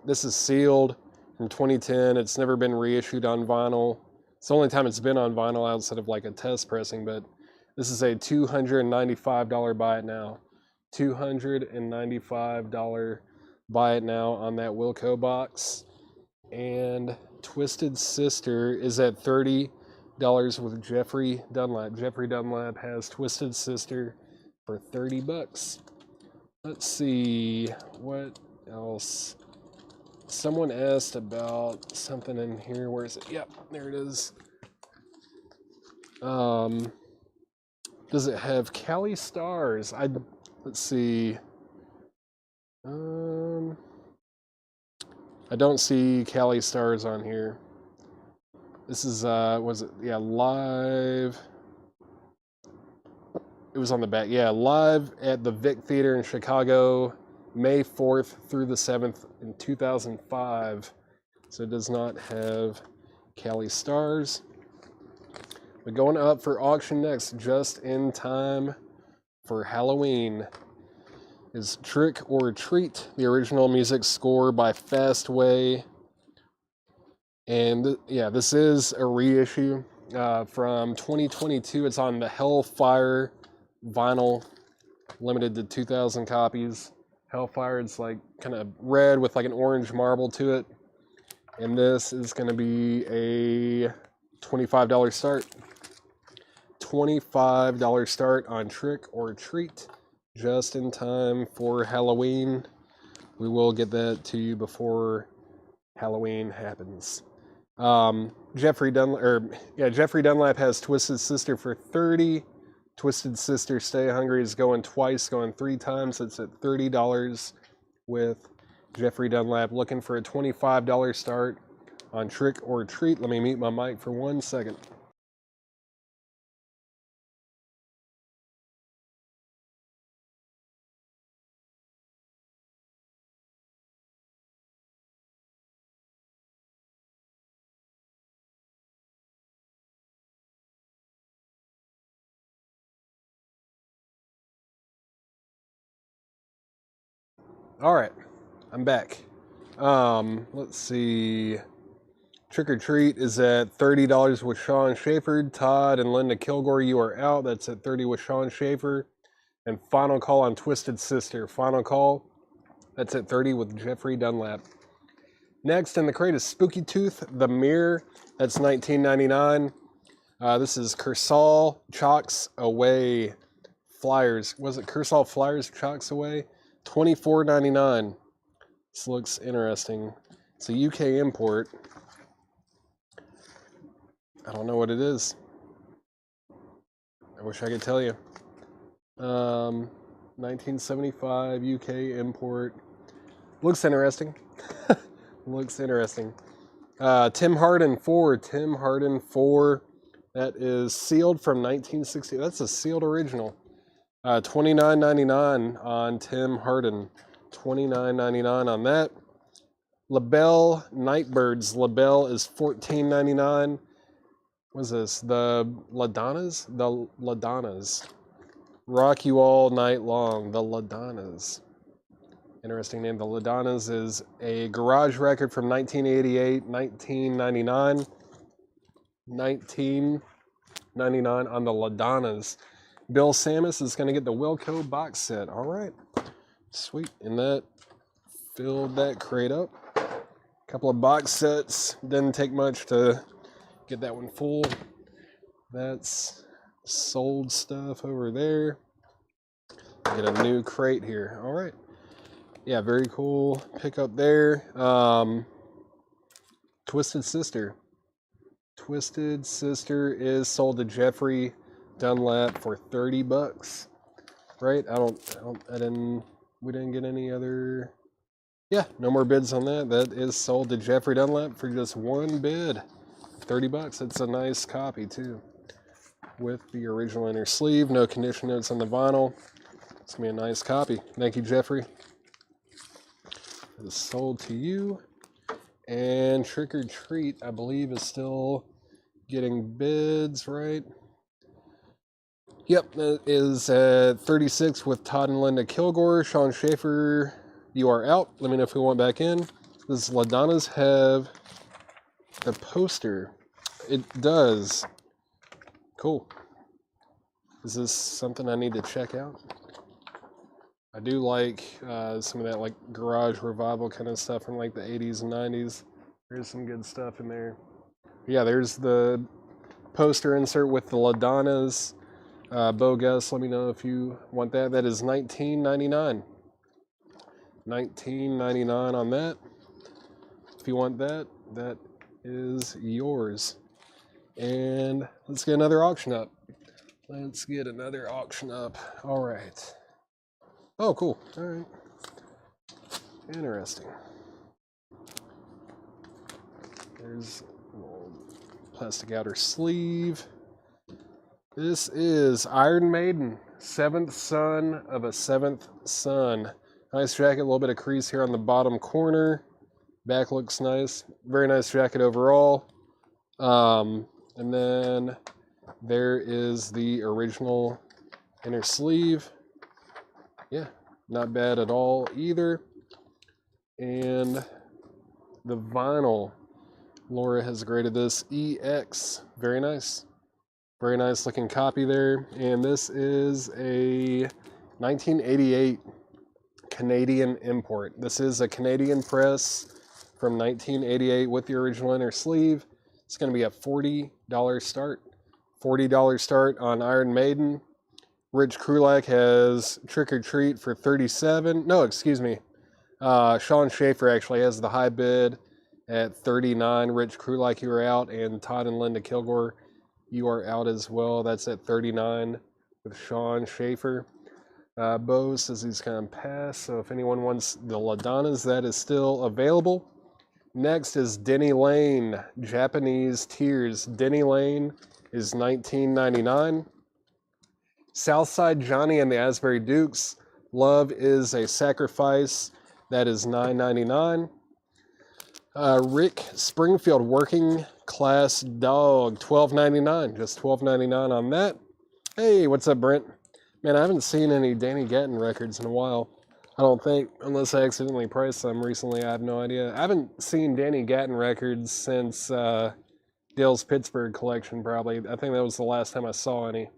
This is sealed from 2010. It's never been reissued on vinyl. It's the only time it's been on vinyl outside of like a test pressing, but this is a $295 buy it now. $295 buy it now on that Wilco box. And Twisted Sister is at $30 with Jeffrey Dunlap. Jeffrey Dunlap has Twisted Sister for $30. Let's see, what else? Someone asked about something in here. Where is it? Yep, there it is. Does it have Cali Stars? Let's see. I I don't see Cali Stars on here. This is, was it? Yeah, live. It was on the back. Yeah, live at the Vic Theater in Chicago, May 4th through the 7th in 2005. So it does not have Cali Stars. But going up for auction next, just in time for Halloween, is Trick or Treat, the original music score by Fastway. And yeah, this is a reissue from 2022. It's on the Hellfire vinyl, limited to 2,000 copies. Hellfire, it's like kind of red with like an orange marble to it. And this is going to be a $25 start. $25 start on Trick or Treat, just in time for Halloween. We will get that to you before Halloween happens. Jeffrey Dunlap has Twisted Sister for $30. Twisted Sister Stay Hungry is going twice, going 3 times. It's at $30 with Jeffrey Dunlap. Looking for a $25 start on Trick or Treat. Let me mute my mic for 1 second. All right, I'm back. Let's see. Trick or Treat is at $30 with Sean Schaefer. Todd and Linda Kilgore, You Are Out. That's at $30 with Sean Schaefer. And Final Call on Twisted Sister. Final Call. That's at $30 with Jeffrey Dunlap. Next in the crate is Spooky Tooth, The Mirror. That's $19.99. This is Kersal Chalks Away Flyers. Was it Kersal Flyers Chalks Away? $24.99. This looks interesting. It's a UK import. I don't know what it is. I wish I could tell you. 1975 UK import. Looks interesting. Looks interesting. Tim Harden 4. Tim Harden 4. That is sealed from 1960. That's a sealed original. $29.99 on Tim Harden. $29.99 on that. LaBelle Nightbirds. LaBelle is $14.99. What's this? The Ladonnas? The Ladonnas. Rock You All Night Long. The Ladonnas. Interesting name. The Ladonnas is a garage record from 1988, 1999. 1999 on the Ladonnas. Bill Samus is going to get the Wilco box set. All right. Sweet. And that filled that crate up. A couple of box sets. Didn't take much to get that one full. That's sold stuff over there. Get a new crate here. All right. Yeah, very cool pickup there. Twisted Sister. Twisted Sister is sold to Jeffrey Dunlap for $30. Right? We didn't get any other. Yeah, no more bids on that. That is sold to Jeffrey Dunlap for just one bid. $30. It's a nice copy too. With the original inner sleeve, no condition notes on the vinyl. It's gonna be a nice copy. Thank you, Jeffrey. It is sold to you. And Trick or Treat, I believe, is still getting bids, right? Yep, that is at 36 with Todd and Linda Kilgore. Sean Schaefer, You Are Out. Let me know if we want back in. Does Ladonna's have the poster? It does. Cool. Is this something I need to check out? I do like some of that like garage revival kind of stuff from like the 80s and 90s. There's some good stuff in there. Yeah, there's the poster insert with the Ladonnas. Bogus, let me know if you want that. That is $19.99. $19.99 on that. If you want that, that is yours. And let's get another auction up. Let's get another auction up. All right. Oh, cool. All right. Interesting. There's a little plastic outer sleeve. This is Iron Maiden, 7th son of a 7th son. Nice jacket, a little bit of crease here on the bottom corner. Back looks nice. Very nice jacket overall. And then there is the original inner sleeve. Yeah, not bad at all either. And the vinyl, Laura has graded this EX. Very nice. Very nice looking copy there. And this is a 1988 Canadian import. This is a Canadian press from 1988 with the original inner sleeve. It's going to be a $40 start. $40 start on Iron Maiden. Rich Krulak has Trick or Treat for $37. No, excuse me. Sean Schaefer actually has the high bid at $39. Rich Krulak, you are out, and Todd and Linda Kilgore, you are out as well. That's at $39 with Sean Schaefer. Bo says he's going to pass, so if anyone wants the Ladonnas, that is still available. Next is Denny Lane, Japanese Tears. Denny Lane is $19.99. Southside Johnny and the Asbury Dukes, Love is a Sacrifice. That is $9.99. Rick Springfield, Working Class Dog, $12.99. Just $12.99 on that. Hey, what's up, Brent? Man, I haven't seen any Danny Gatton records in a while. I don't think, unless I accidentally priced some recently. I have no idea. I haven't seen Danny Gatton records since Dale's Pittsburgh collection, probably. I think that was the last time I saw any.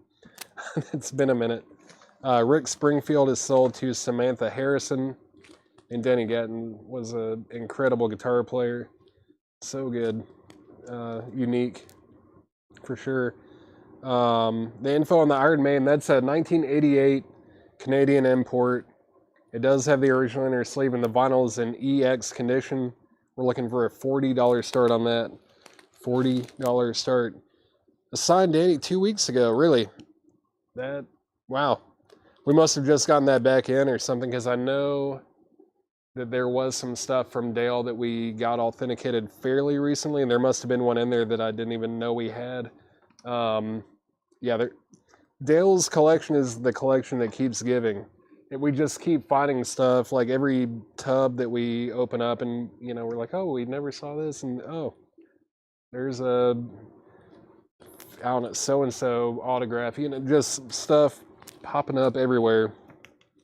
It's been a minute. Rick Springfield is sold to Samantha Harrison. And Danny Gatton was an incredible guitar player. So good. Unique, for sure. The info on the Iron Maiden, that's a 1988 Canadian import. It does have the original inner sleeve, and the vinyl is in EX condition. We're looking for a $40 start on that. $40 start. Assigned Danny 2 weeks ago, really. Wow. We must have just gotten that back in or something, because I know that there was some stuff from Dale that we got authenticated fairly recently, and there must have been one in there that I didn't even know we had. Dale's collection is the collection that keeps giving. And we just keep finding stuff, like every tub that we open up, and we're like, oh, we never saw this, and oh, there's a so-and-so autograph, just stuff popping up everywhere.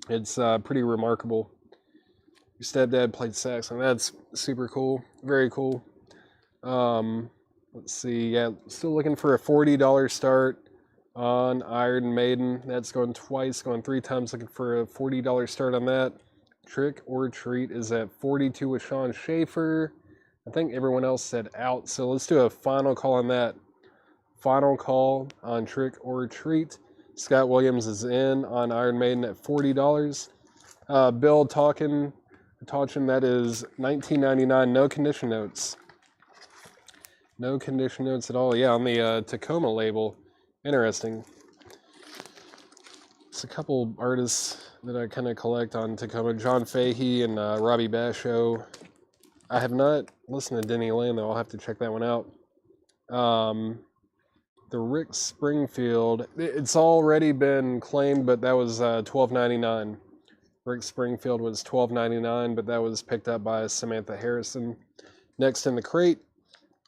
It's pretty remarkable. Your stepdad played sax, and that's super cool. Very cool. Let's see. Yeah, still looking for a $40 start on Iron Maiden. That's going twice, going 3 times, looking for a $40 start on that. Trick or Treat is at $42 with Sean Schaefer. I think everyone else said out, so let's do a final call on that. Final call on Trick or Treat. Scott Williams is in on Iron Maiden at $40. Bill Talkin, that is $19.99. No condition notes. No condition notes at all. Yeah, on the Tacoma label. Interesting. It's a couple artists that I kind of collect on Tacoma. John Fahey and Robbie Basho. I have not listened to Denny Lane, though. I'll have to check that one out. The Rick Springfield, it's already been claimed, but that was $12.99. Rick Springfield was $12.99, but that was picked up by Samantha Harrison. Next in the crate,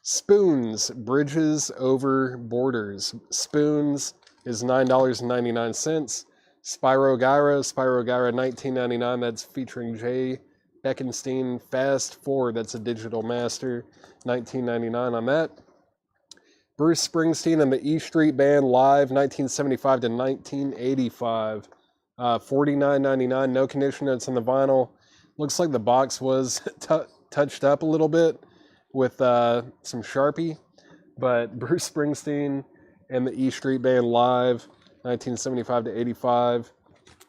Spoons, Bridges Over Borders. Spoons is $9.99. Spyro Gyra $19.99. That's featuring Jay Beckenstein. Fast Forward, that's a digital master, $19.99 on that. Bruce Springsteen and the E Street Band live, 1975 to 1985. $49.99. No condition notes on the vinyl. Looks like the box was touched up a little bit with some Sharpie, but Bruce Springsteen and the E Street Band live, 1975 to 85.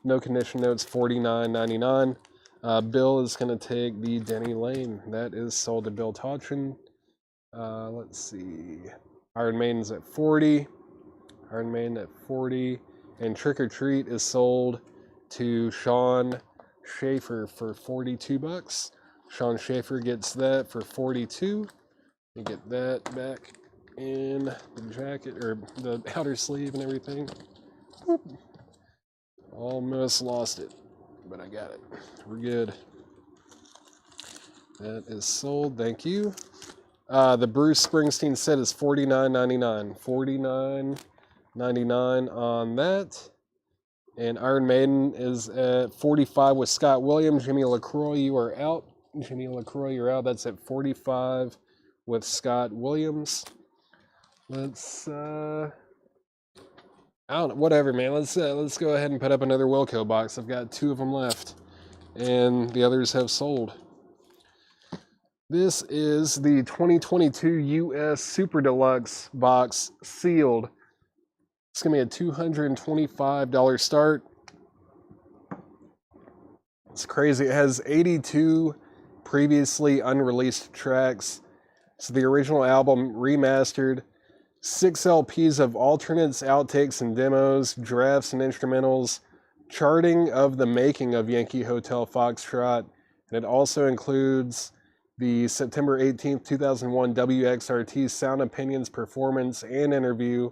No condition notes, $49.99. Bill is going to take the Denny Lane. That is sold to Bill Tauchin. Let's see. Iron Maiden's at $40. Iron Maiden at $40. And Trick or Treat is sold to Sean Schaefer for $42. Sean Schaefer gets that for $42. Let me get that back in the jacket, or the outer sleeve and everything. Whoop. Almost lost it, but I got it. We're good. That is sold. Thank you. The Bruce Springsteen set is $49.99. $49.99 on that. And Iron Maiden is at 45 with Scott Williams. Jimmy LaCroix, you are out. Jimmy LaCroix, you're out. That's at 45 with Scott Williams. Let's I don't know, whatever, man. Let's go ahead and put up another Wilco box. I've got 2 of them left, and the others have sold. This is the 2022 US Super Deluxe box, sealed. It's going to be a $225 start. It's crazy. It has 82 previously unreleased tracks. It's the original album remastered. 6 LPs of alternates, outtakes, and demos, drafts and instrumentals, charting of the making of Yankee Hotel Foxtrot. And it also includes the September 18th, 2001 WXRT Sound Opinions performance and interview,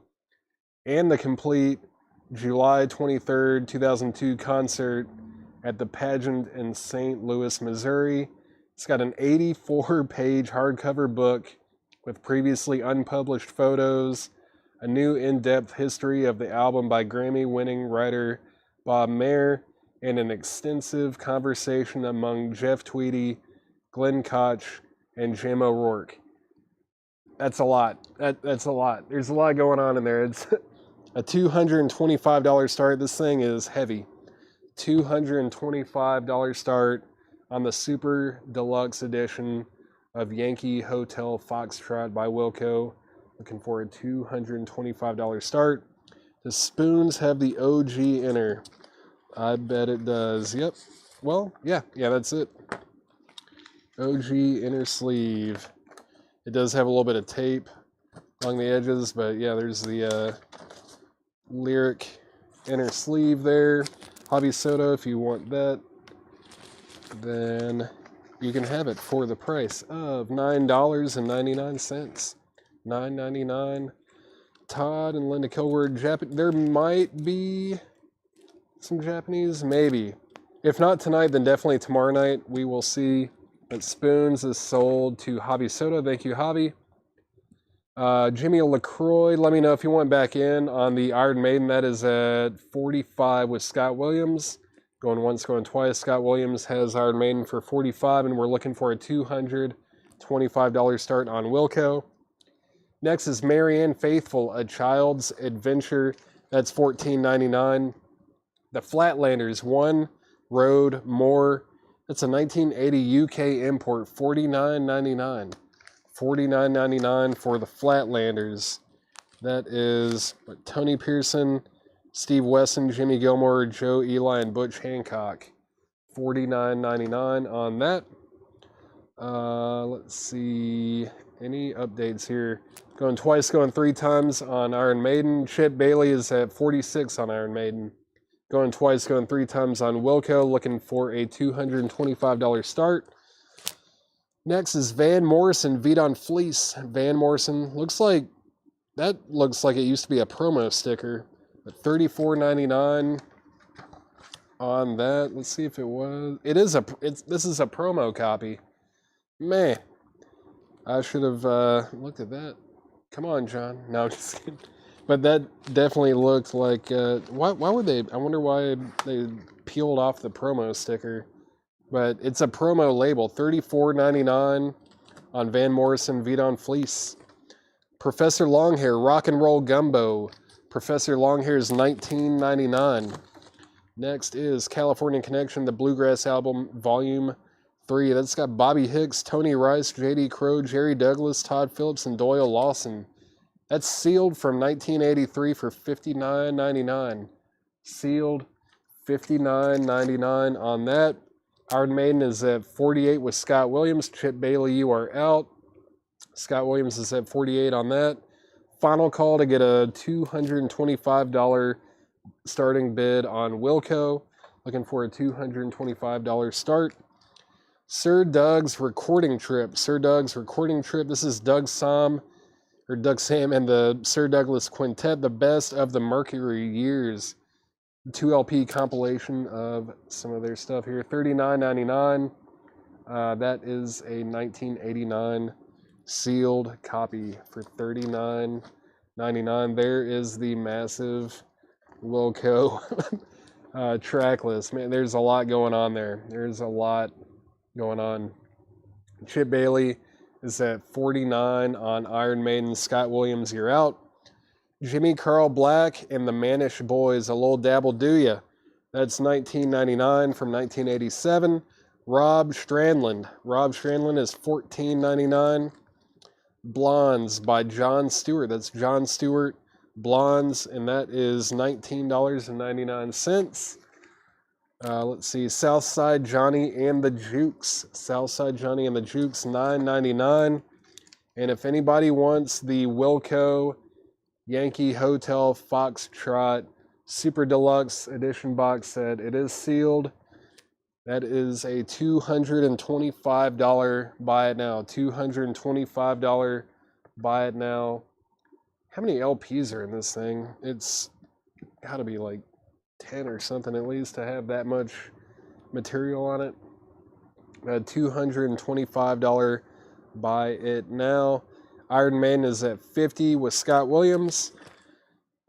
and the complete July 23rd, 2002 concert at the Pageant in St. Louis, Missouri. It's got an 84-page hardcover book with previously unpublished photos, a new in-depth history of the album by Grammy-winning writer Bob Mayer, and an extensive conversation among Jeff Tweedy, Glenn Koch, and Jim O'Rourke. That's a lot. That's a lot. There's a lot going on in there. It's a $225 start. This thing is heavy. $225 start on the Super Deluxe edition of Yankee Hotel Foxtrot by Wilco. Looking for a $225 start. The spoons have the OG inner. I bet it does. Yep. Well, yeah, that's it. OG inner sleeve. It does have a little bit of tape along the edges, but yeah, there's the lyric inner sleeve there. Hobby Soda, if you want that, then you can have it for the price of $9.99. $9.99. Todd and Linda Kilward, there might be some Japanese, maybe. If not tonight, then definitely tomorrow night. We will see. But Spoons is sold to Hobby Soda. Thank you, Hobby. Jimmy LaCroix, let me know if you want back in on the Iron Maiden. That is at 45 with Scott Williams. Going once, going twice. Scott Williams has Iron Maiden for 45, and we're looking for a $225 start on Wilco. Next is Marianne Faithfull, A Child's Adventure. That's $14.99. The Flatlanders, One Road More. That's a 1980 UK import, $49.99. $49.99 for the Flatlanders. That is Tony Pearson, Steve Wesson, Jimmy Gilmore, Joe Eli, and Butch Hancock. $49.99 on that. Let's see. Any updates here? Going twice, going 3 times on Iron Maiden. Chip Bailey is at 46 on Iron Maiden. Going twice, going 3 times on Wilco. Looking for a $225 start. Next is Van Morrison, Vidon Fleece. Van Morrison looks like it used to be a promo sticker, but $34.99 on that. Let's see if it was. This is a promo copy. Man, I should have looked at that. Come on, John. No, I'm just kidding. But that definitely looked like. Why would they? I wonder why they peeled off the promo sticker. But it's a promo label, $34.99 on Van Morrison Vidon Fleece. Professor Longhair, Rock and Roll Gumbo. Professor Longhair's $19.99. Next is California Connection, the Bluegrass Album, Volume 3. That's got Bobby Hicks, Tony Rice, J.D. Crowe, Jerry Douglas, Todd Phillips, and Doyle Lawson. That's sealed from 1983 for $59.99. Sealed, $59.99 on that. Iron Maiden is at 48 with Scott Williams. Chip Bailey, you are out. Scott Williams is at 48 on that. Final call to get a $225 starting bid on Wilco. Looking for a $225 start. Sir Doug's Recording Trip. Sir Doug's Recording Trip. This is Doug Sam and the Sir Douglas Quintet, the best of the Mercury years. 2 LP compilation of some of their stuff here. $39.99. That is a 1989 sealed copy for $39.99. There is the massive Wilco track list. Man, there's a lot going on there. There's a lot going on. Chip Bailey is at 49 on Iron Maiden. Scott Williams, You're Out. Jimmy Carl Black and the Manish Boys, A Little Dabble Do Ya. That's 1999 from 1987. Rob Strandland. Rob Strandland is $14.99. Blondes by John Stewart. That's John Stewart Blondes, and that is $19.99. Let's see, Southside Johnny and the Jukes. Southside Johnny and the Jukes, $9.99. And if anybody wants the Wilco Yankee Hotel Foxtrot Super Deluxe Edition box set, it is sealed. That is a $225 buy it now. $225 buy it now. How many LPs are in this thing? It's got to be like 10 or something at least to have that much material on it. $225 buy it now. Iron Maiden is at 50 with Scott Williams.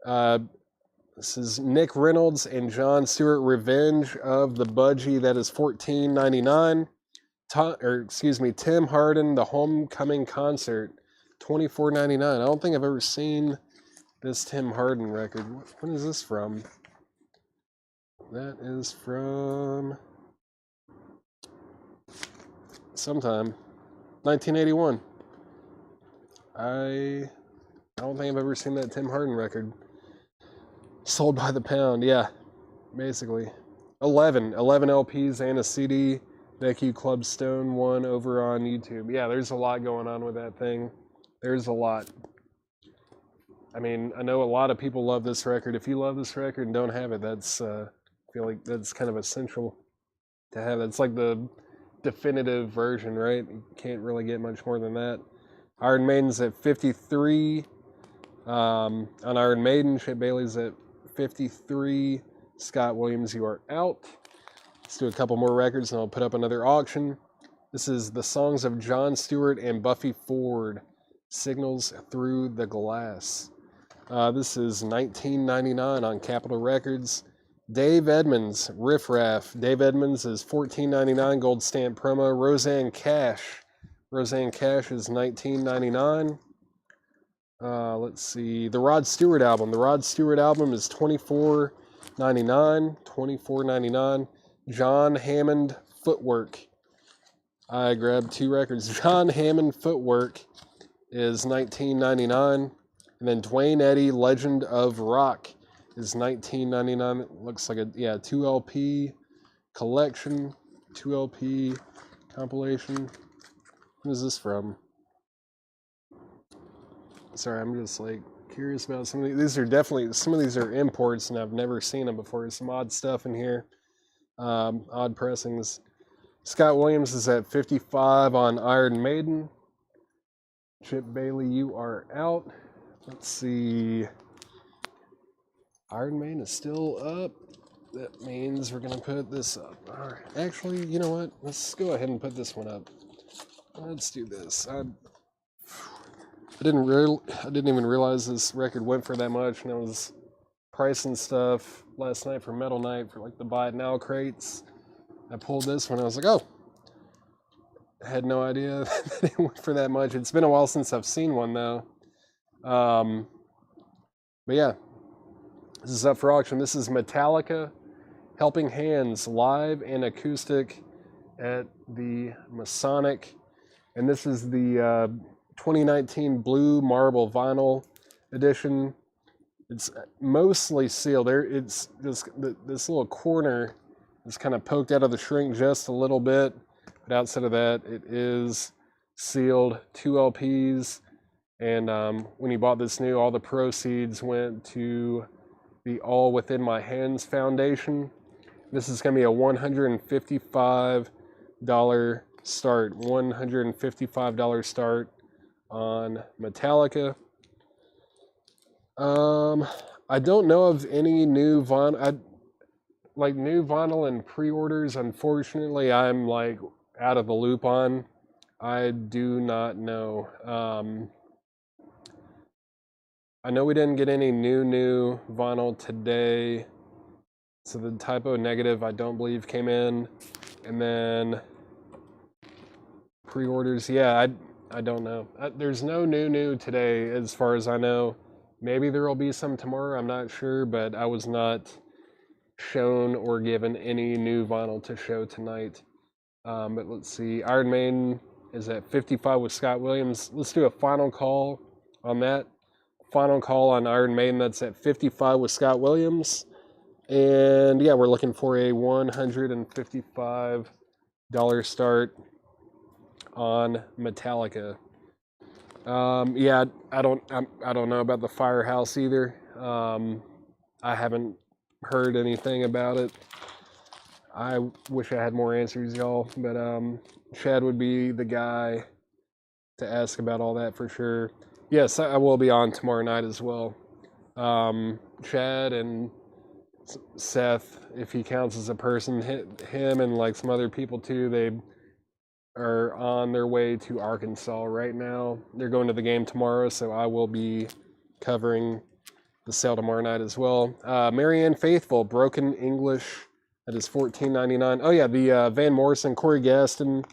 This is Nick Reynolds and John Stewart, Revenge of the Budgie. That is $14.99. Tim Hardin, The Homecoming Concert, $24.99. I don't think I've ever seen this Tim Hardin record. When is this from? That is from sometime 1981. I don't think I've ever seen that Tim Hardin record. Sold by the pound, yeah, basically. 11 LPs and a CD. Thank you, Club Stone 1 over on YouTube. Yeah, there's a lot going on with that thing. There's a lot. I mean, I know a lot of people love this record. If you love this record and don't have it, that's I feel like that's kind of essential to have. It's like the definitive version, right? You can't really get much more than that. Iron Maiden's at 53 on Iron Maiden. Chip Bailey's at 53. Scott Williams, You Are Out. Let's do a couple more records and I'll put up another auction. This is the songs of John Stewart and Buffy Ford, Signals Through the Glass. This is $19.99 on Capitol Records. Dave Edmunds, Riff Raff. Dave Edmunds is $14.99, gold stamp promo. Roseanne Cash. Roseanne Cash is $19.99. Let's see, the Rod Stewart album. The Rod Stewart album is $24.99. $24.99. John Hammond Footwork. I grabbed 2 records. John Hammond Footwork is $19.99. And then Dwayne Eddy, Legend of Rock is $19.99. It looks like a 2 LP collection, 2 LP compilation. Who is this from? Sorry, I'm just like curious about some of these. These are definitely, some of these are imports and I've never seen them before. There's some odd stuff in here. Odd pressings. Scott Williams is at 55 on Iron Maiden. Chip Bailey, You Are Out. Let's see. Iron Maiden is still up. That means we're going to put this up. All right. Actually, you know what? Let's go ahead and put this one up. Let's do this. I didn't even realize this record went for that much, and I was pricing stuff last night for Metal Night for like the buy it now crates. I pulled this one. I was like, oh, I had no idea that it went for that much. It's been a while since I've seen one though. But yeah, this is up for auction. This is Metallica, Helping Hands, live and acoustic at the Masonic, and this is the 2019 Blue Marble Vinyl Edition. It's mostly sealed. It's just this little corner is kind of poked out of the shrink just a little bit, but outside of that, it is sealed. 2 LPs, and when he bought this new, all the proceeds went to the All Within My Hands Foundation. This is going to be a $155 start, $155 start on Metallica. I don't know of any new vinyl, new vinyl and pre-orders. Unfortunately, I'm like out of the loop on. I do not know. I know we didn't get any new vinyl today. So the typo negative, I don't believe, came in. And then pre-orders, yeah, I don't know. There's no new today as far as I know. Maybe there will be some tomorrow, I'm not sure, but I was not shown or given any new vinyl to show tonight. But let's see, Iron Maiden is at 55 with Scott Williams. Let's do a final call on that. Final call on Iron Maiden, that's at 55 with Scott Williams. And yeah, we're looking for a $155 start on Metallica. Yeah, I don't know about the Firehouse either. I haven't heard anything about it. I wish I had more answers, y'all, but Chad would be the guy to ask about all that for sure. Yes, I will be on tomorrow night as well. Chad and Seth, if he counts as a person, him and like some other people too, they are on their way to Arkansas right now. They're going to the game tomorrow, so I will be covering the sale tomorrow night as well. Marianne Faithful, Broken English, that is $14.99. Oh yeah, the Van Morrison, Corey Gaston,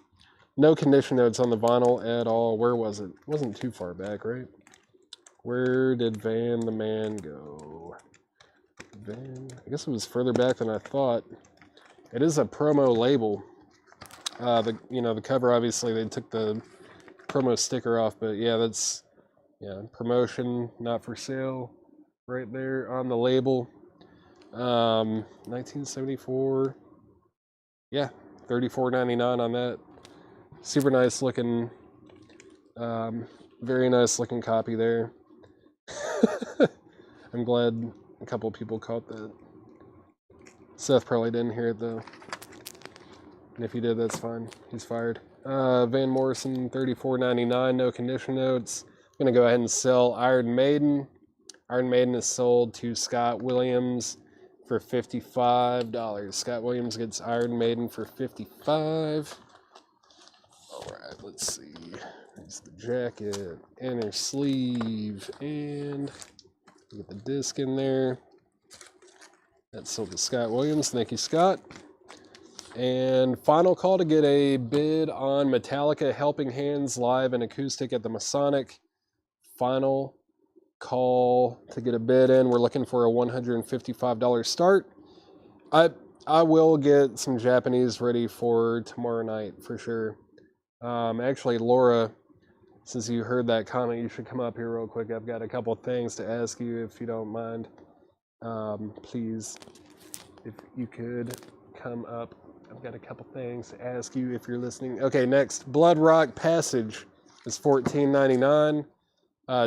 no condition notes on the vinyl at all. Where was it? It wasn't too far back, right? Where did Van the Man go? Van, I guess it was further back than I thought. It is a promo label. The cover, obviously they took the promo sticker off, but yeah, that's promotion, not for sale, right there on the label. 1974. Yeah, $34.99 on that. Super nice looking, very nice looking copy there. I'm glad a couple people caught that. Seth probably didn't hear it though. And if he did, that's fine. He's fired. Van Morrison, $34.99, no condition notes. I'm going to go ahead and sell Iron Maiden. Iron Maiden is sold to Scott Williams for $55. Scott Williams gets Iron Maiden for $55. All right, let's see. There's the jacket, inner sleeve, and get the disc in there. That's sold to Scott Williams. Thank you, Scott. And final call to get a bid on Metallica Helping Hands live and acoustic at the Masonic. Final call to get a bid in. We're looking for a $155 start. I will get some Japanese ready for tomorrow night for sure. Actually, Laura, since you heard that comment, you should come up here real quick. I've got a couple things to ask you if you don't mind. Please, if you could come up. I've got a couple things to ask you if you're listening. Okay, next, Blood Rock Passage is $14.99.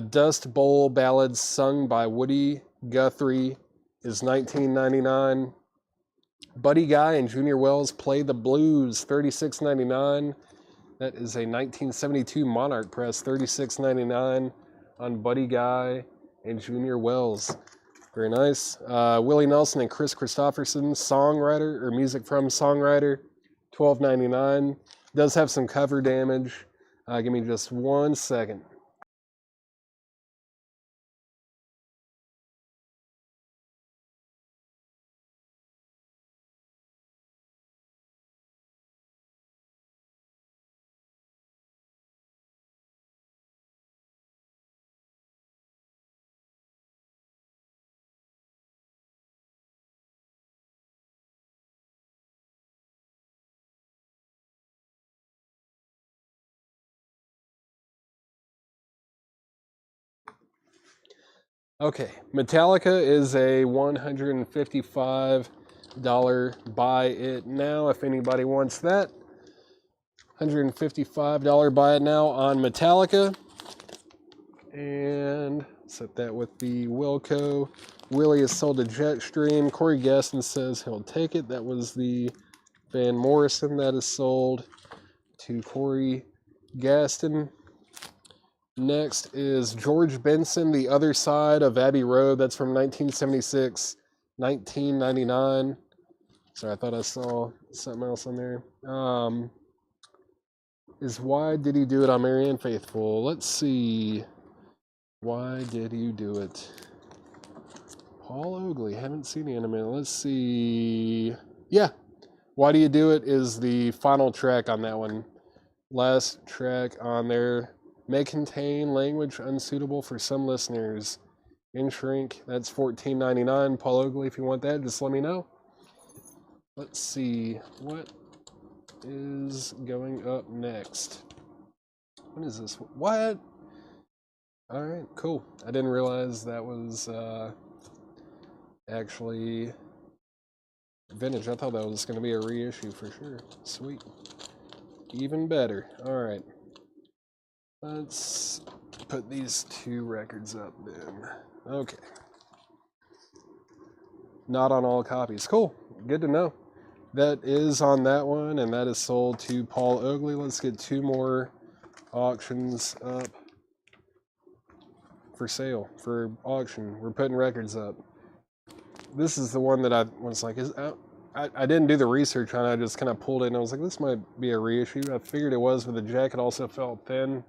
Dust Bowl Ballads sung by Woody Guthrie is $19.99. Buddy Guy and Junior Wells Play the Blues, $36.99. That is a 1972 Monarch press, $36.99 on Buddy Guy and Junior Wells. Very nice. Willie Nelson and Chris Christopherson, songwriter, or music from songwriter, $12.99. Does have some cover damage. Give me just 1 second. Okay, Metallica is a $155 buy it now if anybody wants that. $155 buy it now on Metallica. And set that with the Wilco. Willie is sold to Jetstream. Corey Gaston says he'll take it. That was the Van Morrison that is sold. to Corey Gaston. Next is George Benson, The Other Side of Abbey Road. That's from 1976, 1999. Sorry, I thought I saw something else on there. Is Why Did He Do It on Marianne Faithful? Let's see. Why did he do it? Paul Oakley. Haven't seen it in a minute. Let's see. Yeah. Why Do You Do It is the final track on that one. Last track on there. May contain language unsuitable for some listeners. In shrink, that's $14.99. Paul Oakley, if you want that, just let me know. Let's see. What is going up next? What is this? What? Alright, cool. I didn't realize that was actually vintage. I thought that was going to be a reissue for sure. Sweet. Even better. Alright. Let's put these two records up then. Okay. Not on all copies. Cool. Good to know. That is on that one, and that is sold to Paul Oakley. Let's get two more auctions up for sale, for auction. We're putting records up. This is the one that I was like, I didn't do the research on it. I just kind of pulled it, and I was like, this might be a reissue. I figured it was, but the jacket also felt thin.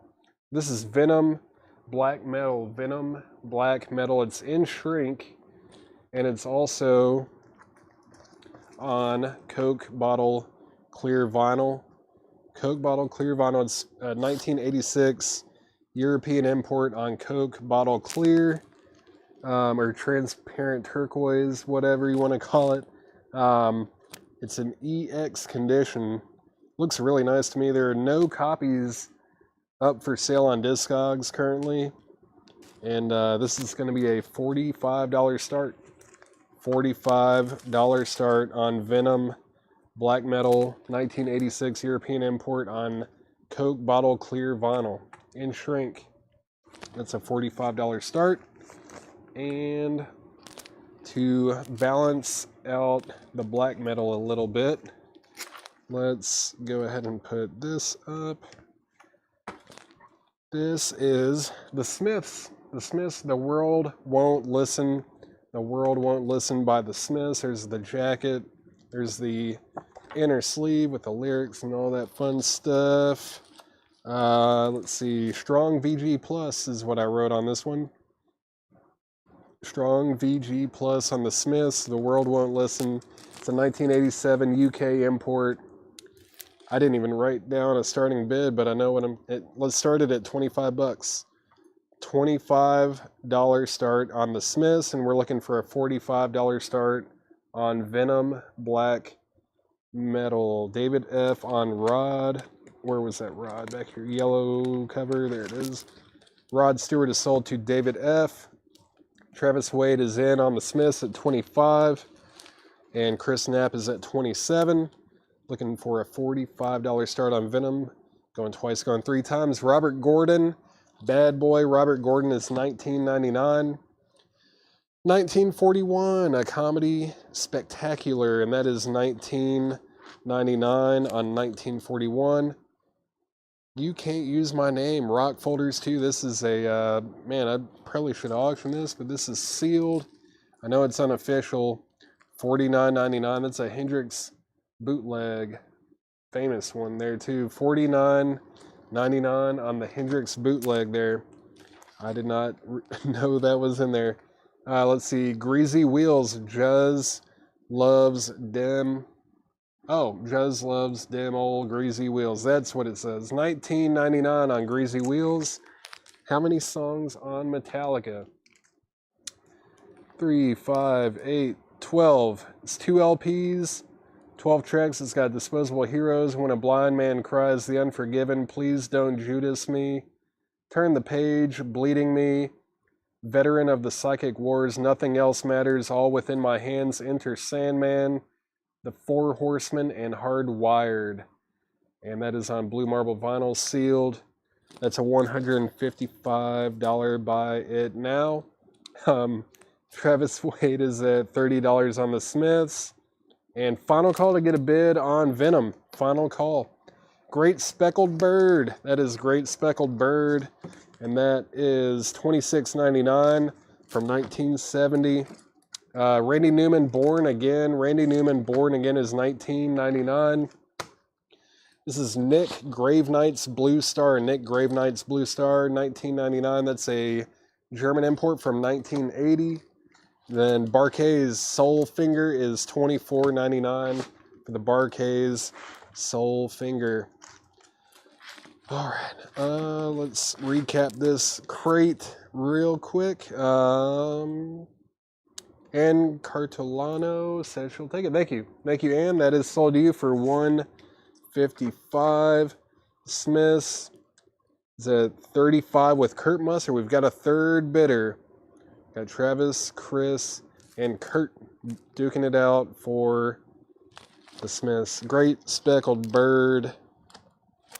This is Venom Black Metal. Venom Black Metal. It's in shrink, and it's also on Coke bottle clear vinyl. Coke bottle clear vinyl. It's 1986 European import on Coke bottle clear, or transparent turquoise, whatever you want to call it. It's an EX condition. Looks really nice to me. There are no copies up for sale on Discogs currently, and this is going to be a $45 start. $45 start on Venom Black Metal 1986 European import on Coke bottle clear vinyl in shrink. That's a $45 start. And to balance out the black metal a little bit, let's go ahead and put this up. This is the Smiths. The Smiths, The World Won't Listen. The World Won't Listen by the Smiths. There's the jacket. There's the inner sleeve with the lyrics and all that fun stuff. Let's see. Strong VG Plus is what I wrote on this one. Strong VG Plus on the Smiths. The World Won't Listen. It's a 1987 UK import. I didn't even write down a starting bid, but I know what let's start it at 25 bucks. $25 start on the Smiths, and we're looking for a $45 start on Venom Black Metal. David F. on Rod. Where was that Rod? Back here. Yellow cover. There it is. Rod Stewart is sold to David F. Travis Wade is in on the Smiths at 25. And Chris Knapp is at 27. Looking for a $45 start on Venom. Going twice, going three times. Robert Gordon. Bad Boy Robert Gordon is $19.99. 1941, a comedy spectacular, and that is $19.99 on 1941. You Can't Use My Name, Rock Folders 2. This is a, man, I probably should auction this, but this is sealed. I know it's unofficial. $49.99. That's a Hendrix bootleg. Famous one there, too. $49.99 on the Hendrix bootleg there. I did not know that was in there. Let's see. Greasy Wheels. Juz loves dem. Oh, Juz loves dem old greasy wheels. That's what it says. $19.99 on Greasy Wheels. How many songs on Metallica? 3, 5, 8, 12. It's 2 LPs, 12 tracks. It's got Disposable Heroes, When a Blind Man Cries, The Unforgiven, Please Don't Judas Me, Turn the Page, Bleeding Me, Veteran of the Psychic Wars, Nothing Else Matters, All Within My Hands, Enter Sandman, The Four Horsemen, and Hardwired. And that is on Blue Marble Vinyl, sealed. That's a $155 buy it now. Travis Wade is at $30 on the Smiths. And final call to get a bid on Venom. Final call. Great Speckled Bird. That is Great Speckled Bird. And that is $26.99 from 1970. Randy Newman Born Again. Randy Newman Born Again is $19.99. This is Nick Graveknight's Blue Star. Nick Graveknight's Blue Star, $19.99. That's a German import from 1980. Then Barquet's Soul Finger is $24.99 for the Barquet's Soul Finger. All right, let's recap this crate real quick. And Cartolano says she'll take it. Thank you. Thank you, Ann. That is sold to you for $155. Smith's is at $35 with Kurt Musser. We've got a third bidder. Got Travis, Chris, and Kurt duking it out for the Smiths. Great Speckled Bird.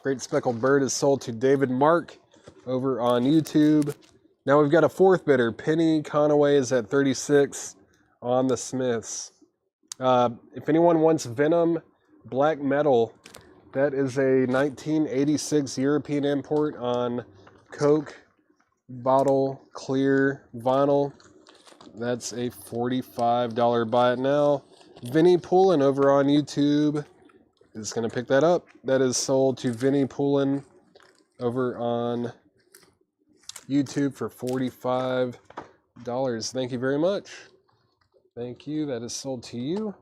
Great Speckled Bird is sold to David Mark over on YouTube. Now we've got a fourth bidder. Penny Conaway is at $36 on the Smiths. If anyone wants Venom Black Metal, that is a 1986 European import on Coke bottle clear vinyl. That's a $45 buy it now. Vinny Poulin over on YouTube is going to pick that up. That is sold to Vinny Poulin over on YouTube for $45. Thank you very much. Thank you. That is sold to you.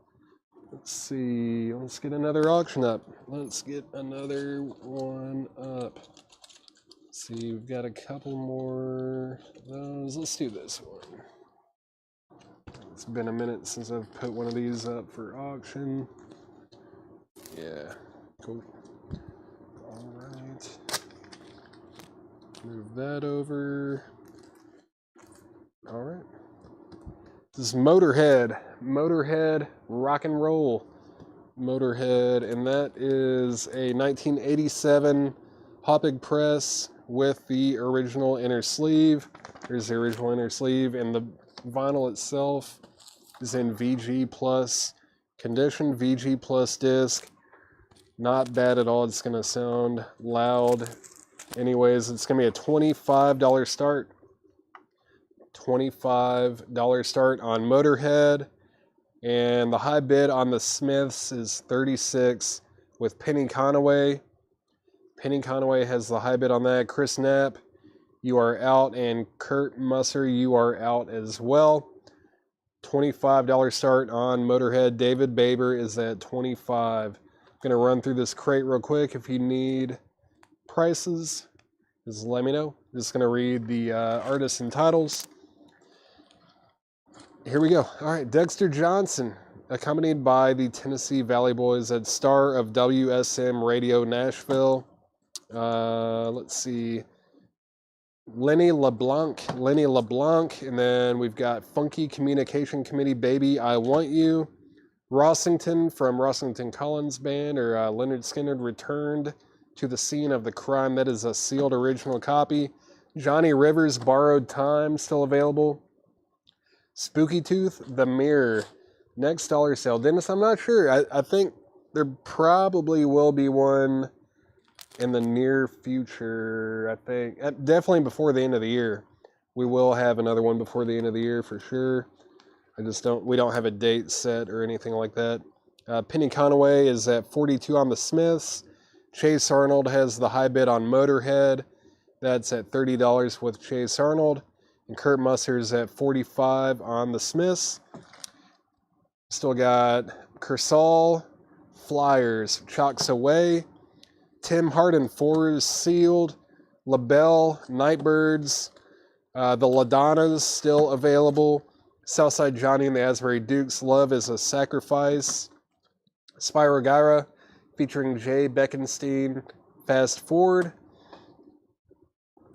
Let's see. Let's get another auction up. Let's get another one up. Let's see. We've got a couple more of those. Let's do this one. It's been a minute since I've put one of these up for auction. Yeah. Cool. All right. Move that over. All right. This is Motorhead. Motorhead Rock and Roll. Motorhead, and that is a 1987 Hopig press with the original inner sleeve. There's the original inner sleeve, and the vinyl itself is in VG plus condition, VG plus disc. Not bad at all. It's going to sound loud. Anyways, it's going to be a $25 start. $25 start on Motorhead. And the high bid on the Smiths is $36 with Penny Conaway. Penny Conaway has the high bid on that. Chris Knapp, you are out. And Kurt Musser, you are out as well. $25 start on Motorhead. David Baber is at $25. I'm going to run through this crate real quick. If you need prices, just let me know. I'm just going to read the artists and titles. Here we go. All right, Dexter Johnson, accompanied by the Tennessee Valley Boys at star of WSM Radio Nashville. Let's see. Lenny LeBlanc, and then we've got Funky Communication Committee, Baby, I Want You. Rossington from Rossington Collins Band, or Leonard Skinner, returned to the scene of the crime. That is a sealed original copy. Johnny Rivers, Borrowed Time, still available. Spooky Tooth, The Mirror, next dollar sale. Dennis, I'm not sure. I think there probably will be one in the near future. I think definitely before the end of the year. We will have another one before the end of the year for sure. We don't have a date set or anything like that. Penny Conaway is at $42 on the Smiths. Chase Arnold has the high bid on Motorhead. That's at $30 with Chase Arnold. And Kurt Musser's at $45 on the Smiths. Still got Kersal, Flyers, Chalks Away. Tim Hardin, Fours Sealed. LaBelle, Nightbirds. The LaDonnas still available. Southside Johnny and the Asbury Dukes, Love is a Sacrifice. Spyro Gyra, featuring Jay Beckenstein, Fast Forward.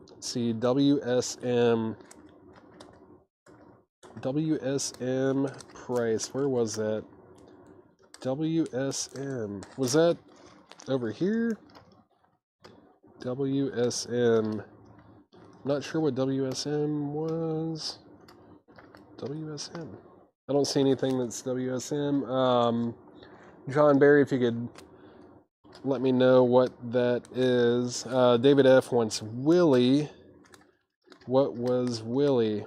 Let's see, WSM price. Where was that? WSM. Was that over here? WSM. Not sure what WSM was. WSM. I don't see anything that's WSM. John Barry, if you could let me know what that is. David F wants Willie. What was Willie?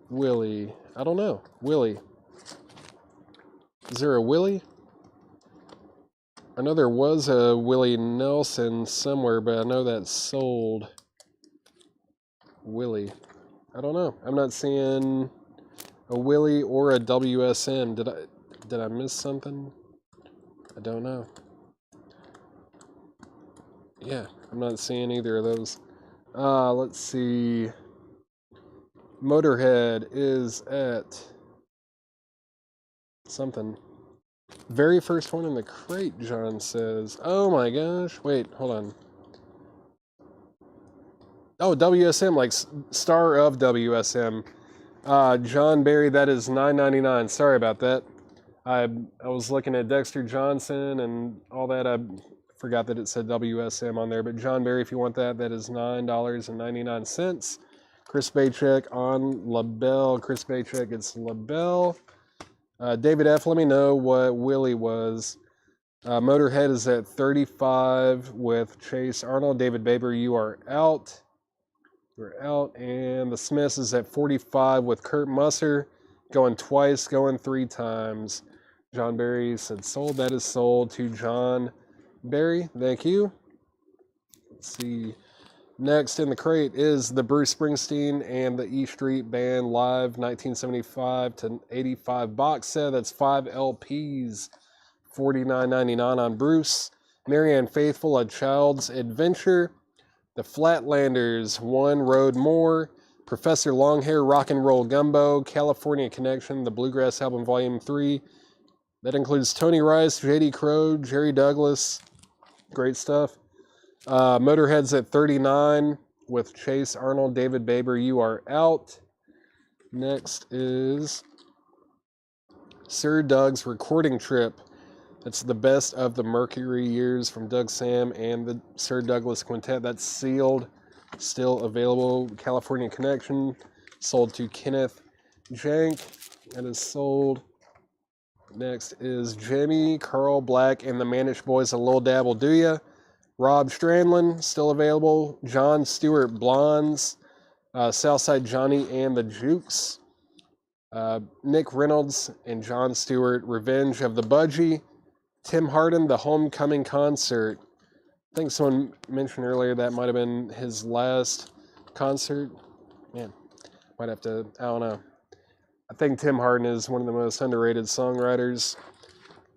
Willie. I don't know. Willie. Is there a Willie? I know there was a Willie Nelson somewhere, but I know that's sold. Willie. I don't know. I'm not seeing a Willie or a WSM. Did I miss something? I don't know. Yeah, I'm not seeing either of those. Let's see. Motorhead is at something. Very first one in the crate, John says. Oh my gosh. Wait, hold on. Oh, WSM, like star of WSM. John Barry, that is $9.99. Sorry about that. I was looking at Dexter Johnson and all that. I forgot that it said WSM on there. But John Barry, if you want that, that is $9.99. Chris Baycheck on LaBelle. Chris Baycheck, it's LaBelle. David F., let me know what Willie was. Motorhead is at 35 with Chase Arnold. David Baber, you are out. You're out. And the Smiths is at 45 with Kurt Musser. Going twice, going 3 times. John Barry said sold. That is sold to John Barry. Thank you. Let's see. Next in the crate is the Bruce Springsteen and the E Street Band Live 1975 to 85 box set. That's 5 LPs, $49.99 on Bruce. Marianne Faithfull, A Child's Adventure. The Flatlanders, One Road More. Professor Longhair, Rock and Roll Gumbo. California Connection, the Bluegrass Album Volume 3. That includes Tony Rice, J.D. Crowe, Jerry Douglas. Great stuff. Motorhead's at 39 with Chase Arnold. David Baber, you are out. Next is Sir Doug's Recording Trip. That's the best of the Mercury years from Doug Sam and the Sir Douglas Quintet. That's sealed, still available. California Connection, sold to Kenneth Jank. That is sold. Next is Jimmy, Carl Black, and the Manish Boys, A Lil Dabble Do Ya. Rob Strandlin, still available. John Stewart, Blondes. Southside Johnny and the Jukes. Nick Reynolds and John Stewart, Revenge of the Budgie. Tim Hardin, The Homecoming Concert. I think someone mentioned earlier that might have been his last concert. Man, might have to, I don't know. I think Tim Hardin is one of the most underrated songwriters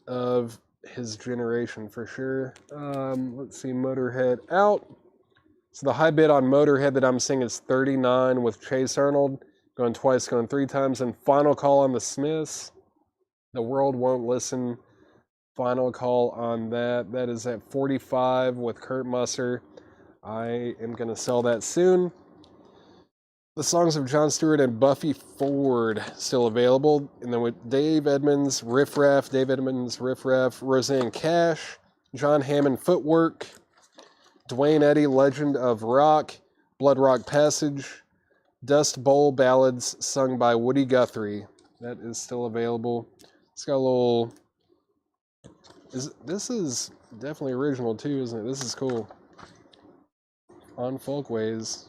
of his generation for sure. Let's see, Motorhead out. So the high bid on Motorhead that I'm seeing is 39 with Chase Arnold. Going twice, going 3 times. And final call on the Smiths. The World Won't Listen. Final call on that. That is at 45 with Kurt Musser. I am going to sell that soon. The songs of Jon Stewart and Buffy Ford still available. And then with Dave Edmunds, Riff Raff, Roseanne Cash, John Hammond Footwork, Dwayne Eddy, Legend of Rock, Blood Rock Passage, Dust Bowl Ballads sung by Woody Guthrie. That is still available. It's got a little... This is definitely original too, isn't it? This is cool. On Folkways.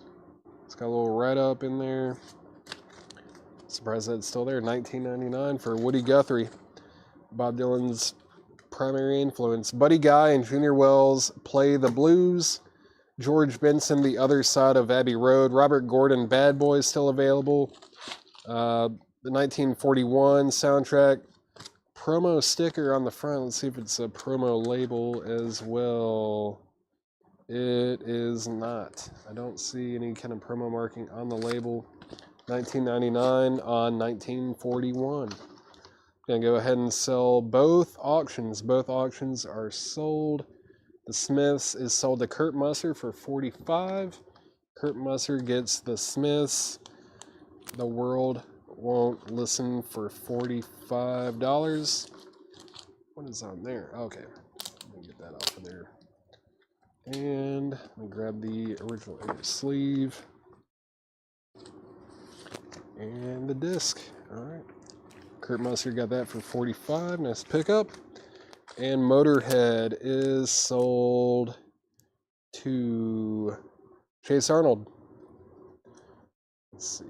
It's got a little write-up in there. Surprised that's still there. $19.99 for Woody Guthrie. Bob Dylan's primary influence. Buddy Guy and Junior Wells, Play the Blues. George Benson, The Other Side of Abbey Road. Robert Gordon, Bad Boys, still available. The 1941 soundtrack. Promo sticker on the front. Let's see if it's a promo label as well. It is not. I don't see any kind of promo marking on the label. $19.99 on 1941. Gonna go ahead and sell both auctions. Both auctions are sold. The Smiths is sold to Kurt Musser for $45. Kurt Musser gets the Smiths. The World Won't Listen for $45. What is on there? Okay. Let me get that off of there. And let me grab the original inner sleeve. And the disc. Alright. Kurt Musser got that for $45. Nice pickup. And Motorhead is sold to Chase Arnold. Let's see.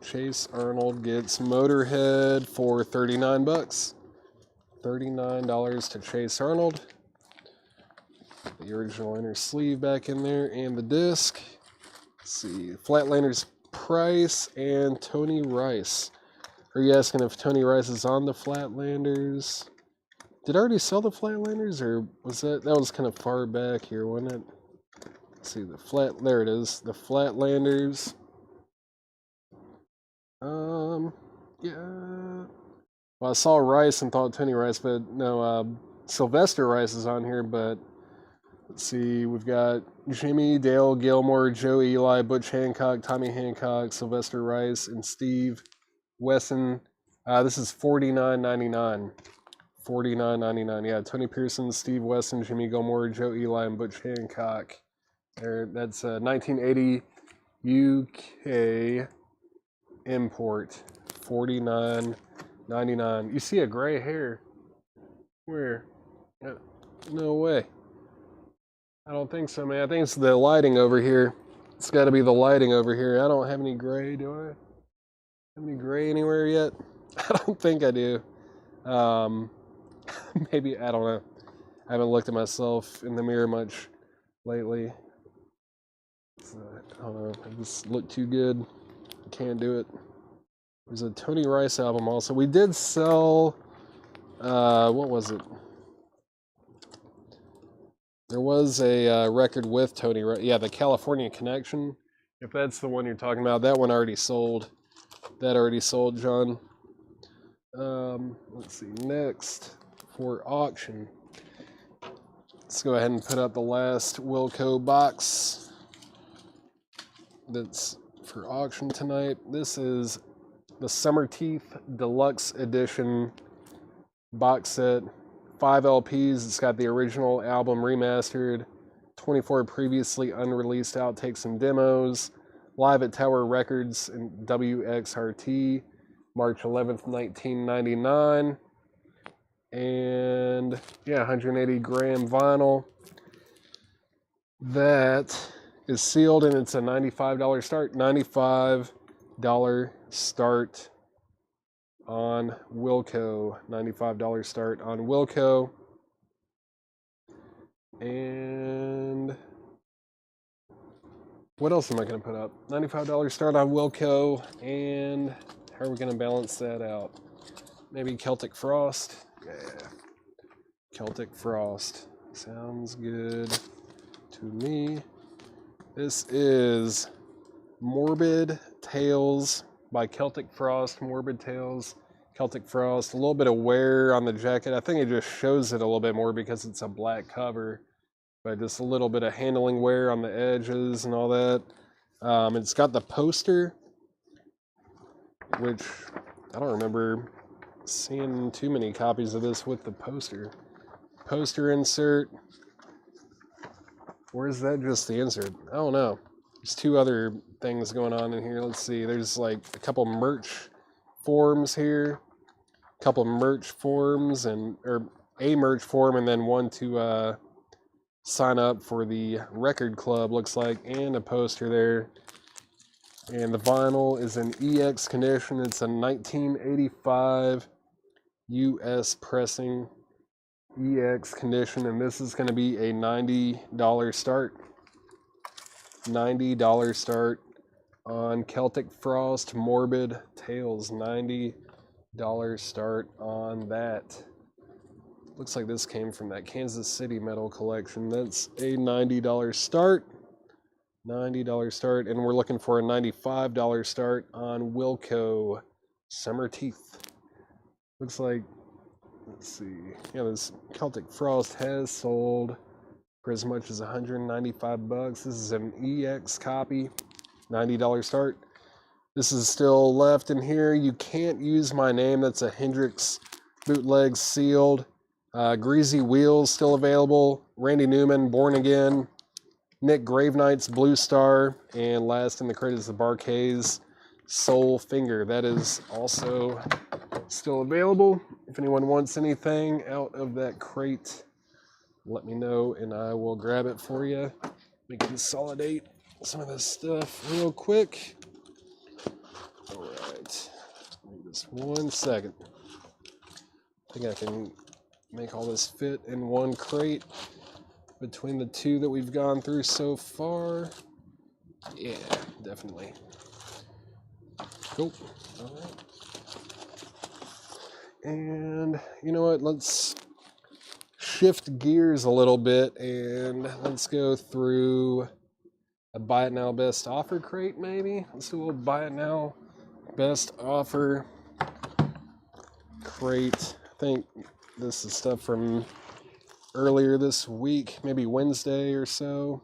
Chase Arnold gets Motorhead for 39 bucks. $39 to Chase Arnold. The original inner sleeve back in there and the disc. Let's see. Flatlander's price and Tony Rice. Are you asking if Tony Rice is on the Flatlanders? Did I already sell the Flatlanders, or was that was kind of far back here, wasn't it? Let's see, there it is, the Flatlanders. Yeah. Well, I saw Rice and thought Tony Rice, but no, Sylvester Rice is on here, but let's see, we've got Jimmy, Dale Gilmore, Joe Eli, Butch Hancock, Tommy Hancock, Sylvester Rice, and Steve Wesson. This is $49.99. $49.99. Yeah, Tony Pearson, Steve Wesson, Jimmy Gilmore, Joe Eli, and Butch Hancock. There, that's 1980 UK import. $49.99. You see a gray hair? Where? No way. I don't think so, man. I think it's the lighting over here. It's got to be the lighting over here. I don't have any gray, do I? Have any gray anywhere yet? I don't think I do. Maybe, I don't know. I haven't looked at myself in the mirror much lately. So, I don't know. I just look too good. I can't do it. There's a Tony Rice album also. We did sell, what was it? There was a record with Tony Rice. Yeah, the California Connection. If that's the one you're talking about, that one already sold. That already sold, John. Let's see, next for auction. Let's go ahead and put up the last Wilco box that's for auction tonight. This is the Summer Teeth Deluxe Edition box set. 5 LPs. It's got the original album remastered, 24 previously unreleased outtakes and demos, live at Tower Records in WXRT, March 11th, 1999. And yeah, 180 gram vinyl. That is sealed and it's a $95 start. $95 start on Wilco. $95 start on Wilco. And what else am I going to put up? $95 start on Wilco. And how are we going to balance that out? Maybe Celtic Frost. Yeah. Celtic Frost. Sounds good to me. This is Morbid Tales by Celtic Frost. Morbid Tales, Celtic Frost. A little bit of wear on the jacket. I think it just shows it a little bit more because it's a black cover. But just a little bit of handling wear on the edges and all that. It's got the poster, which I don't remember seeing too many copies of this with the poster. Poster insert. Or is that just the insert? I don't know. There's 2 other things going on in here. Let's see. There's like a couple merch forms here. A couple merch forms or a merch form and then one to sign up for the record club, looks like, and a poster there. And the vinyl is in EX condition. It's a 1985 US pressing, EX condition, and this is going to be a $90 start. $90 start on Celtic Frost Morbid Tales. $90 start on that. Looks like this came from that Kansas City metal collection. That's a $90 start. $90 start, and we're looking for a $95 start on Wilco Summer Teeth. Looks like, let's see, yeah, this Celtic Frost has sold for as much as 195 bucks. This is an EX copy, $90 start. This is still left in here. You can't use my name. That's a Hendrix bootleg sealed. Greasy Wheels still available. Randy Newman, Born Again. Nick Gravenight's Blue Star, and last in the credits, the Barkays, Soul Finger. That is also still available. If anyone wants anything out of that crate, let me know and I will grab it for you. Let me consolidate some of this stuff real quick. All right, just 1 second. I think I can make all this fit in one crate between the two that we've gone through so far. Yeah, definitely. Cool. All right. And you know what? Let's shift gears a little bit and let's go through a buy it now best offer crate maybe. Let's do a little buy it now best offer crate. I think this is stuff from earlier this week, maybe Wednesday or so.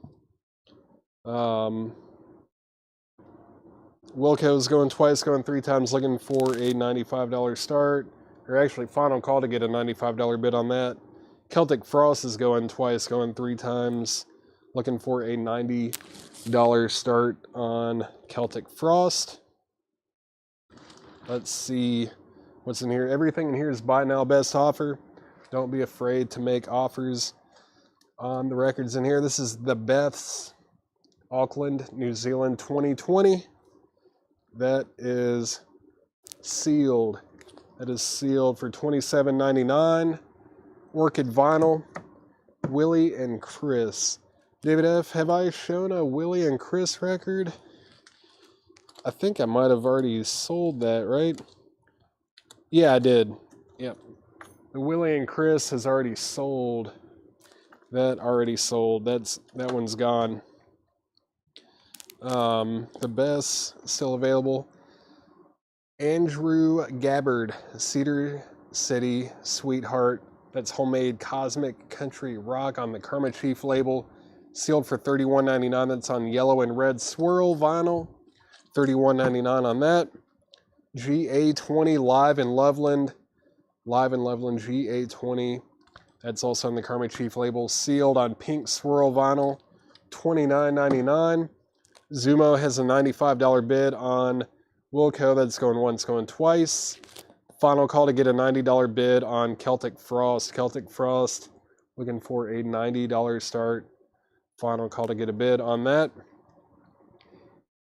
Wilco's going twice, going 3 times, looking for a $95 start, or actually final call to get a $95 bid on that. Celtic Frost is going twice, going 3 times, looking for a $90 start on Celtic Frost. Let's see what's in here. Everything in here is buy now best offer. Don't be afraid to make offers on the records in here. This is the Beth's Auckland, New Zealand 2020. That is sealed. That is sealed for $27.99. Orchid vinyl. Willie and Chris. David F., have I shown a Willie and Chris record? I think I might have already sold that, right? Yeah, I did. Yep. The Willie and Chris has already sold. That already sold. That one's gone. The best still available. Andrew Gabbard, Cedar City Sweetheart. That's homemade cosmic country rock on the Karma Chief label. Sealed for $31.99. That's on yellow and red swirl vinyl. $31.99 on that. GA20 Live in Loveland. Live in Loveland GA20. That's also on the Karma Chief label. Sealed on pink swirl vinyl. $29.99. Zumo has a $95 bid on Wilco. That's going once, going twice. Final call to get a $90 bid on Celtic Frost. Celtic Frost looking for a $90 start. Final call to get a bid on that.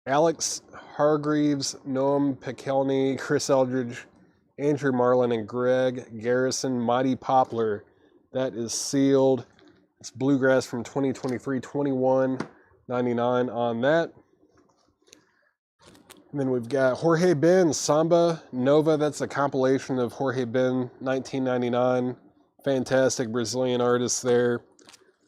Alex Hargreaves, Noam Pekelny, Chris Eldridge, Andrew Marlin, and Greg Garrison, Mighty Poplar. That is sealed. It's Bluegrass from 2023, $21.99 on that. And then we've got Jorge Ben, Samba Nova. That's a compilation of Jorge Ben, 1999. Fantastic Brazilian artist there.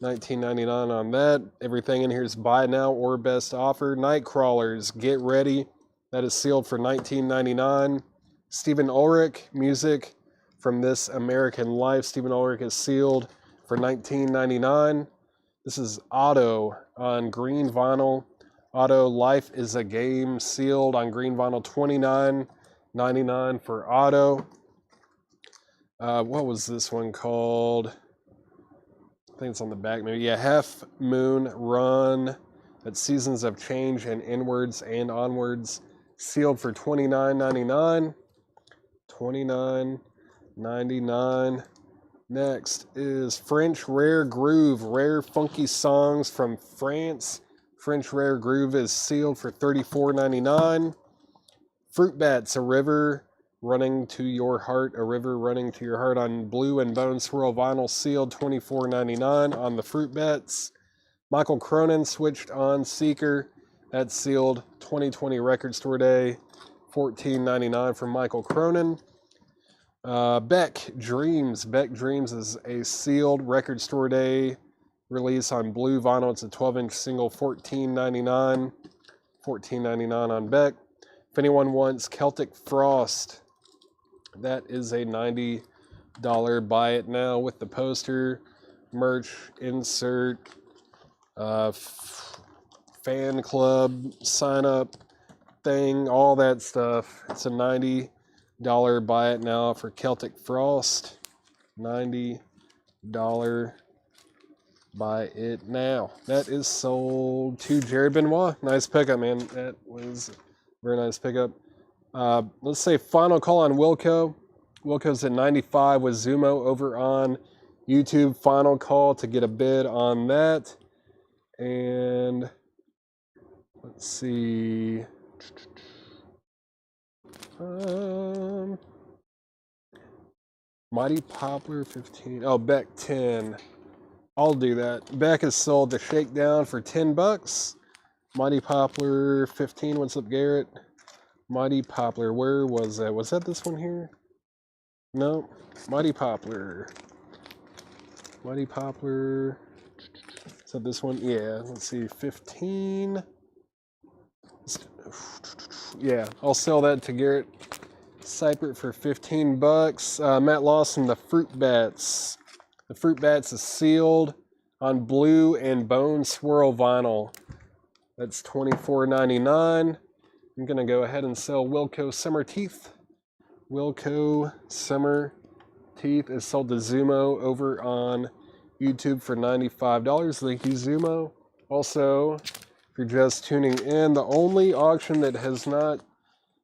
$19.99 on that. Everything in here is buy now or best offer. Nightcrawlers, get ready. That is sealed for $19.99. Stephen Ulrich, music from This American Life. Stephen Ulrich is sealed for $19.99. This is Otto on green vinyl. Otto, Life is a Game, sealed on green vinyl. $29.99 for Otto. What was this one called? I think it's on the back maybe. Yeah, Half Moon Run. That's Seasons of Change and Inwards and Onwards. Sealed for $29.99. $29.99. Next is French Rare Groove. Rare funky songs from France. French Rare Groove is sealed for $34.99. Fruit Bats, A River Running to Your Heart. A River Running to Your Heart on blue and bone swirl vinyl, sealed $24.99 on the Fruit Bats. Michael Cronin, Switched On Seeker. That's sealed 2020 Record Store Day. $14.99 from Michael Cronin. Beck Dreams. Beck Dreams is a sealed Record Store Day release on blue vinyl. It's a 12-inch single, $14.99. $14.99 on Beck. If anyone wants Celtic Frost, that is a $90 buy it now with the poster, merch, insert, fan club, sign up thing, all that stuff. It's a $90 buy it now for Celtic Frost. $90 buy it now. That is sold to Jerry Benoit. Nice pickup, man. That was Very nice pickup. Let's say final call on Wilco. Wilco's at 95 with Zumo over on YouTube. Final call to get a bid on that. And let's see. Mighty Poplar 15. Oh, Beck 10. I'll do that. Beck is sold to Shakedown for $10. Mighty Poplar 15. What's up, Garrett? Mighty Poplar. Where was that? Was that this one here? No. Mighty Poplar. Mighty Poplar. Is that this one? Yeah. Let's see. 15. Yeah. I'll sell that to Garrett Seipert for $15. Matt Lawson, the Fruit Bats. The Fruit Bats is sealed on blue and bone swirl vinyl. That's $24.99. I'm going to go ahead and sell Wilco Summer Teeth. Wilco Summer Teeth is sold to Zumo over on YouTube for $95. Thank you, Zumo. Also, if you're just tuning in, the only auction that has not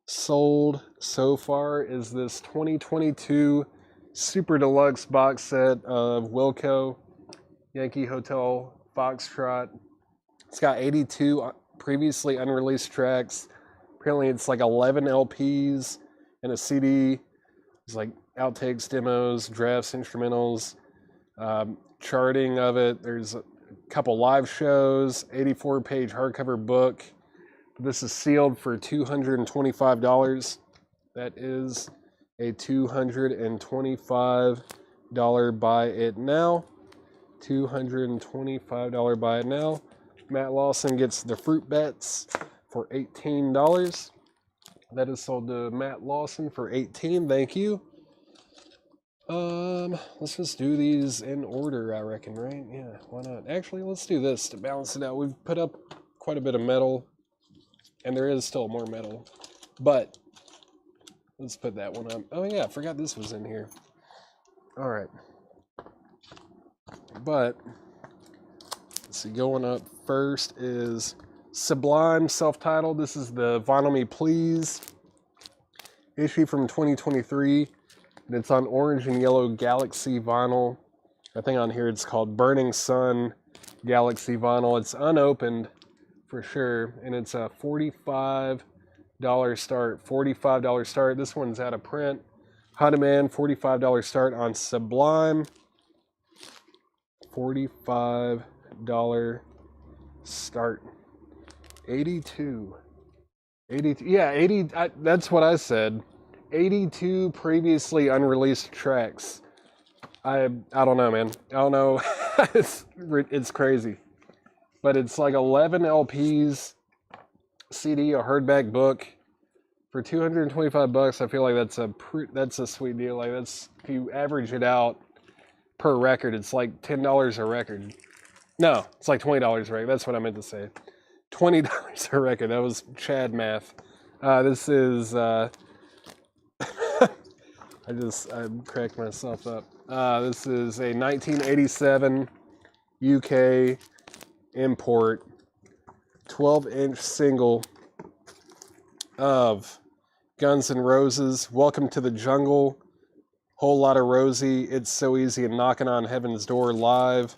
sold so far is this 2022 Super Deluxe box set of Wilco Yankee Hotel Foxtrot. It's got 82 previously unreleased tracks. Apparently it's like 11 LPs and a CD. It's like outtakes, demos, drafts, instrumentals, charting of it. There's a couple live shows, 84-page hardcover book. This is sealed for $225. That is a $225 buy it now. $225 buy it now. Matt Lawson gets the Fruit Bats for $18. That is sold to Matt Lawson for $18. Thank you. Let's just do these in order, I reckon, right? Yeah, why not? Actually, let's do this to balance it out. We've put up quite a bit of metal, and there is still more metal, but let's put that one up. Oh yeah, I forgot this was in here. All right. But let's see, going up first is Sublime, self-titled. This is the Vinyl Me Please issue from 2023. And it's on orange and yellow Galaxy vinyl. I think on here it's called Burning Sun Galaxy vinyl. It's unopened for sure. And it's a $45 start. $45 start. This one's out of print. Hot demand, $45 start on Sublime. $45 start. 82. Yeah, 80. That's what I said. 82 previously unreleased tracks. I don't know, man. I don't know. It's crazy. But it's like 11 LPs, CD, a hardback book for $225. I feel like that's a sweet deal. Like that's, if you average it out per record, it's like $10 a record. No, it's like $20 a record. That's what I meant to say. $20 a record. That was Chad math. This is I cracked myself up. This is a 1987 UK import 12-inch single of Guns N' Roses, Welcome to the Jungle, Whole Lot of Rosie, It's So Easy, and Knocking on Heaven's Door live.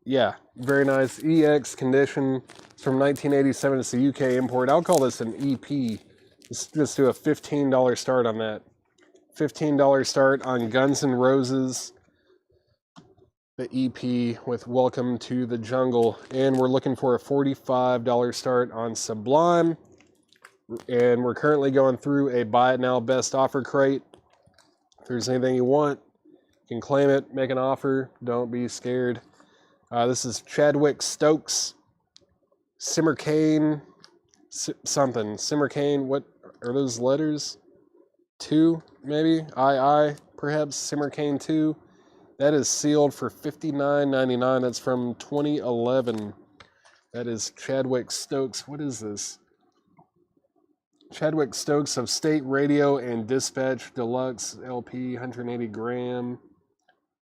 Yeah, very nice. EX condition. It's from 1987. It's a UK import. I'll call this an EP. Let's just do a $15 start on that. $15 start on Guns N' Roses, the EP with Welcome to the Jungle. And we're looking for a $45 start on Sublime. And we're currently going through a Buy It Now Best Offer crate. If there's anything you want, you can claim it, make an offer. Don't be scared. This is Chadwick Stokes, Simmer Kane, something. Simmer Kane, what are those letters? 2, maybe? II, perhaps? Simmer Kane 2. That is sealed for $59.99. That's from 2011. That is Chadwick Stokes. What is this? Chadwick Stokes of State Radio and Dispatch Deluxe LP, 180 gram.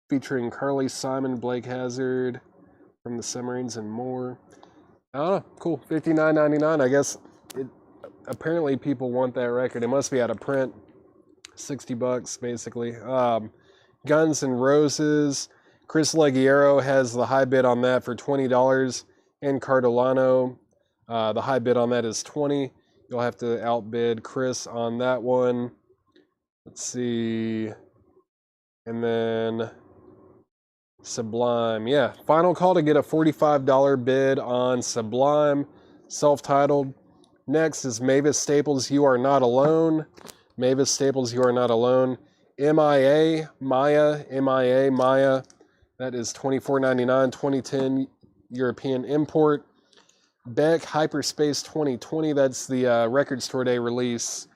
Featuring Carly Simon, Blake Hazard, From the Submarines, and more. Oh, cool. $59.99. I guess it, apparently people want that record. It must be out of print. $60 basically. Guns N' Roses. Chris Leguero has the high bid on that for $20. And Cardolano, the high bid on that is $20. You'll have to outbid Chris on that one. Let's see. And then Sublime. Yeah, final call to get a $45 bid on Sublime, self-titled. Next is Mavis Staples, You Are Not Alone. Mavis Staples, You Are Not Alone. MIA, Maya, MIA, Maya. That is $24.99, 2010 European import. Beck Hyperspace 2020. That's the Record Store Day release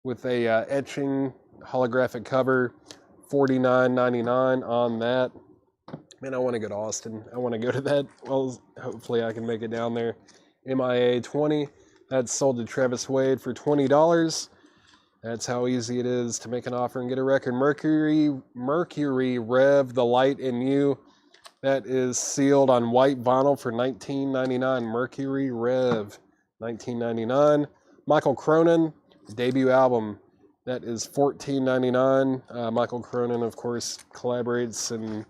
with a etching holographic cover. $49.99 on that. Man, I want to go to Austin. I want to go to that. Well, hopefully I can make it down there. MIA 20. That's sold to Travis Wade for $20. That's how easy it is to make an offer and get a record. Mercury Rev, The Light in You. That is sealed on white vinyl for $19.99. Mercury Rev, $19.99. Michael Cronin, debut album. That is $14.99. Michael Cronin, of course, collaborates and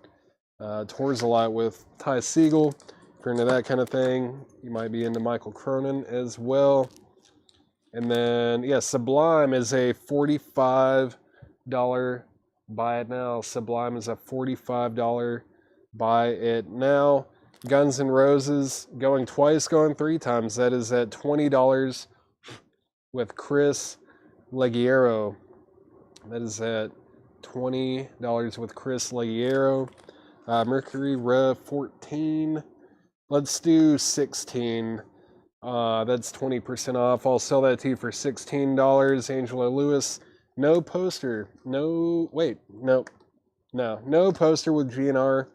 tours a lot with Ty Segall. If you're into that kind of thing, you might be into Michael Cronin as well. And then, yeah, Sublime is a $45 buy it now. Sublime is a $45 buy it now. Guns N' Roses going twice, going three times. That is at $20 with Chris Leguero. That is at $20 with Chris Leguero. Mercury Rev 14. Let's do 16. That's 20% off. I'll sell that to you for $16. Angela Lewis. No poster. No poster with GNR.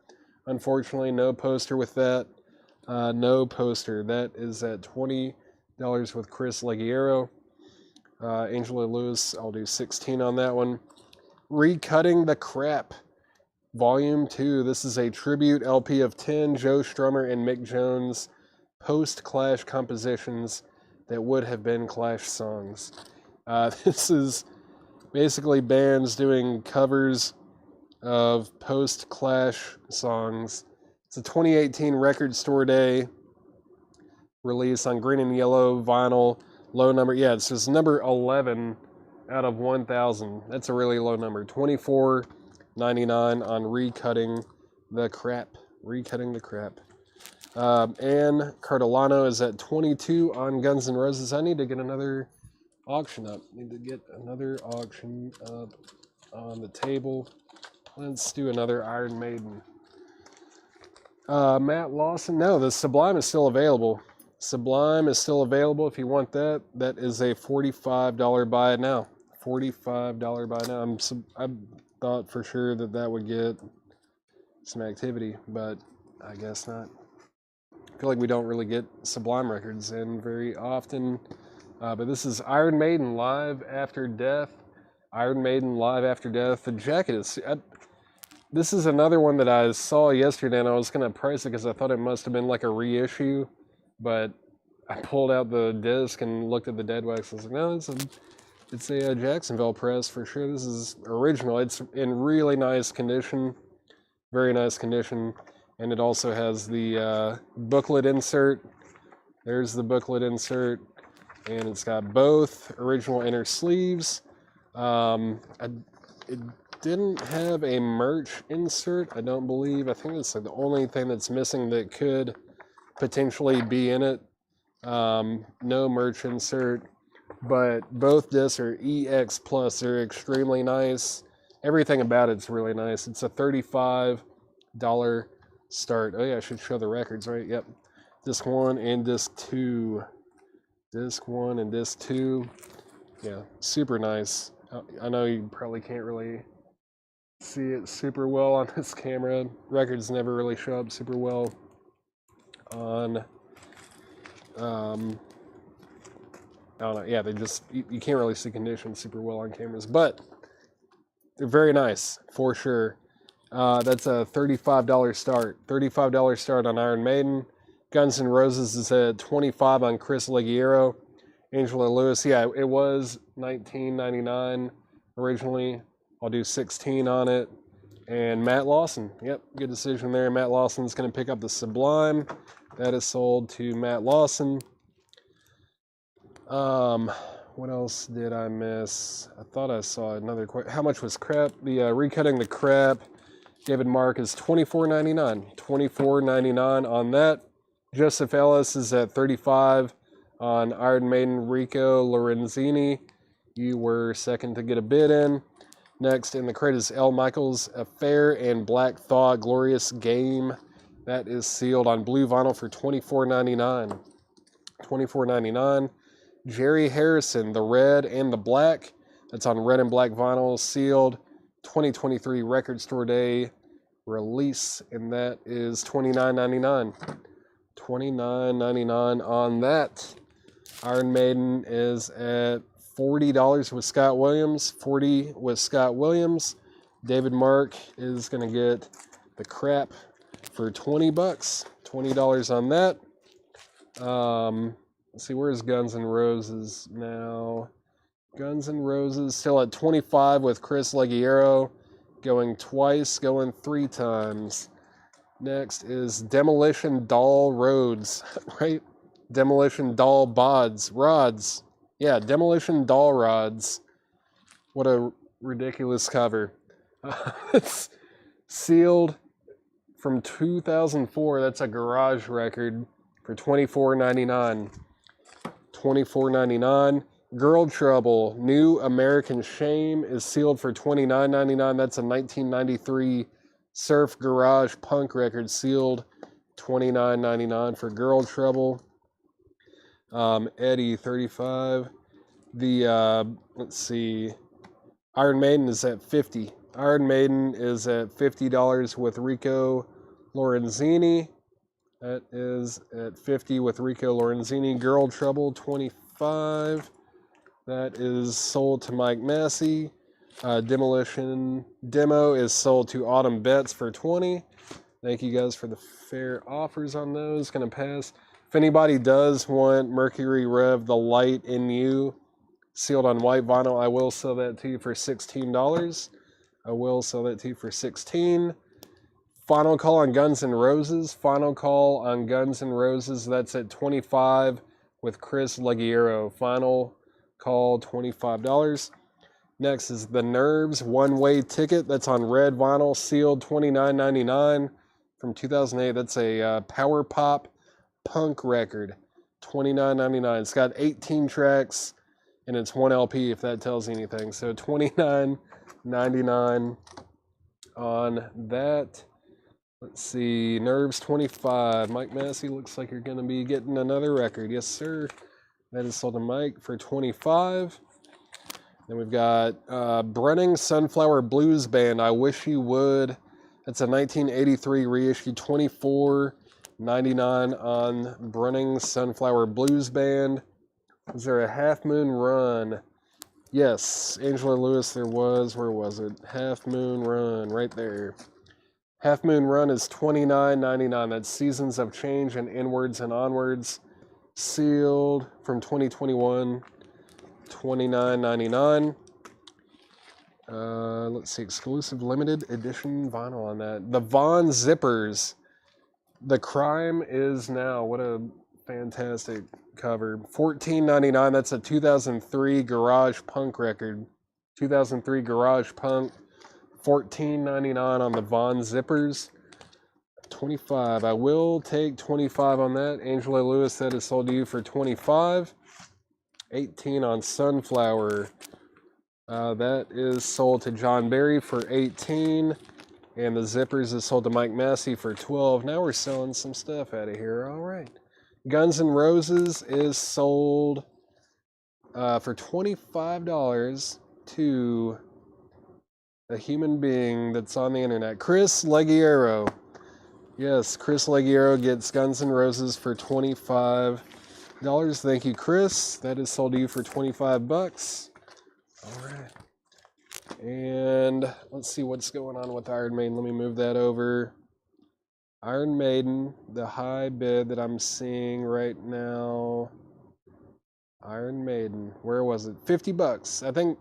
Unfortunately, no poster with that. No poster. That is at $20 with Chris Leguero. Angela Lewis, I'll do 16 on that one. Recutting the Crap. Volume 2. This is a tribute LP of 10 Joe Strummer and Mick Jones post-Clash compositions that would have been Clash songs. This is basically bands doing covers of post-Clash songs. It's a 2018 Record Store Day release on green and yellow vinyl. Low number. Yeah, it's just number 11 out of 1,000. That's a really low number. $24.99 on Recutting the Crap. Recutting the Crap. And Cardolano is at 22 on Guns N' Roses. I need to get another auction up. Need to get another auction up on the table. Let's do another Iron Maiden. Matt Lawson. No, the Sublime is still available. Sublime is still available if you want that. That is a $45 buy it now. $45 buy it now. I thought for sure that would get some activity, but I guess not. I feel like we don't really get Sublime records in very often. But this is Iron Maiden Live After Death. Iron Maiden Live After Death. The jacket is... this is another one that I saw yesterday, and I was going to price it because I thought it must have been like a reissue. But I pulled out the disc and looked at the dead wax. I was like, no, it's a Jacksonville press for sure. This is original. It's in really nice condition. Very nice condition. And it also has the booklet insert. There's the booklet insert. And it's got both original inner sleeves. It didn't have a merch insert, I don't believe. I think that's like the only thing that's missing that could potentially be in it. No merch insert. But both discs are EX Plus. They're extremely nice. Everything about it's really nice. It's a $35 start. Oh yeah, I should show the records, right? Yep. Disc 1 and Disc 2. Disc 1 and Disc 2. Yeah, super nice. I know you probably can't really see it super well on this camera. Records never really show up super well on... I don't know. Yeah, they just... You can't really see condition super well on cameras. But they're very nice, for sure. That's a $35 start. $35 start on Iron Maiden. Guns N' Roses is at 25 on Chris Leguero. Angela Lewis, yeah, it was $19.99 originally. I'll do 16 on it. And Matt Lawson, yep, good decision there. Matt Lawson's going to pick up the Sublime. That is sold to Matt Lawson. What else did I miss? I thought I saw another question. How much was crap? The recutting the crap. David Mark is $24.99. $24.99 on that. Joseph Ellis is at 35 on Iron Maiden Rico Lorenzini. You were second to get a bid in. Next in the crate is L. Michaels Affair and Black Thought Glorious Game. That is sealed on blue vinyl for $24.99. $24.99. Jerry Harrison, the red and the black. That's on red and black vinyl, sealed. 2023 Record Store Day release, and that is $29.99. $29.99 on that. Iron Maiden is at $40 with Scott Williams. $40 with Scott Williams. David Mark is going to get the crap for $20. $20 on that. Let's see, where's Guns N' Roses now? Guns N' Roses still at 25 with Chris Leguero. Going twice, going 3 times. Next is Demolition Doll Roads, right? Demolition Doll Rods. Yeah, Demolition Doll Rods. What a ridiculous cover. It's sealed from 2004. That's a garage record for $24.99. $24.99. Girl Trouble, New American Shame is sealed for $29.99. That's a 1993 surf garage punk record, sealed $29.99 for Girl Trouble. Eddie, 35. Let's see, Iron Maiden is at 50. Iron Maiden is at $50 with Rico Lorenzini. That is at 50 with Rico Lorenzini. Girl Trouble, 25. That is sold to Mike Massey. Demolition Demo is sold to Autumn Betts for 20. Thank you guys for the fair offers on those. Gonna pass. If anybody does want Mercury Rev, The Light in You, sealed on white vinyl, I will sell that to you for $16. I will sell that to you for $16. Final call on Guns N' Roses. Final call on Guns N' Roses. That's at 25 with Chris Leguero. Final call, $25. Next is The Nerves One-Way Ticket. That's on red vinyl, sealed, $29.99 from 2008. That's a power pop punk record, $29.99. It's got 18 tracks and it's 1 LP, if that tells you anything. So $29.99 on that. Let's see, Nerves 25. Mike Massey, looks like you're going to be getting another record. Yes, sir. That is sold to Mike for $25. Then we've got Brunning Sunflower Blues Band, I Wish You Would. That's a 1983 reissue, $24.99 on Brunning Sunflower Blues Band. Was there a Half Moon Run? Yes, Angela Lewis there was. Where was it? Half Moon Run, right there. Half Moon Run is $29.99. That's Seasons of Change and Inwards and Onwards. Sealed from 2021, $29.99. Let's see, exclusive limited edition vinyl on that. The Von Zippers. The Crime Is Now. What a fantastic cover. $14.99. That's a 2003 garage punk record. 2003 garage punk. $14.99 on the Von Zippers. 25. I will take 25 on that. Angela Lewis, that is sold to you for 25. 18 on Sunflower. That is sold to John Barry for 18. And the Zippers is sold to Mike Massey for 12. Now we're selling some stuff out of here. All right. Guns N' Roses is sold for $25 to a human being that's on the internet. Chris Leguero. Yes, Chris Leguero gets Guns N' Roses for $25. Thank you, Chris. That is sold to you for $25. All right. And let's see what's going on with Iron Maiden. Let me move that over. Iron Maiden, the high bid that I'm seeing right now. Iron Maiden, where was it? 50 bucks. I think,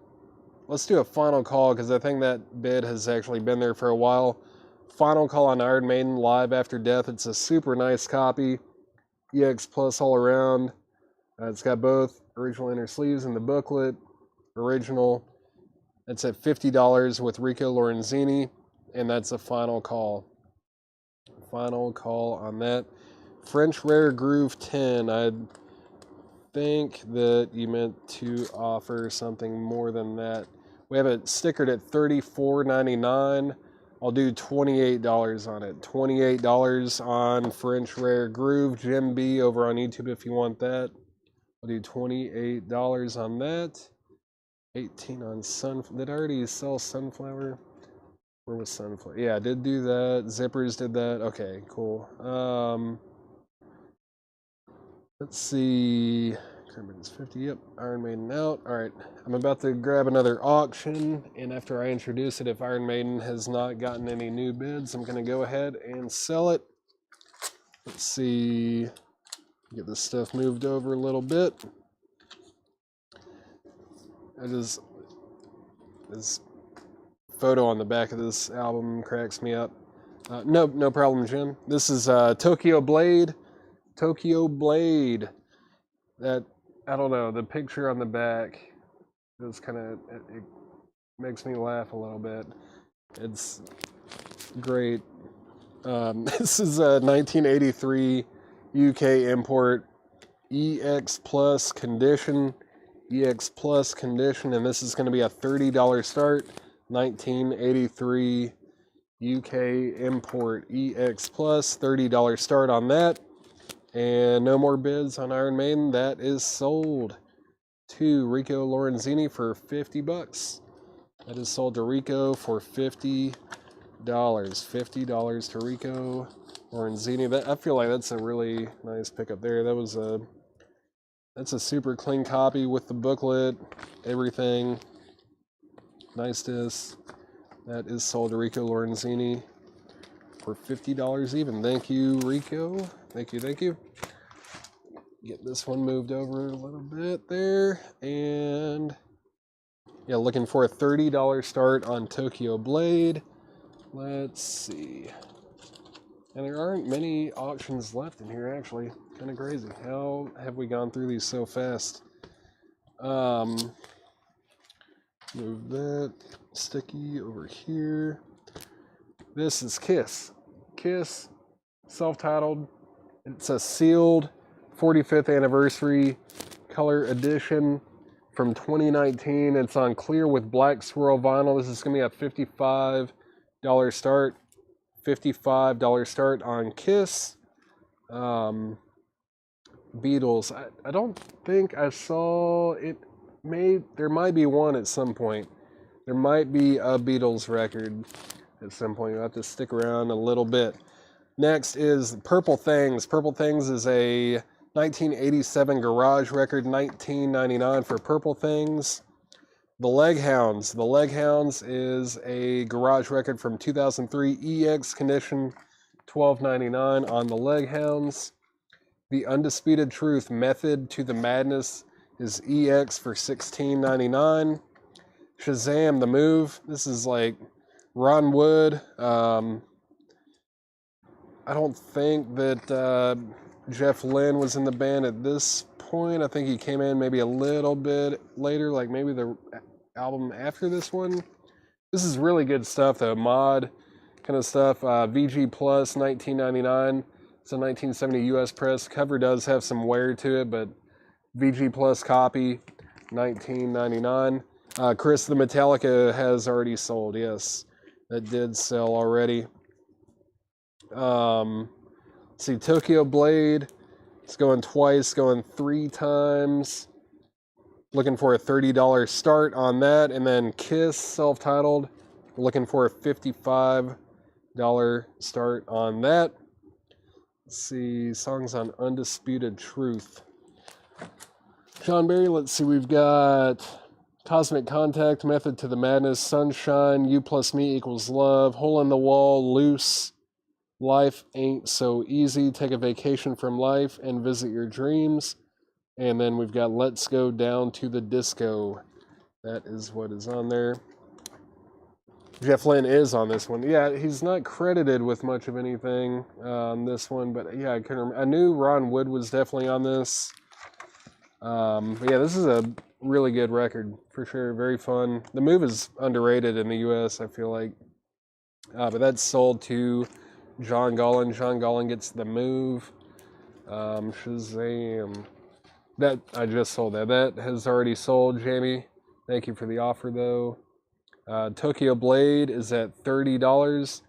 let's do a final call because I think that bid has actually been there for a while. Final call on Iron Maiden, Live After Death. It's a super nice copy. EX Plus all around. It's got both original inner sleeves and the booklet. Original. It's at $50 with Rico Lorenzini, and that's a final call. Final call on that. French Rare Groove 10. I think that you meant to offer something more than that. We have it stickered at $34.99. I'll do $28 on it. $28 on French Rare Groove. Jim B over on YouTube if you want that. I'll do $28 on that. 18 on Sunflower. Did I already sell Sunflower? Where was Sunflower? Yeah, I did do that. Zippers did that. Okay, cool. Let's see. Cranberries 50. Yep. Iron Maiden out. All right. I'm about to grab another auction, and after I introduce it, if Iron Maiden has not gotten any new bids, I'm going to go ahead and sell it. Let's see. Get this stuff moved over a little bit. This photo on the back of this album cracks me up. No problem, Jim. This is Tokyo Blade. Tokyo Blade. That, I don't know, the picture on the back is kind of, it makes me laugh a little bit. It's great. This is a 1983 UK import, EX Plus condition. EX Plus condition, and this is going to be a $30 start. 1983 UK import EX Plus, $30 start on that. And no more bids on Iron Maiden. That is sold to Rico Lorenzini for 50 bucks. That is sold to Rico for $50. $50 to Rico Lorenzini. I feel like that's a really nice pickup there. That's a super clean copy with the booklet, everything. Nice disc. That is sold to Rico Lorenzini for $50 even. Thank you, Rico. Thank you. Get this one moved over a little bit there. And yeah, looking for a $30 start on Tokyo Blade. Let's see. And there aren't many auctions left in here, actually. Kind of crazy. How have we gone through these so fast? Move that sticky over here. This is Kiss. Kiss, self-titled. It's a sealed 45th anniversary color edition from 2019. It's on clear with black swirl vinyl. This is going to be a $55 start. $55 start on Kiss. Beatles. I don't think I saw it. There might be one at some point. There might be a Beatles record at some point. You'll have to stick around a little bit. Next is Purple Things. Purple Things is a 1987 garage record, $19.99 for Purple Things. The Leg Hounds. The Leg Hounds is a garage record from 2003, EX condition, $12.99 on the Leg Hounds. The Undisputed Truth, Method to the Madness is EX for $16.99. Shazam, The Move. This is like Ron Wood. I don't think that Jeff Lynne was in the band at this point. I think he came in maybe a little bit later, like maybe the album after this one. This is really good stuff, though. Mod kind of stuff. VG Plus, $19.99. It's a 1970 US press. Cover does have some wear to it, but VG Plus copy, $19.99. Chris, the Metallica has already sold. Yes, that did sell already. Let's see, Tokyo Blade. It's going twice, going 3 times. Looking for a $30 start on that. And then Kiss, self-titled. Looking for a $55 start on that. Let's see, songs on Undisputed Truth. John Barry, let's see, we've got Cosmic Contact, Method to the Madness, Sunshine, You Plus Me Equals Love, Hole in the Wall, Loose, Life ain't so easy. Take a vacation from life and visit your dreams. And then we've got Let's Go Down to the Disco. That is what is on there. Jeff Lynne is on this one. Yeah, he's not credited with much of anything on this one, but yeah, I couldn't remember. I knew Ron Wood was definitely on this. But yeah, this is a really good record for sure. Very fun. The Move is underrated in the U.S., I feel like. But that's sold to John Gollin. John Gollin gets The Move. Shazam. That I just sold that. That has already sold, Jamie. Thank you for the offer, though. Tokyo Blade is at $30.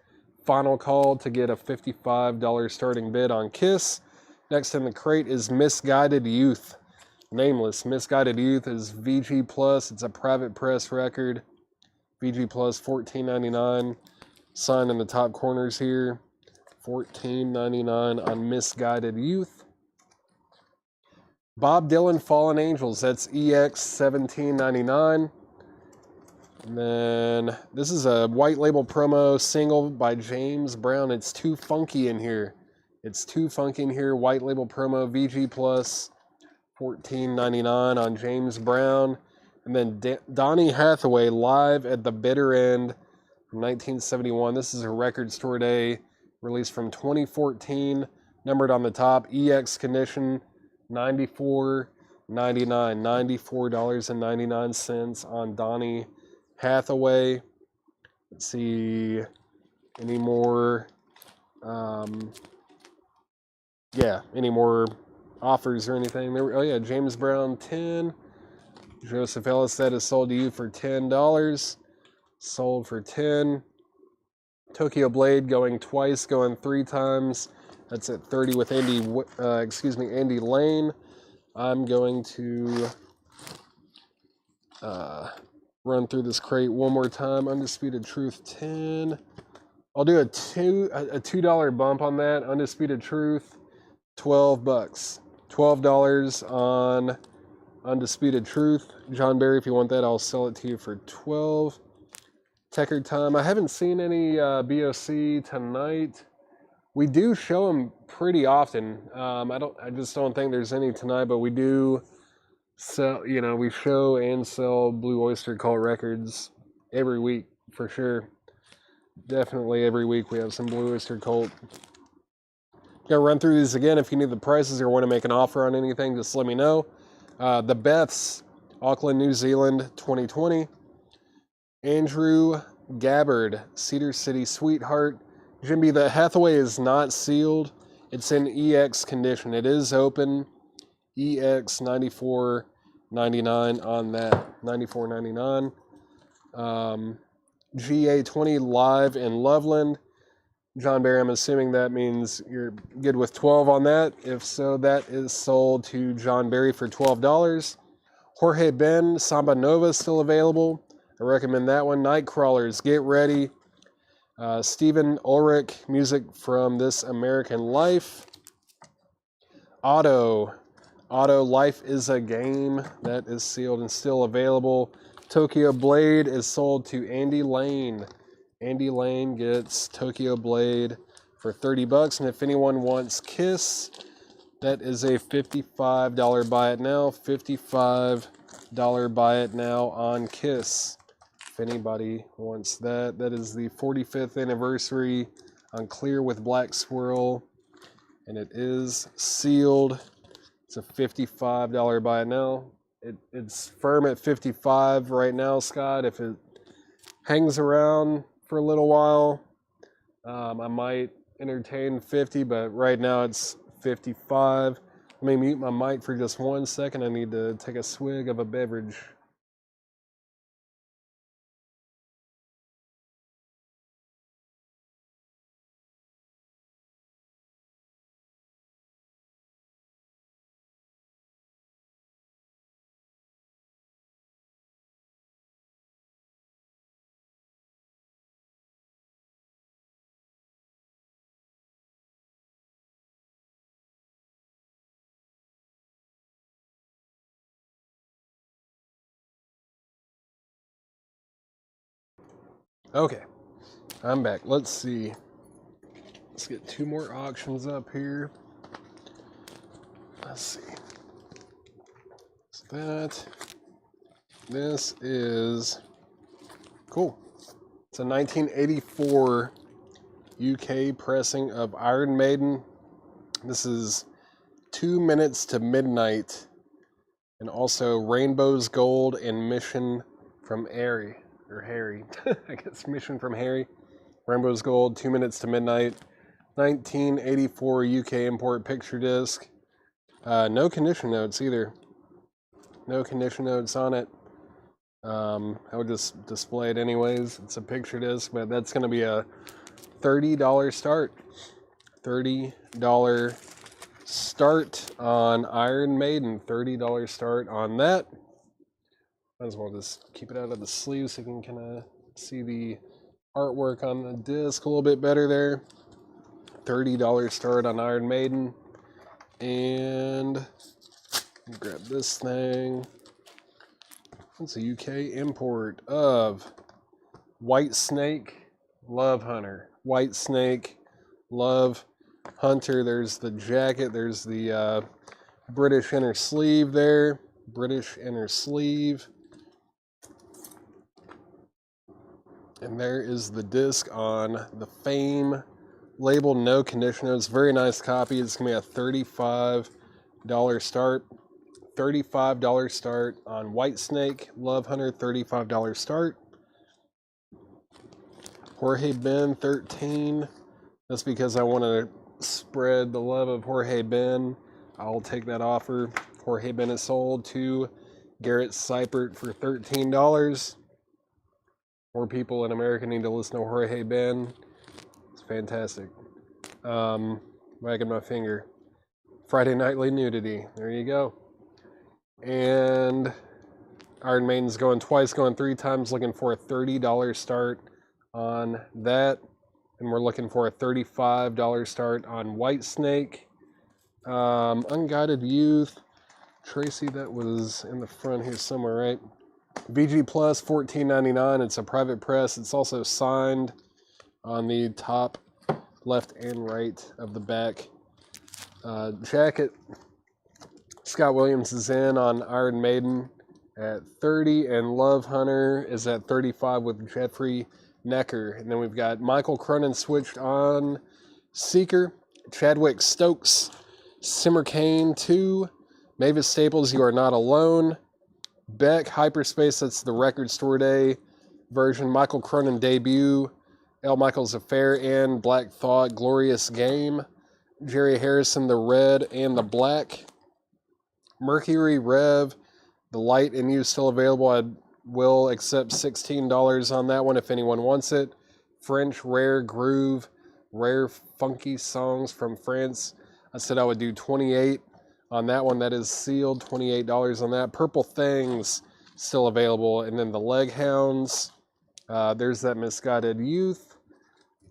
Final call to get a $55 starting bid on Kiss. Next in the crate is Misguided Youth. Nameless. Misguided Youth is VG Plus. It's a private press record. VG Plus $14.99. Sign in the top corners here. $14.99 on Misguided Youth. Bob Dylan Fallen Angels. That's EX $17.99. And then this is a white label promo single by James Brown. It's Too Funky in Here. It's Too Funky in Here. White label promo VG Plus. $14.99 on James Brown. And then Donny Hathaway live at the bitter end from 1971. This is a record store day released from 2014. Numbered on the top. EX condition. $94.99. $94.99 on Donny Hathaway. Let's see any more. Any more offers or anything? Oh yeah, James Brown 10. Joseph Ellis, that is sold to you for $10. Sold for 10. Tokyo Blade going twice, going 3 times. That's at 30 with Andy Lane. I'm going to run through this crate one more time. Undisputed Truth 10. I'll do a $2 bump on that. Undisputed Truth, $12. $12 on Undisputed Truth. John Barry, if you want that, I'll sell it to you for $12. Tecker time. I haven't seen any BOC tonight. We do show them pretty often. I just don't think there's any tonight, but we do sell. We show and sell Blue Oyster Cult records every week for sure. Definitely every week we have some Blue Oyster Cult. Gonna run through these again. If you need the prices or want to make an offer on anything, just let me know. The Beths, Auckland, New Zealand, 2020. Andrew Gabbard, Cedar City Sweetheart. Jimby, the Hathaway is not sealed. It's in EX condition. It is open. EX $94.99 on that. $94.99. GA20 live in Loveland. John Barry, I'm assuming that means you're good with 12 on that. If so, that is sold to John Barry for $12. Jorge Ben, Samba Nova still available. I recommend that one. Nightcrawlers, get ready. Stephen Ulrich, music from This American Life. Otto, Life is a Game. That is sealed and still available. Tokyo Blade is sold to Andy Lane. Andy Lane gets Tokyo Blade for $30. And if anyone wants Kiss, that is a $55 buy it now. $55 buy it now on Kiss. If anybody wants that. That is the 45th anniversary on Clear with Black Swirl. And it is sealed. It's a $55 buy it now. It's firm at $55 right now, Scott. If it hangs around for a little while, I might entertain $50, but right now it's $55. Let me mute my mic for just 1 second. I need to take a swig of a beverage. Okay, I'm back. Let's see. Let's get 2 more auctions up here. Let's see. So this is cool. It's a 1984 UK pressing of Iron Maiden. This is 2 Minutes to Midnight, and also Rainbow's Gold and Mission from Harry, or Harry. I guess Mission from Harry. Rainbow's Gold, 2 Minutes to Midnight. 1984 UK import picture disc. No condition notes either. No condition notes on it. I would just display it anyways. It's a picture disc, but that's going to be a $30 start. $30 start on Iron Maiden. $30 start on that. Might as well just keep it out of the sleeve so you can kind of see the artwork on the disc a little bit better there. $30 start on Iron Maiden. And grab this thing. It's a UK import of White Snake Love Hunter. White Snake Love Hunter. There's the jacket. There's the British inner sleeve there. British inner sleeve. And there is the disc on the Fame label, no condition notes. Very nice copy. It's going to be a $35 start. $35 start on White Snake Love Hunter. $35 start. Jorge Ben 13. That's because I want to spread the love of Jorge Ben. I'll take that offer. Jorge Ben is sold to Garrett Seipert for $13. More people in America need to listen to Jorge Ben. It's fantastic. Wagging my finger. Friday Nightly Nudity. There you go. And Iron Maiden's going twice, going 3 times, looking for a $30 start on that. And we're looking for a $35 start on White Snake. Unguided Youth. Tracy, that was in the front here somewhere, right? VG Plus, $14.99. It's a private press. It's also signed on the top left and right of the back. Jacket. Scott Williams is in on Iron Maiden at 30, and Love Hunter is at 35 with Jeffrey Necker. And then we've got Michael Cronin switched on Seeker, Chadwick Stokes, Simmer Kane 2, Mavis Staples, You Are Not Alone, Beck, Hyperspace, that's the Record Store Day version, Michael Cronin debut, L. Michaels Affair, and Black Thought, Glorious Game, Jerry Harrison, The Red and the Black, Mercury Rev, The Light in You still available. I will accept $16 on that one if anyone wants it. French Rare Groove, Rare Funky Songs from France. I said I would do $28 on that one. That is sealed, $28 on that. Purple Things still available. And then the Leg Hounds. There's that Misguided Youth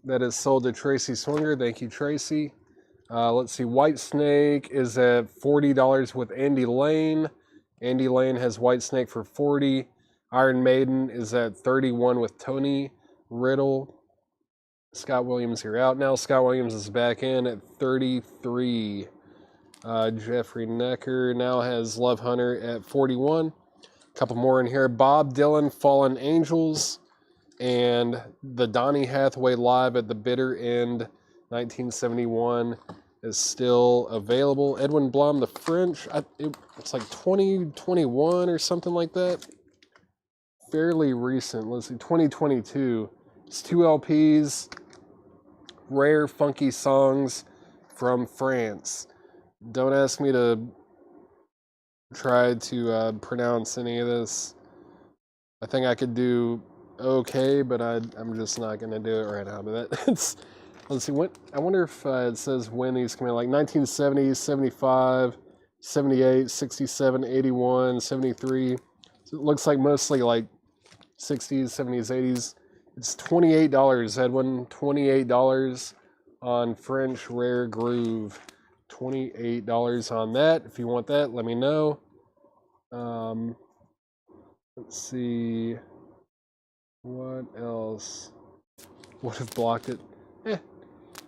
that is sold to Tracy Swinger. Thank you, Tracy. Let's see. White Snake is at $40 with Andy Lane. Andy Lane has White Snake for $40. Iron Maiden is at $31 with Tony Riddle. Scott Williams here out now. Scott Williams is back in at $33. Jeffrey Necker now has Love Hunter at $41. A couple more in here. Bob Dylan, Fallen Angels, and the Donny Hathaway Live at the Bitter End 1971 is still available. Edwin Blum, The French, it's like 2021 or something like that. Fairly recent. Let's see, 2022. It's 2 LPs. Rare Funky Songs from France. Don't ask me to try to pronounce any of this. I think I could do okay, but I'm just not going to do it right now. But that's, let's see, I wonder if it says when these come in, like 1970, 75, 78, 67, 81, 73. So it looks like mostly like 60s, 70s, 80s. It's $28, Edwin. $28 on French Rare Groove. $28 on that. If you want that, let me know. Let's see. What else would have blocked it?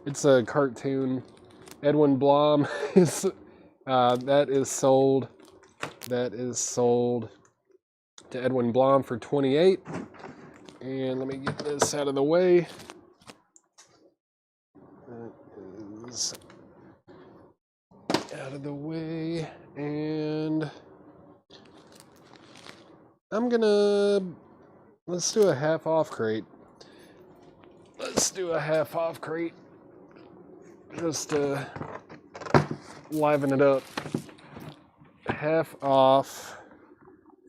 It's a cartoon. Edwin Blom is that is sold. That is sold to Edwin Blom for $28. And let me get this out of the way. That is out of the way, and let's do a half off crate. Let's do a half off crate just to liven it up. Half off,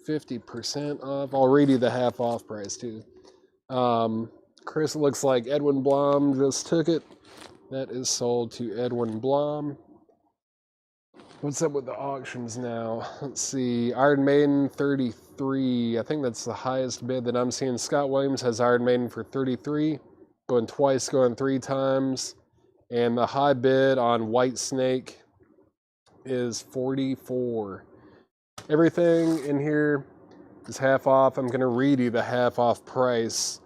50% off. I'll read you the half off price too. Chris, looks like Edwin Blom just took it. That is sold to Edwin Blom. What's up with the auctions now? Let's see. Iron Maiden 33. I think that's the highest bid that I'm seeing. Scott Williams has Iron Maiden for 33. Going twice, going 3 times. And the high bid on White Snake is 44. Everything in here is half off. I'm going to read you the half off price.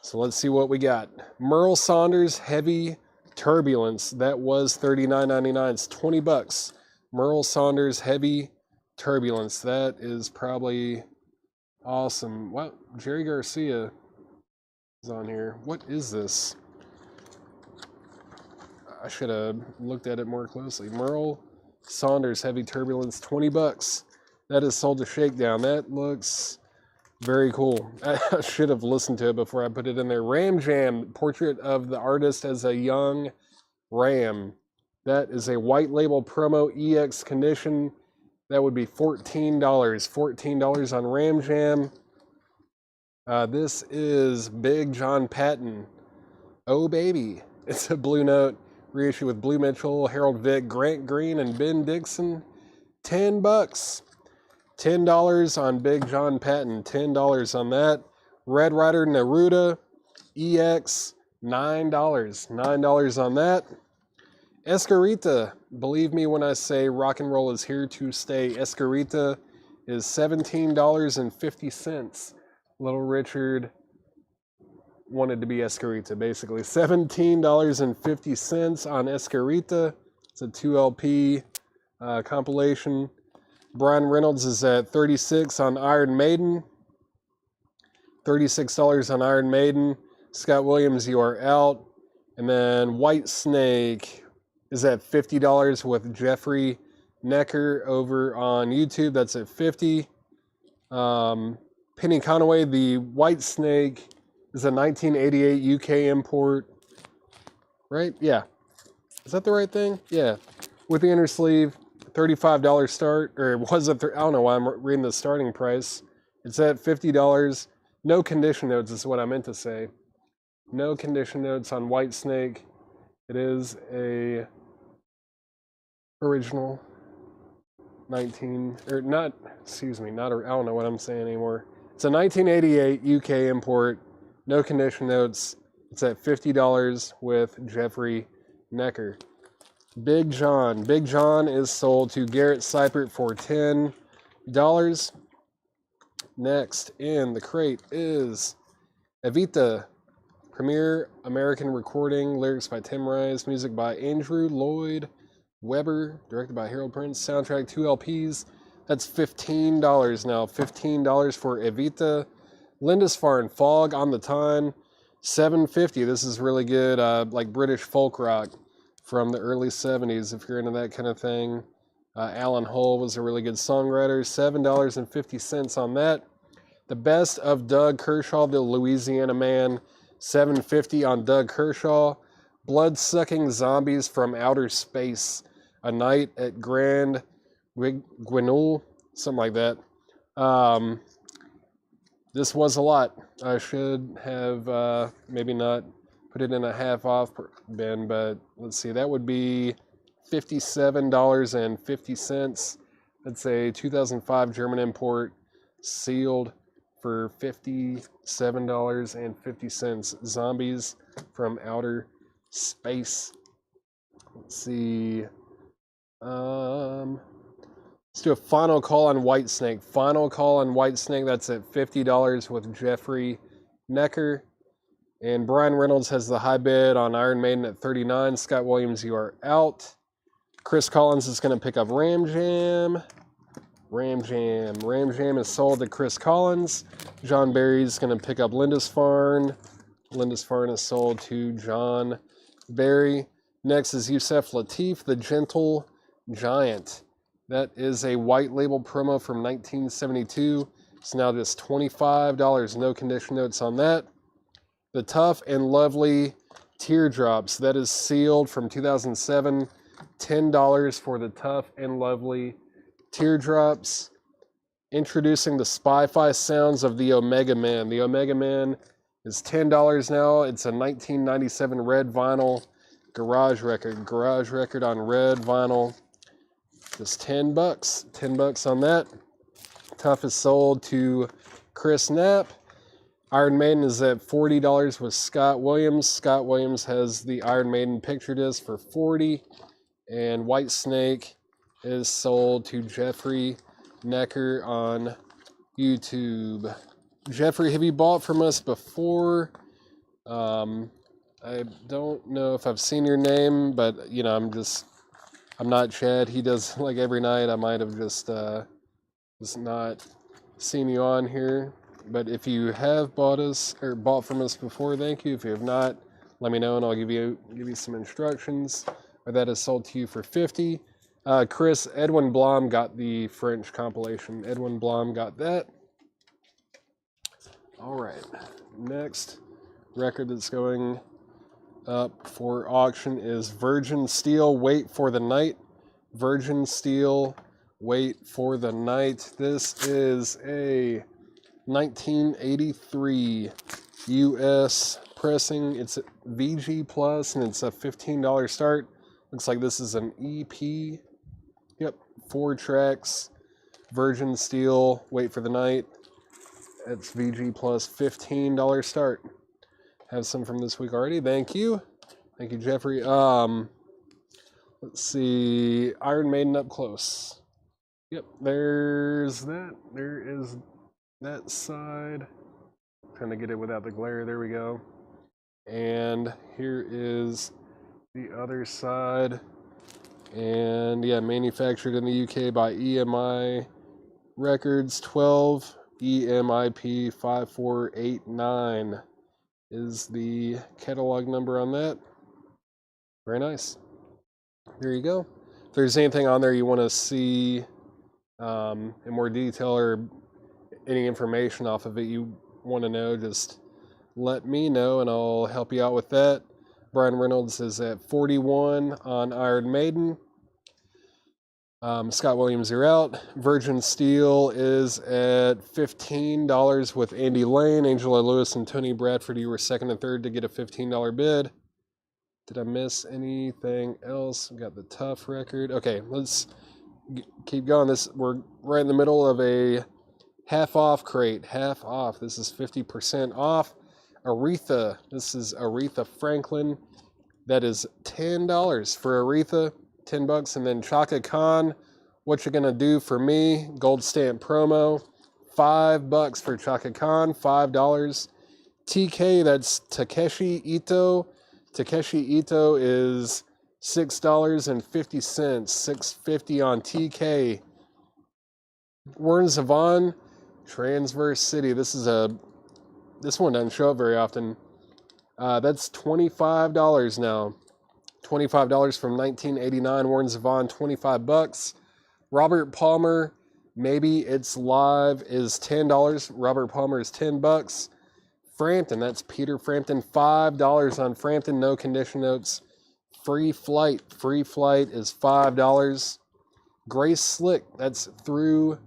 So let's see what we got. Merle Saunders Heavy Turbulence. That was $39.99. It's $20. Merle Saunders Heavy Turbulence. That is probably awesome. Wow, Jerry Garcia is on here. What is this? I should have looked at it more closely. Merle Saunders Heavy Turbulence, $20. That is sold to Shakedown. That looks very cool. I should have listened to it before I put it in there. Ram Jam, portrait of the artist as a young ram. That is a white label promo EX condition. That would be $14. $14 on Ram Jam. This is Big John Patton. Oh baby. It's a Blue Note reissue with Blue Mitchell, Harold Vick, Grant Green, and Ben Dixon. $10. $10 on Big John Patton. $10 on that. Red Rider Neruda EX. $9. $9 on that. Escarita. Believe me when I say rock and roll is here to stay. Escarita is $17.50. Little Richard wanted to be Escarita, basically. $17.50 on Escarita. It's a 2LP compilation. Brian Reynolds is at $36 on Iron Maiden. $36 on Iron Maiden. Scott Williams, You Are Out. And then White Snake is at $50 with Jeffrey Necker over on YouTube. That's at $50. Penny Conaway, the White Snake is a 1988 UK import. Right? Yeah. Is that the right thing? Yeah. With the inner sleeve. $35 start, or it was I don't know why I'm reading the starting price. It's at $50. No condition notes is what I meant to say. No condition notes on White Snake. It is a original I don't know what I'm saying anymore. It's a 1988 UK import. No condition notes. It's at $50 with Jeffrey Necker. Big John. Big John is sold to Garrett Seipert for $10. Next in the crate is Evita. Premier American recording. Lyrics by Tim Rice. Music by Andrew Lloyd Webber. Directed by Harold Prince. Soundtrack 2 LPs. That's $15 now. $15 for Evita. Lindisfarne. Fog on the Time. $7.50. This is really good, like British folk rock from the early 70s, if you're into that kind of thing. Alan Hull was a really good songwriter. $7.50 on that. The Best of Doug Kershaw, the Louisiana Man. $7.50 on Doug Kershaw. Blood-Sucking Zombies from Outer Space. A Night at Grand Guignol. Something like that. This was a lot. I should have maybe not put it in a half off bin, but let's see, that would be $57.50. That's a 2005 German import, sealed for $57.50. Zombies from Outer Space. Let's see. Let's do a final call on White Snake. Final call on White Snake. That's at $50 with Jeffrey Necker. And Brian Reynolds has the high bid on Iron Maiden at 39. Scott Williams, you are out. Chris Collins is going to pick up Ram Jam. Ram Jam is sold to Chris Collins. John Barry's going to pick up Lindisfarne. Lindisfarne is sold to John Barry. Next is Yusef Lateef, the Gentle Giant. That is a white label promo from 1972. It's now just $25. No condition notes on that. The Tough and Lovely Teardrops. That is sealed from 2007. $10 for the Tough and Lovely Teardrops. Introducing the Spy-Fi sounds of the Omega Man. The Omega Man is $10 now. It's a 1997 red vinyl garage record. Garage record on red vinyl. Just $10. $10 on that. Tough is sold to Chris Knapp. Iron Maiden is at $40 with Scott Williams. Scott Williams has the Iron Maiden picture disc for $40. And White Snake is sold to Jeffrey Necker on YouTube. Jeffrey, have you bought from us before? I don't know if I've seen your name, but you know, I'm not Chad. He does like every night. I might have just not seen you on here. But if you have bought from us before, thank you. If you have not, let me know and I'll give you some instructions. Or that is sold to you for $50. Chris, Edwin Blom got the French compilation. Edwin Blom got that. All right. Next record that's going up for auction is Virgin Steel, Wait for the Night. Virgin Steel, Wait for the Night. This is a 1983 US pressing. It's VG Plus and it's a $15 start. Looks like this is an EP. Yep, 4 tracks. Virgin Steel, Wait for the Night. It's VG Plus, $15 start. Have some from this week already. Thank you. Thank you, Jeffrey. Let's see. Iron Maiden up close. Yep, there's that. There is that side. Trying to get it without the glare. There we go. And here is the other side. And yeah, manufactured in the UK by EMI Records. 12 EMIP 5489 is the catalog number on that. Very nice. There you go. If there's anything on there you want to see in more detail or any information off of it you want to know, just let me know and I'll help you out with that. Brian Reynolds is at 41 on Iron Maiden. Scott Williams, you're out. Virgin Steel is at $15 with Andy Lane. Angela Lewis and Tony Bradford, you were second and third to get a $15 bid. Did I miss anything else? We got the Tough record. Okay, let's keep going. We're right in the middle of a half off crate. Half off. This is 50% off. Aretha. This is Aretha Franklin. That is $10 for Aretha. $10. And then Chaka Khan, What You Gonna Do for Me, gold stamp promo, $5 for Chaka Khan, $5. TK, that's Takeshi Ito. Takeshi Ito is $6.50, $6.50 on TK. Warren Zevon, Transverse City. This one doesn't show up very often. That's $25 now. $25 from 1989. Warren Zevon, $25. Robert Palmer, Maybe It's Live, is $10. Robert Palmer is $10. Frampton, that's Peter Frampton, $5 on Frampton. No condition notes. Free Flight is $5. Grace Slick, that's Through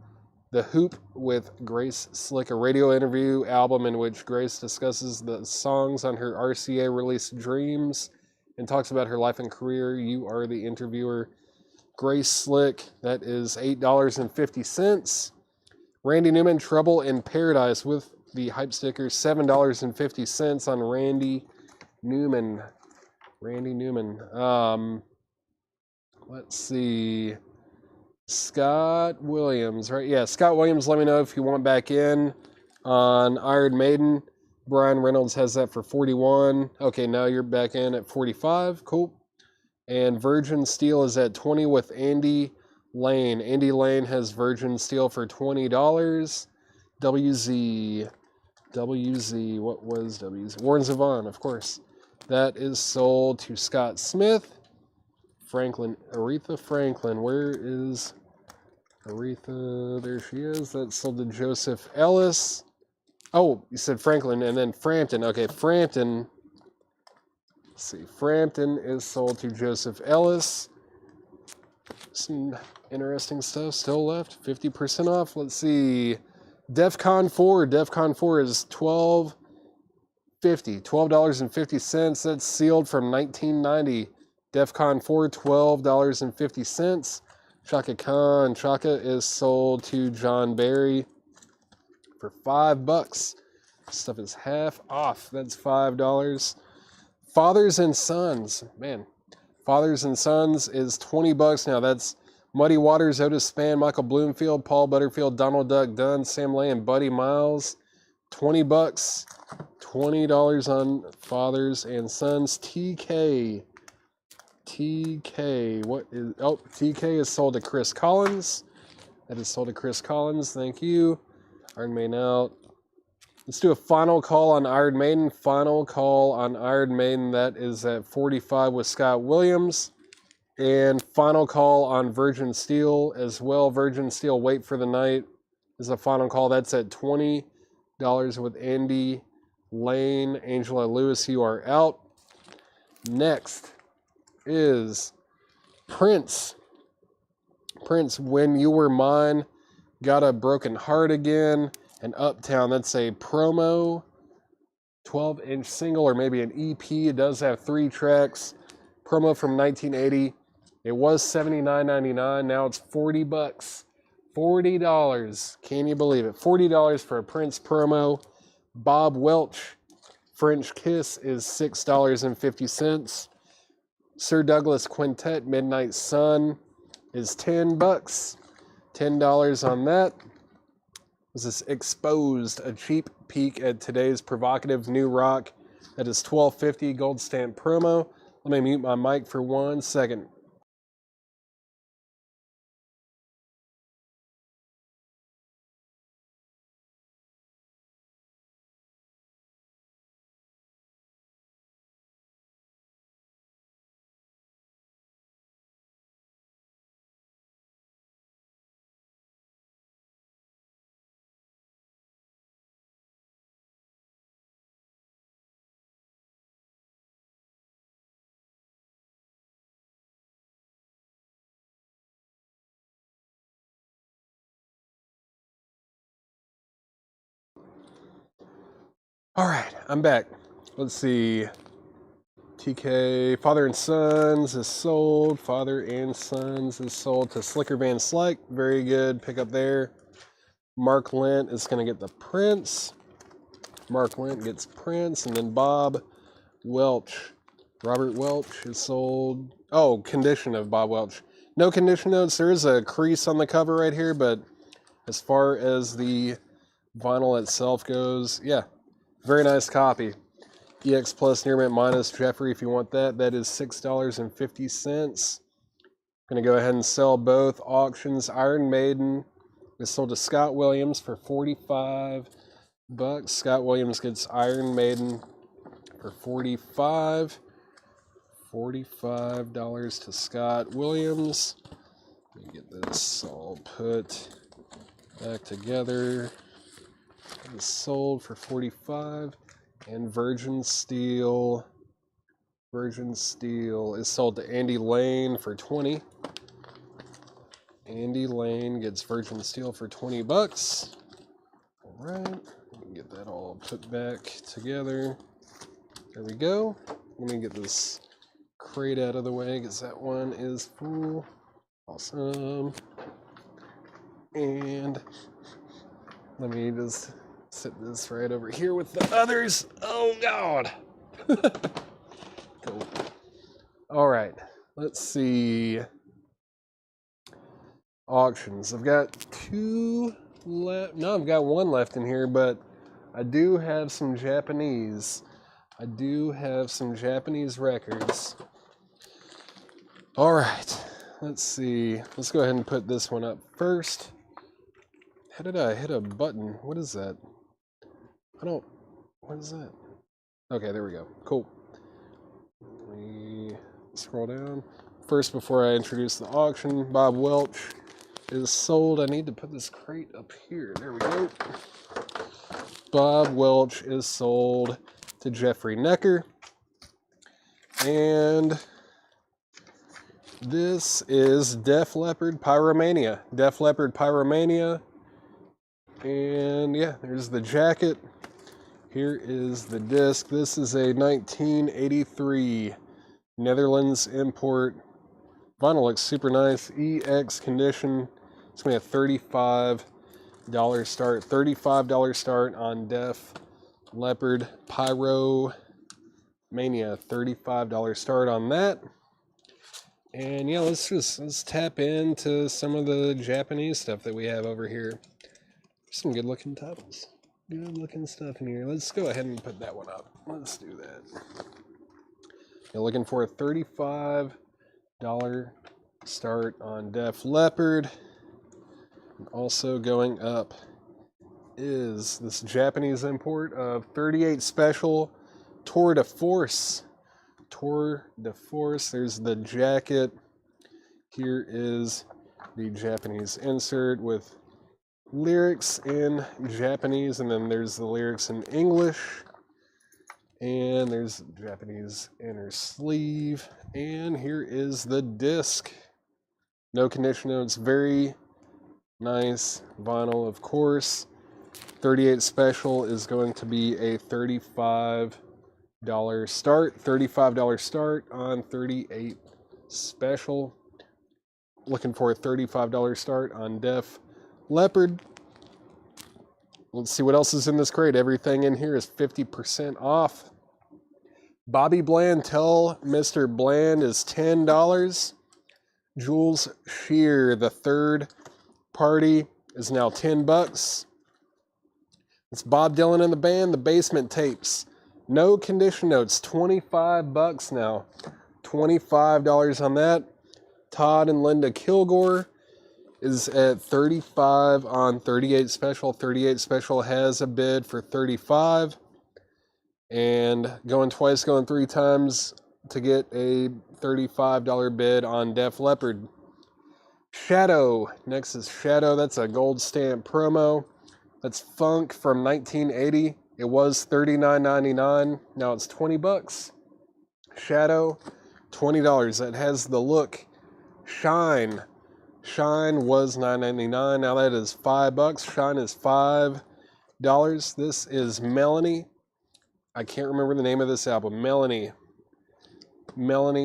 the Hoop with Grace Slick, a radio interview album in which Grace discusses the songs on her RCA release Dreams and talks about her life and career. You are the interviewer. Grace Slick, that is $8.50. Randy Newman, Trouble in Paradise with the hype sticker, $7.50 on Randy Newman. Let's see. Scott Williams, right? Yeah, Scott Williams, let me know if you want back in on Iron Maiden. Brian Reynolds has that for 41. Okay, now you're back in at 45. Cool. And Virgin Steel is at 20 with Andy Lane. Andy Lane has Virgin Steel for $20. WZ. What was WZ? Warren Zevon, of course. That is sold to Scott Smith. Aretha Franklin. Where is Aretha? There she is. That's sold to Joseph Ellis. Oh, you said Franklin and then Frampton. Okay, Frampton. Let's see. Frampton is sold to Joseph Ellis. Some interesting stuff still left. 50% off. Let's see. DEFCON 4. DEFCON 4 is $12.50. That's sealed from 1990. DEFCON 4, $12.50. Chaka Khan. Chaka is sold to John Barry for $5. Stuff is half off. That's $5. Fathers and Sons. Man. Fathers and Sons is $20 now. That's Muddy Waters, Otis Spann, Michael Bloomfield, Paul Butterfield, Donald Duck Dunn, Sam Lay, and Buddy Miles. $20. $20 on Fathers and Sons. TK. What is... Oh, TK is sold to Chris Collins. That is sold to Chris Collins. Thank you. Iron Maiden out. Let's do a final call on Iron Maiden. Final call on Iron Maiden. That is at 45 with Scott Williams. And final call on Virgin Steel as well. Virgin Steel, Wait for the Night is a final call. That's at $20 with Andy Lane. Angela Lewis, you are out. Next is Prince. Prince, When You Were Mine. Got a Broken Heart Again. And Uptown, that's a promo 12-inch single or maybe an EP. It does have 3 tracks. Promo from 1980. It was $79.99. Now it's $40. $40. Can you believe it? $40 for a Prince promo. Bob Welch, French Kiss is $6.50. Sir Douglas Quintet, Midnight Sun is $10. $10 on that. This is Exposed, a cheap peek at today's provocative new rock. That is $12.50 gold stamp promo. Let me mute my mic for 1 second. All right, I'm back. Let's see. TK, Father and Sons is sold. Father and Sons is sold to Slicker Van Slyke. Very good pickup there. Mark Lent is going to get the Prince. Mark Lent gets Prince. And then Bob Welch. Robert Welch is sold. Oh, condition of Bob Welch. No condition notes. There is a crease on the cover right here, but as far as the vinyl itself goes, yeah, very nice copy. EX Plus Near Mint minus Jeffrey if you want that. That is $6.50. Going to go ahead and sell both auctions. Iron Maiden is sold to Scott Williams for $45. Scott Williams gets Iron Maiden for $45. $45 to Scott Williams. Let me get this all put back together. It's sold for $45. And Virgin Steel is sold to Andy Lane for $20. Andy Lane gets Virgin Steel for $20. All right, let me get that all put back together. There we go. Let me get this crate out of the way because that one is full. Awesome. And let me just sit this right over here with the others. Oh, God. Cool. All right. Let's see. Auctions. I've got 2 left. No, I've got 1 left in here, but I do have some Japanese. I do have some Japanese records. All right, let's see. Let's go ahead and put this one up first. How did I hit a button? What is that? What is that? Okay, there we go. Cool. Let me scroll down. First, before I introduce the auction, Bob Welch is sold. I need to put this crate up here. There we go. Bob Welch is sold to Jeffrey Necker. And this is Def Leppard Pyromania. Def Leppard Pyromania. And yeah, there's the jacket. Here is the disc. This is a 1983 Netherlands import. Vinyl looks super nice. EX condition. It's going to be a $35 start. $35 start on Def Leppard Pyromania. $35 start on that. And yeah, let's tap into some of the Japanese stuff that we have over here. Some good looking titles. Good looking stuff in here. Let's go ahead and put that one up. Let's do that. You're looking for a $35 start on Def Leppard. And also going up is this Japanese import of 38 Special Tour de Force. Tour de Force. There's the jacket. Here is the Japanese insert with lyrics in Japanese, and then there's the lyrics in English, and there's Japanese inner sleeve, and here is the disc. No condition notes, very nice vinyl, of course. 38 Special is going to be a $35 start. $35 start on 38 Special. Looking for a $35 start on Def Leppard. Let's see what else is in this crate. Everything in here is 50% off. Bobby Bland, tell Mr. Bland is $10. Jules Shear, the third party, is now $10. It's Bob Dylan and the band, the Basement Tapes. No condition notes, $25 now. $25 on that. Todd and Linda Kilgore is at $35 on 38 Special. 38 Special has a bid for $35. And going twice, going three times to get a $35 bid on Def Leppard. Shadow. Next is Shadow. That's a gold stamp promo. That's Funk from 1980. It was $39.99. Now it's $20. Shadow, $20. That has the look. Shine. Shine was $9.99. Now that is $5. Shine is $5. This is Melanie. I can't remember the name of this album. Melanie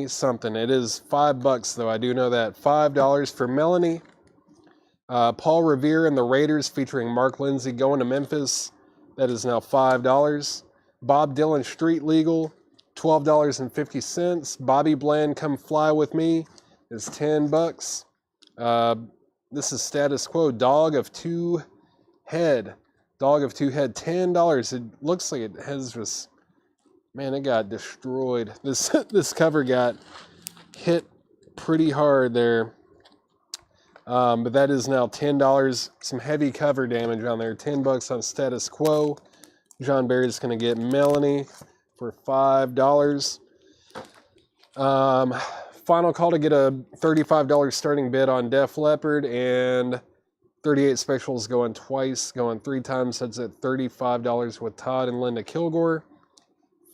something. It is $5 though. I do know that. $5 for Melanie. Paul Revere and the Raiders featuring Mark Lindsay going to Memphis. That is now $5. Bob Dylan Street Legal, $12.50. Bobby Bland Come Fly With Me is $10. This is Status Quo, Dog of Two Head. Dog of Two Head, $10. It looks like it has just, man, it got destroyed. This cover got hit pretty hard there. But that is now $10. Some heavy cover damage on there. $10 on Status Quo. John Barry's going to get Melanie for $5. Final call to get a $35 starting bid on Def Leppard, and 38 Specials going twice, going three times. That's at $35 with Todd and Linda Kilgore.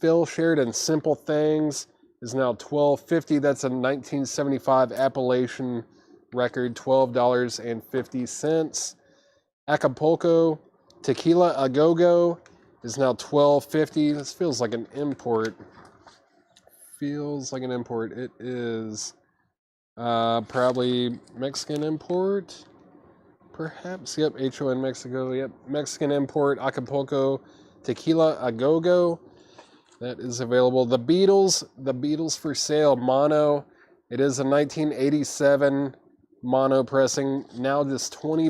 Phil Sheridan, Simple Things, is now $12.50. That's a 1975 Appalachian record, $12.50. Acapulco Tequila A Go-Go is now $12.50. This feels like an import. It is probably Mexican import, perhaps. Yep, HON Mexico. Yep, Mexican import. Acapulco Tequila A Go-Go. That is available. The Beatles for sale. Mono. It is a 1987 mono pressing. Now just $20.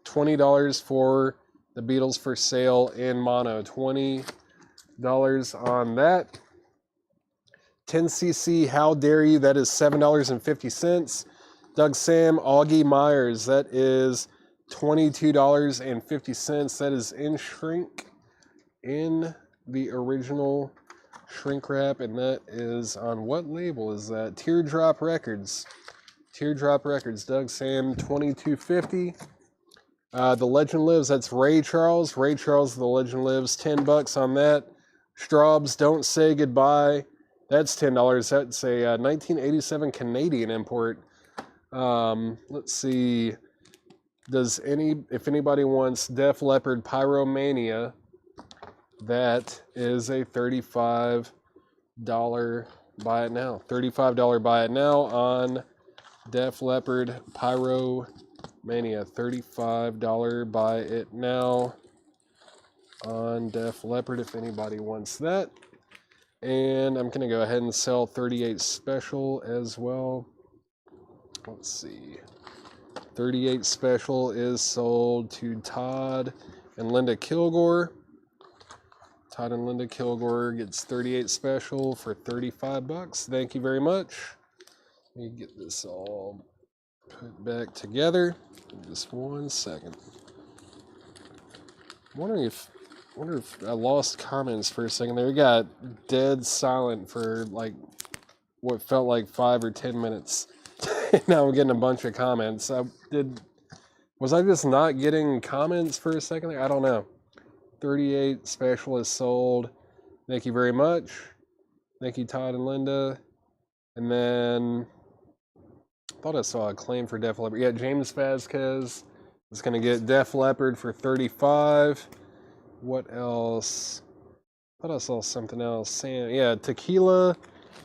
$20 for The Beatles for sale in mono. $20 on that. 10cc, How Dare You, that is $7.50. Doug Sam, Augie Myers, that is $22.50. That is in shrink, in the original shrink wrap, and that is on what label is that? Teardrop Records. Teardrop Records, Doug Sam, $22.50. The Legend Lives, that's Ray Charles. Ray Charles, The Legend Lives, $10 on that. Straub's Don't Say Goodbye, that's $10. That's a 1987 Canadian import. Let's see. If anybody wants Def Leppard Pyromania, that is a $35 buy it now. $35 buy it now on Def Leppard Pyromania. $35 buy it now on Def Leppard if anybody wants that. And I'm going to go ahead and sell 38 Special as well. Let's see. 38 Special is sold to Todd and Linda Kilgore. Todd and Linda Kilgore gets 38 Special for $35. Thank you very much. Let me get this all put back together. Just 1 second. I wonder if I lost comments for a second there. We got dead silent for like what felt like 5 or 10 minutes. Now I'm getting a bunch of comments. Was I just not getting comments for a second there? I don't know. 38 Special is sold. Thank you very much. Thank you, Todd and Linda. And then I thought I saw a claim for Def Leppard. Yeah, James Vasquez is going to get Def Leppard for $35. What else? I thought I saw something else. Yeah, Tequila.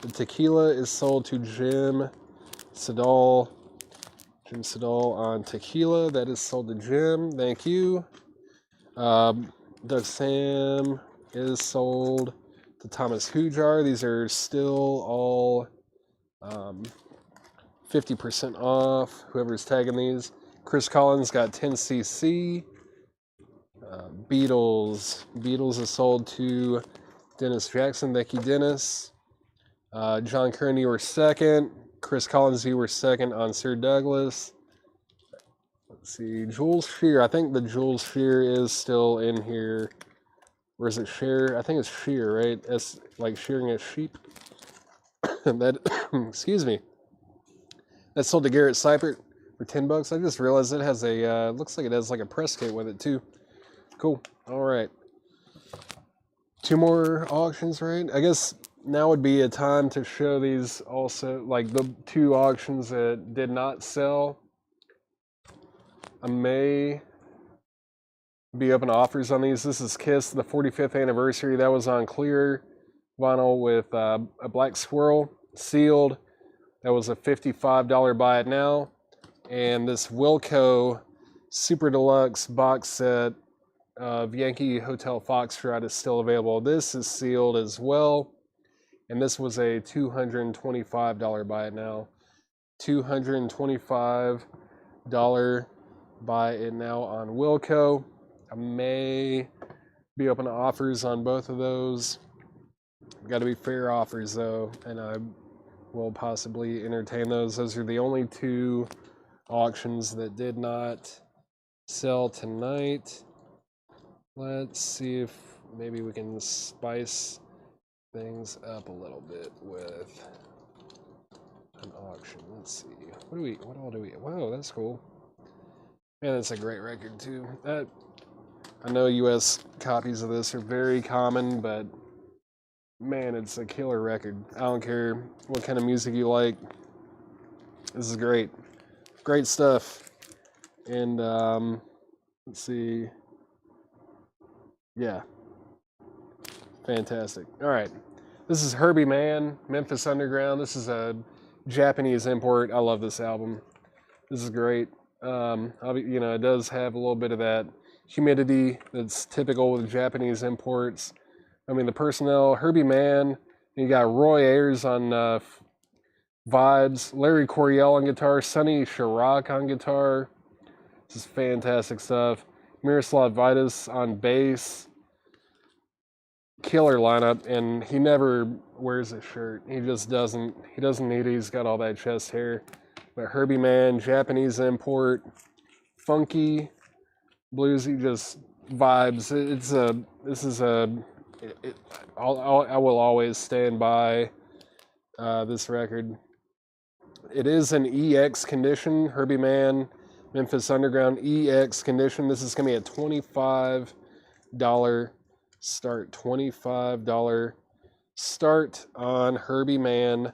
The Tequila is sold to Jim Sedal. Jim Sedal on Tequila. That is sold to Jim. Thank you. Doug Sam is sold to Thomas Hujar. These are still all 50% off. Whoever's tagging these. Chris Collins got 10cc. Beatles is sold to Dennis Jackson. Thank you, Dennis. John Curran, you were second. Chris Collins, you were second on Sir Douglas. Let's see, Jules Shear. I think the Jules Shear is still in here. Or is it Shear? I think it's Shear, right? It's like shearing a sheep. That, excuse me. That's sold to Garrett Seipert for $10. I just realized it has a, looks like it has like a press kit with it too. Cool. All right. 2 more auctions, right? I guess now would be a time to show these also, like the 2 auctions that did not sell. I may be open to offers on these. This is Kiss, the 45th anniversary. That was on clear vinyl with a black squirrel, sealed. That was a $55 buy it now. And this Wilco Super Deluxe box set of Yankee Hotel Foxtrot is still available. This is sealed as well. And this was a $225 buy it now. $225 buy it now on Wilco. I may be open to offers on both of those. Got to be fair offers though, and I will possibly entertain those. Those are the only 2 auctions that did not sell tonight. Let's see if maybe we can spice things up a little bit with an auction. Let's see. What all do we? Wow, that's cool. Man, that's a great record too. I know US copies of this are very common, but man, it's a killer record. I don't care what kind of music you like. This is great. Great stuff. And let's see. Yeah. Fantastic. All right. This is Herbie Mann, Memphis Underground. This is a Japanese import. I love this album. This is great. It does have a little bit of that humidity that's typical with Japanese imports. I mean, the personnel, Herbie Mann, you got Roy Ayers on vibes, Larry Coryell on guitar, Sonny Chirac on guitar. This is fantastic stuff. Miroslav Vitas on base. Killer lineup, and he never wears a shirt. He just doesn't. He doesn't need it. He's got all that chest hair. But Herbie Man, Japanese import, funky, bluesy, just vibes. I will always stand by this record. It is an EX condition. Herbie Man, Memphis Underground EX condition. This is going to be a $25 start. $25 start on Herbie Man,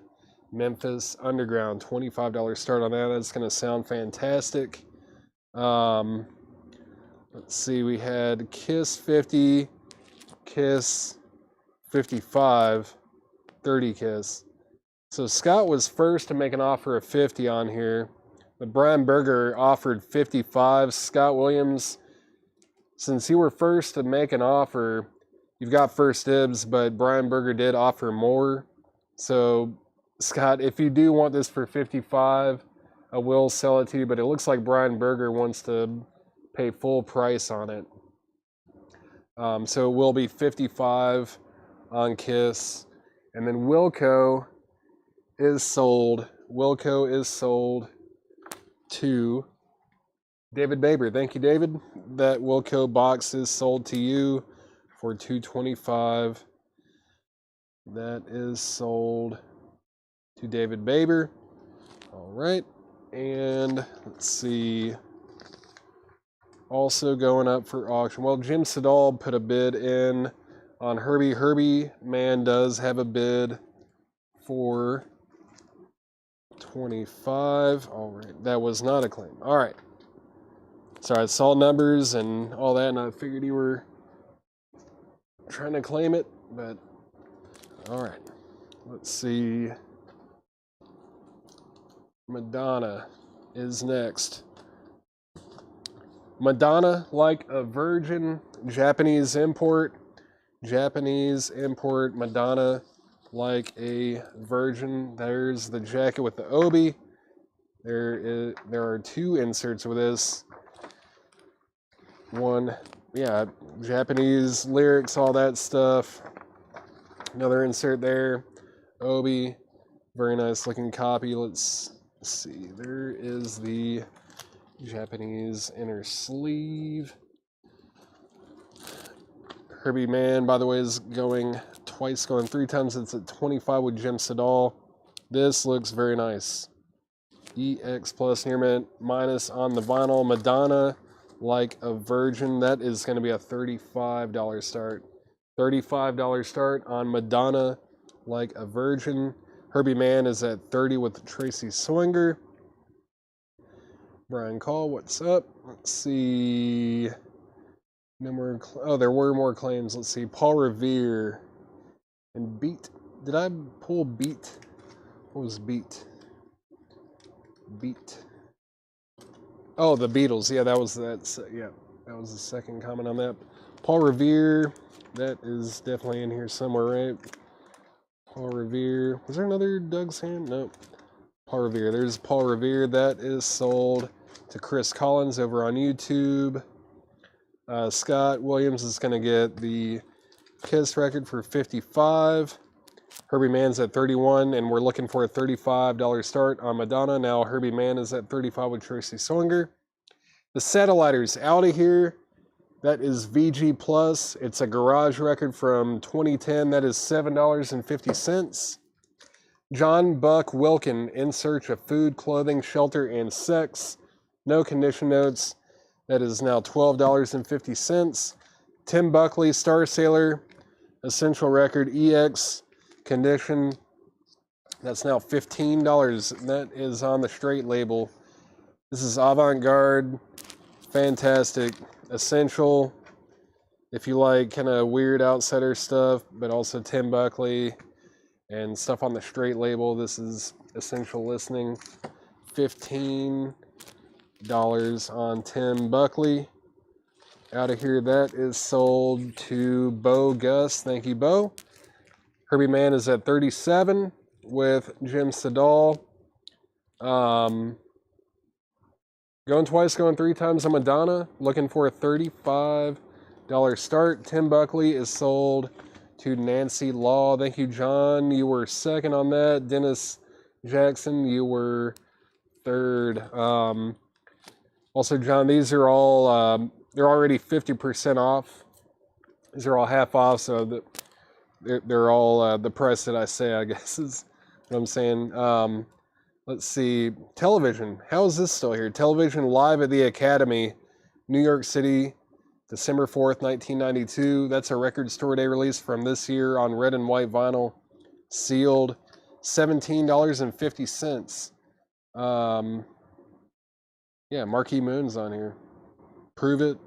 Memphis Underground. $25 start on that. That's going to sound fantastic. Let's see. We had Kiss 50, Kiss 55, 30 Kiss. So Scott was first to make an offer of 50 on here, but Brian Berger offered 55. Scott Williams, since you were first to make an offer, you've got first dibs, but Brian Berger did offer more. So Scott, if you do want this for 55, I will sell it to you, but it looks like Brian Berger wants to pay full price on it. So it will be 55 on Kiss. And then Wilco is sold. Wilco is sold to David Baber. Thank you, David. That Wilco box is sold to you for $225. That is sold to David Baber. All right. And let's see. Also going up for auction. Well, Jim Sedal put a bid in on Herbie. Herbie Man does have a bid for 25. All right. That was not a claim. All right. Sorry, I saw numbers and all that, and I figured you were trying to claim it, but all right. Let's see. Madonna is next. Madonna like a virgin, Japanese import. Japanese import, Madonna like a virgin. There's the jacket with the obi. There are two inserts with this. One, yeah, Japanese lyrics, all that stuff. Another insert there. Obi, very nice looking copy. Let's see. There is the Japanese inner sleeve. Herbie Man, by the way, is going twice, going 3 times. It's at 25 with Jim Sedal. This looks very nice. EX plus near mint minus on the vinyl. Madonna like a virgin. That is going to be a $35 start. $35 start on Madonna like a virgin. Herbie Man is at 30 with Tracy Swinger. Brian Call, what's up? Let's see. No more. Oh, there were more claims. Let's see. Paul Revere and Beat. Did I pull Beat? What was Beat? Beat. Oh, the Beatles. Yeah, that was that. Yeah, that was the second comment on that. Paul Revere. That is definitely in here somewhere, right? Paul Revere. Was there another Doug's Hand? No. Paul Revere. There's Paul Revere. That is sold to Chris Collins over on YouTube. Scott Williams is going to get the Kiss record for 55. Herbie Man's at 31, and we're looking for a $35 start on Madonna. Now Herbie Man is at 35 with Tracy Swinger. The Satelliters out of here. That is VG Plus. It's a garage record from 2010. That is $7.50. John Buck Wilkin, In Search of Food, Clothing, Shelter, and Sex. No condition notes. That is now $12.50. Tim Buckley, Star Sailor, Essential Record, EX condition. That's now $15. And that is on the straight label. This is avant-garde, fantastic, essential. If you like kind of weird outsider stuff, but also Tim Buckley and stuff on the straight label, this is essential listening. $15 on Tim Buckley. Out of here, that is sold to Bo Gus. Thank you, Bo. Herbie Man is at 37 with Jim Sedal. Going twice, going three times on Madonna. Looking for a $35 start. Tim Buckley is sold to Nancy Law. Thank you, John. You were second on that. Dennis Jackson, you were third. Also, John, these are all, they're already 50% off. These are all half off, so they're all the price that I say, I guess is what I'm saying. Let's see. Television. How is this still here? Television Live at the Academy, New York City, December 4th, 1992. That's a record store day release from this year on red and white vinyl, sealed, $17.50. Yeah, Marquee Moon's on here. Prove It.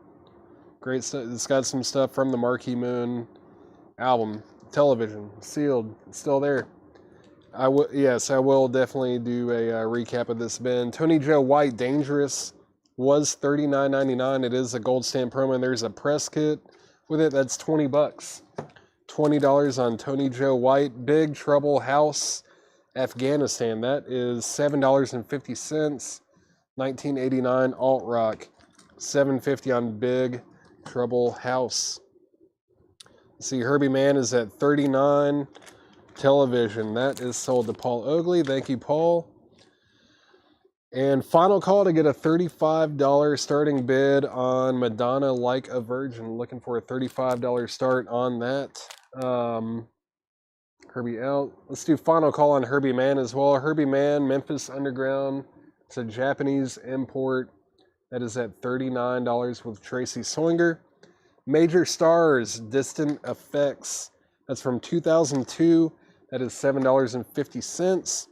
Great stuff. It's got some stuff from the Marquee Moon album. Television, sealed, it's still there. Yes, I will definitely do a recap of this bin. Tony Joe White Dangerous was $39.99. It is a gold stamp promo, and there's a press kit with it. That's $20. $20 on Tony Joe White. Big Trouble House, Afghanistan. That is $7.50. 1989 alt rock. $7.50 on Big Trouble House. See, Herbie Mann is at $39. Television, that is sold to Paul Oakley. Thank you, Paul. And final call to get a $35 starting bid on Madonna Like a Virgin. Looking for a $35 start on that. Herbie out. Let's do final call on Herbie Mann as well. Herbie Mann, Memphis Underground. It's a Japanese import. That is at $39 with Tracy Soinger. Major Stars, Distant Effects. That's from 2002. That is $7.50.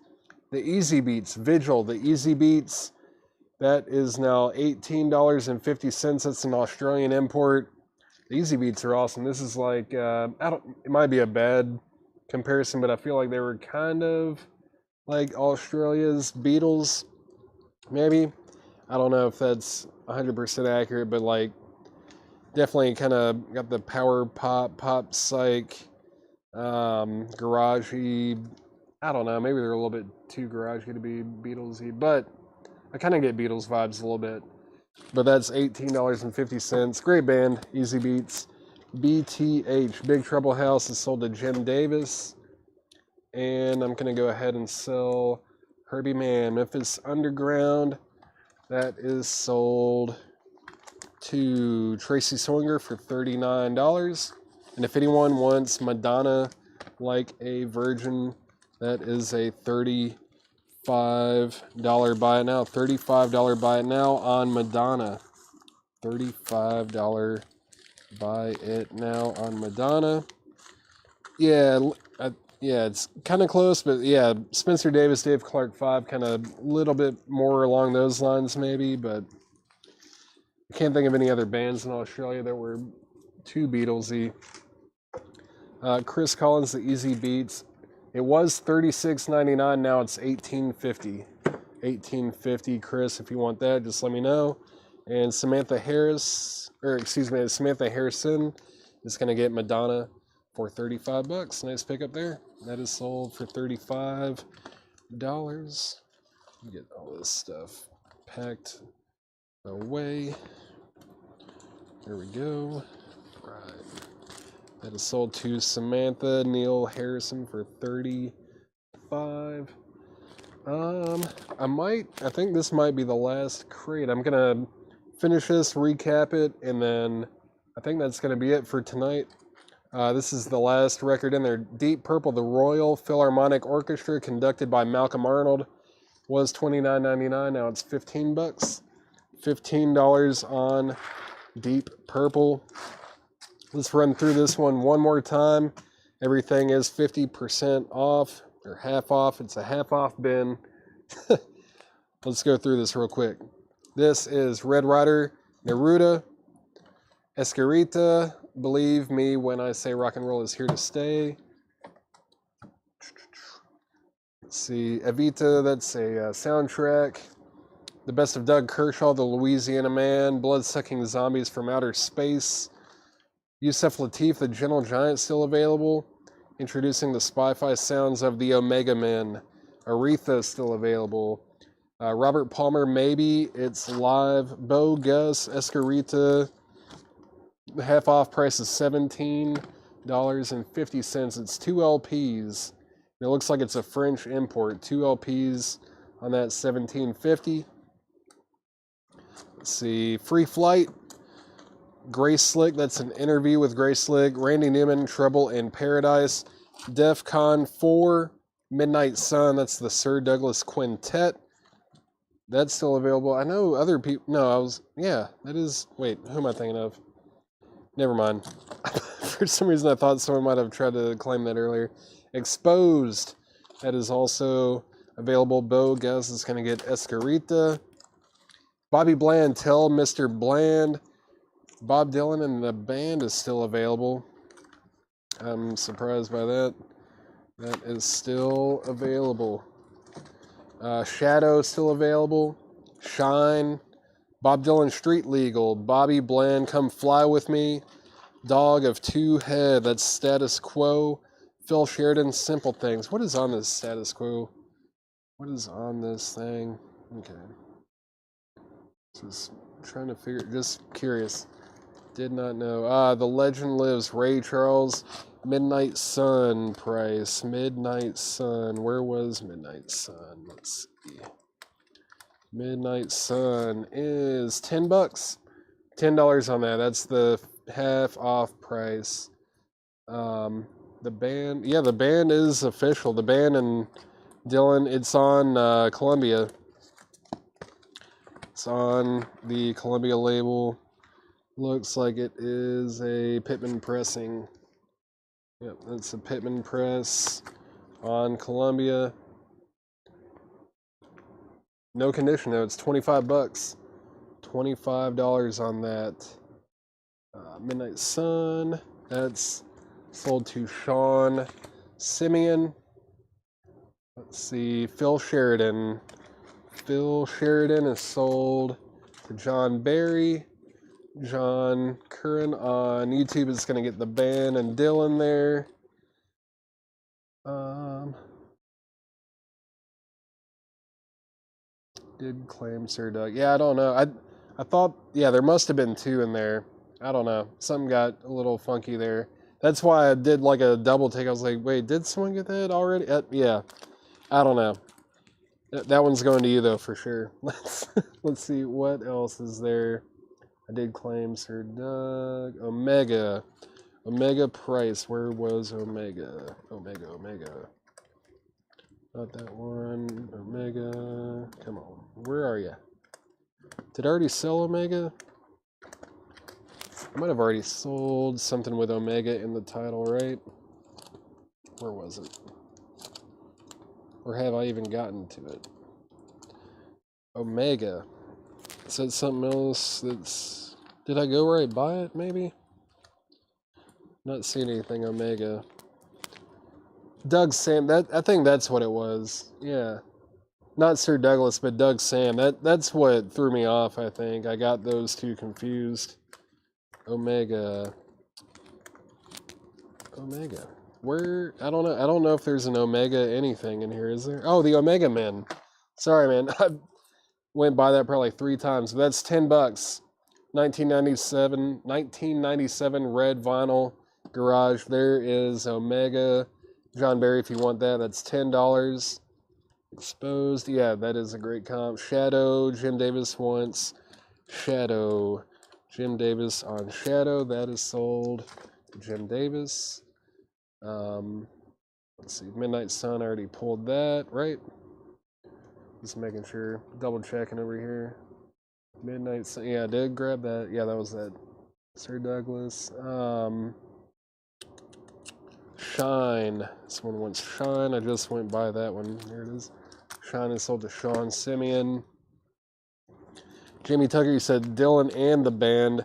The Easy Beats, Vigil, the Easy Beats. That is now $18.50. That's an Australian import. The Easy Beats are awesome. This is like, it might be a bad comparison, but I feel like they were kind of like Australia's Beatles, maybe. I don't know if that's 100% accurate, but like, definitely kind of got the power pop psych, garagey. I don't know, maybe they're a little bit too garagey to be Beatlesy, but I kind of get Beatles vibes a little bit. But that's $18.50. Great band, Easy Beats. BTH, Big Trouble House, is sold to Jim Davis. And I'm going to go ahead and sell Herbie Mann, Memphis Underground. That is sold to Tracy Soinger for $39. And if anyone wants Madonna Like a Virgin, that is a $35 buy it now. $35 buy it now on Madonna. $35 buy it now on Madonna. Yeah, it's kind of close, but yeah, Spencer Davis, Dave Clark 5, kind of a little bit more along those lines maybe, but I can't think of any other bands in Australia that were too Beatlesy. Chris Collins, The Easy Beats. It was $36.99. Now it's $18.50. $18.50, Chris. If you want that, just let me know. And Samantha Harrison is going to get Madonna for $35. Nice pickup there. That is sold for $35. Get all this stuff packed away. There we go. Right. That is sold to Samantha Neil Harrison for $35. I think this might be the last crate. I'm gonna finish this, recap it, and then I think that's gonna be it for tonight. This is the last record in there. Deep Purple, the Royal Philharmonic Orchestra, conducted by Malcolm Arnold, was $29.99. Now it's $15. $15 on Deep Purple. Let's run through this one more time. Everything is 50% off, or half off. It's a half off bin. Let's go through this real quick. This is Red Rider, Neruda, Escarita, Believe Me When I Say Rock and Roll Is Here to Stay. Let's see, Evita, that's a soundtrack. The Best of Doug Kershaw, The Louisiana Man, Blood-Sucking Zombies from Outer Space. Yusef Lateef, The Gentle Giant, still available. Introducing the Spy-Fi sounds of the Omega Men. Aretha, still available. Robert Palmer, maybe. It's live. Bo Gus, Escarita. The half off price is $17.50. It's 2 LPs. It looks like it's a French import. 2 LPs on that $17.50. Let's see. Free Flight. Grace Slick. That's an interview with Grace Slick. Randy Newman, Trouble in Paradise. DEF CON 4. Midnight Sun. That's the Sir Douglas Quintet. That's still available. I know other people. No, that is. Wait, who am I thinking of? Never mind. For some reason, I thought someone might have tried to claim that earlier. Exposed. That is also available. Bo Gus is going to get Escarita. Bobby Bland, Tell Mr. Bland. Bob Dylan and the band is still available. I'm surprised by that. That is still available. Shadow still available. Shine. Bob Dylan Street Legal. Bobby Bland, Come Fly With Me. Dog of Two Head. That's Status Quo. Phil Sheridan, Simple Things. What is on this Status Quo? What is on this thing? Okay. Just trying to figure. Just curious. Did not know. The Legend Lives. Ray Charles. Midnight Sun price. Midnight Sun. Where was Midnight Sun? Let's see. Midnight Sun is $10. $10 on that. That's the half off price. The band, the band is official. The band and Dylan, it's on Columbia. It's on the Columbia label. Looks like it is a Pittman pressing. Yep, that's a Pittman press on Columbia. No condition though, it's $25. $25 on that. Midnight Sun, that's sold to Sean Simeon. Let's see, Phil Sheridan. Phil Sheridan is sold to John Barry. John Curran on YouTube is going to get the band and Dylan there. Did claim Sir Doug. Yeah, I don't know. I thought, there must have been 2 in there. I don't know. Something got a little funky there. That's why I did like a double take. I was like, wait, did someone get that already? Yeah. I don't know. That one's going to you, though, for sure. Let's see. What else is there? I did claim Sir Doug. Omega. Omega price. Where was Omega? Omega. Not that one. Omega. Come on. Where are you? Did I already sell Omega? I might have already sold something with Omega in the title, right? Where was it? Or have I even gotten to it? Omega. Is that something else that's... Did I go right by it, maybe? Not seeing anything Omega. Doug Sam, I think that's what it was. Yeah. Not Sir Douglas, but Doug Sam. That's what threw me off, I think. I got those 2 confused. Omega. Where? I don't know. I don't know if there's an Omega anything in here, is there? Oh, the Omega Men. Sorry, man. I went by that probably 3 times. But that's $10. 1997 red vinyl garage. There is Omega. John Barry, if you want that, that's $10. Exposed. Yeah, that is a great comp. Shadow. Jim Davis wants Shadow. Jim Davis on Shadow. That is sold to Jim Davis. Let's see. Midnight Sun, I already pulled that, right? Just making sure. Double checking over here. Midnight Sun. Yeah, I did grab that. Yeah, that was that. Sir Douglas. Shine. Someone wants Shine. I just went by that one. There it is. Shine is sold to Sean Simeon. Jamie Tucker, you said Dylan and the band.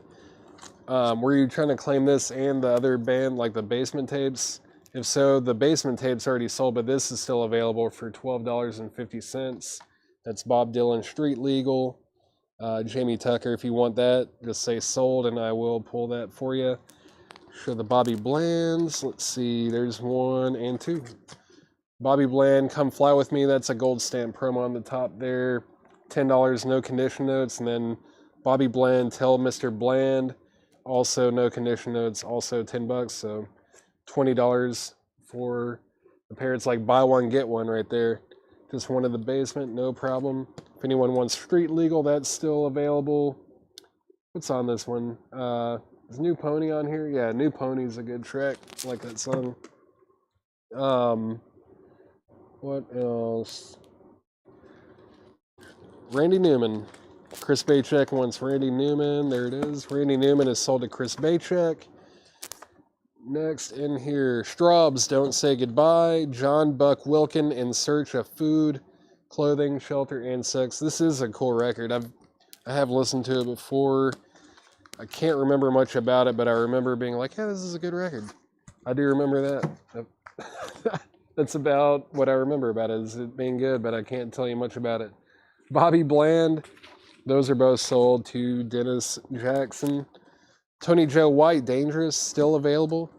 Were you trying to claim this and the other band, like the Basement Tapes? If so, the Basement Tapes already sold, but this is still available for $12.50. That's Bob Dylan Street Legal. Jamie Tucker, if you want that, just say sold and I will pull that for you. Show the Bobby Blands. Let's see, there's 1 and 2. Bobby Bland, Come Fly With Me. That's a gold stamp promo on the top there. $10, no condition notes. And then Bobby Bland, Tell Mr. Bland, also no condition notes, also $10. So $20 for a pair. It's like buy one, get one right there. Just one in the basement, no problem. If anyone wants street legal, that's still available. What's on this one? Is New Pony on here? Yeah, New Pony's a good track. I like that song. What else? Randy Newman. Chris Bachek wants Randy Newman. There it is. Randy Newman is sold to Chris Bachek. Next in here, Straub's Don't Say Goodbye. John Buck Wilkin, In Search of Food, Clothing, Shelter, and Sex. This is a cool record. I have listened to it before. I can't remember much about it, but I remember being like, yeah, this is a good record. I do remember that. That's about what I remember about it, is it being good, but I can't tell you much about it. Bobby Bland, those are both sold to Dennis Jackson. Tony Joe White, Dangerous, still available.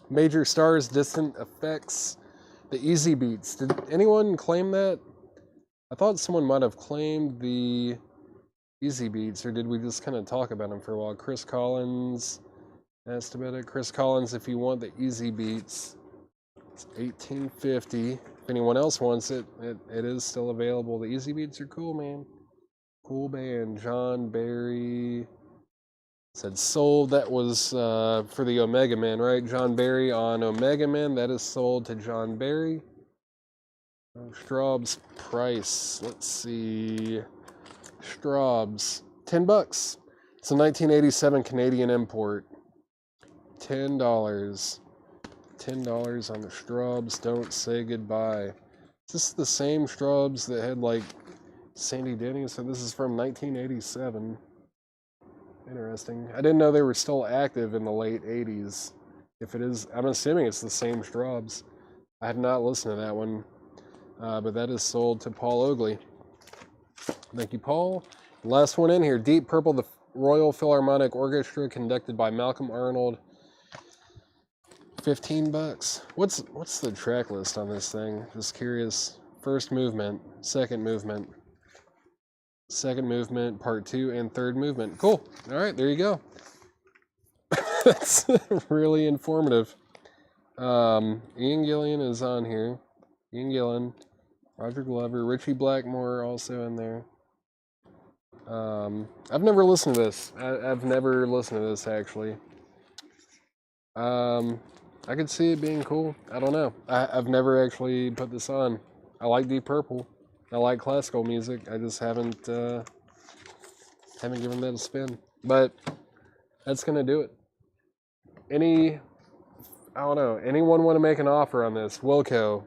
Major Stars, Distant Effects, the Easy Beats. Did anyone claim that? I thought someone might have claimed the Easy Beats, or did we just kind of talk about them for a while? Chris Collins asked about it. Chris Collins, if you want the Easy Beats, it's $18.50. If anyone else wants it, it is still available. The Easy Beats are cool, man. Cool band. John Barry said sold. That was for the Omega Man, right? John Barry on Omega Man. That is sold to John Barry. Straub's price. Let's see. Straub's $10. It's a 1987 Canadian import. $10. $10 on the Straub's Don't Say Goodbye. Is this the same Straub's that had like Sandy Denny? So this is from 1987. Interesting. I didn't know they were still active in the late 80s. If it is, I'm assuming it's the same Straub's. I have not listened to that one, but that is sold to Paul Oakley. Thank you, Paul. Last one in here, Deep Purple, the Royal Philharmonic Orchestra, conducted by Malcolm Arnold. $15. What's the track list on this thing? Just curious. First movement, second movement, part 2, and third movement. Cool. All right, there you go. That's really informative. Ian Gillan is on here. Ian Gillan, Roger Glover, Richie Blackmore also in there. I've never listened to this. I've never listened to this, actually. I could see it being cool. I don't know. I've never actually put this on. I like Deep Purple. I like classical music. I just haven't given that a spin. But that's gonna do it. I don't know. Anyone want to make an offer on this? Wilco,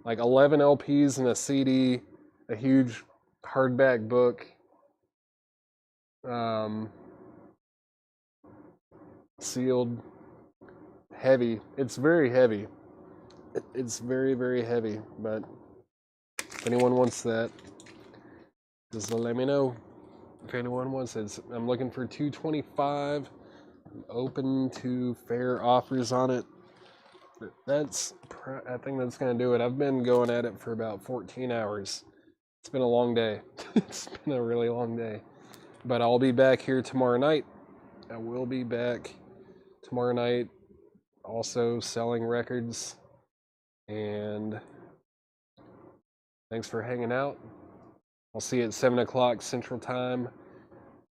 like 11 LPs and a CD, a huge hardback book. Sealed. Heavy. It's very heavy. It's very, very heavy. But if anyone wants that, just let me know. If anyone wants it, I'm looking for $225. I'm open to fair offers on it. But I think that's gonna do it. I've been going at it for about 14 hours. It's been a long day. It's been a really long day. But I'll be back here tomorrow night. I will be back tomorrow night, also selling records. And thanks for hanging out. I'll see you at 7 o'clock Central Time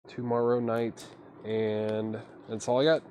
tomorrow night. And that's all I got.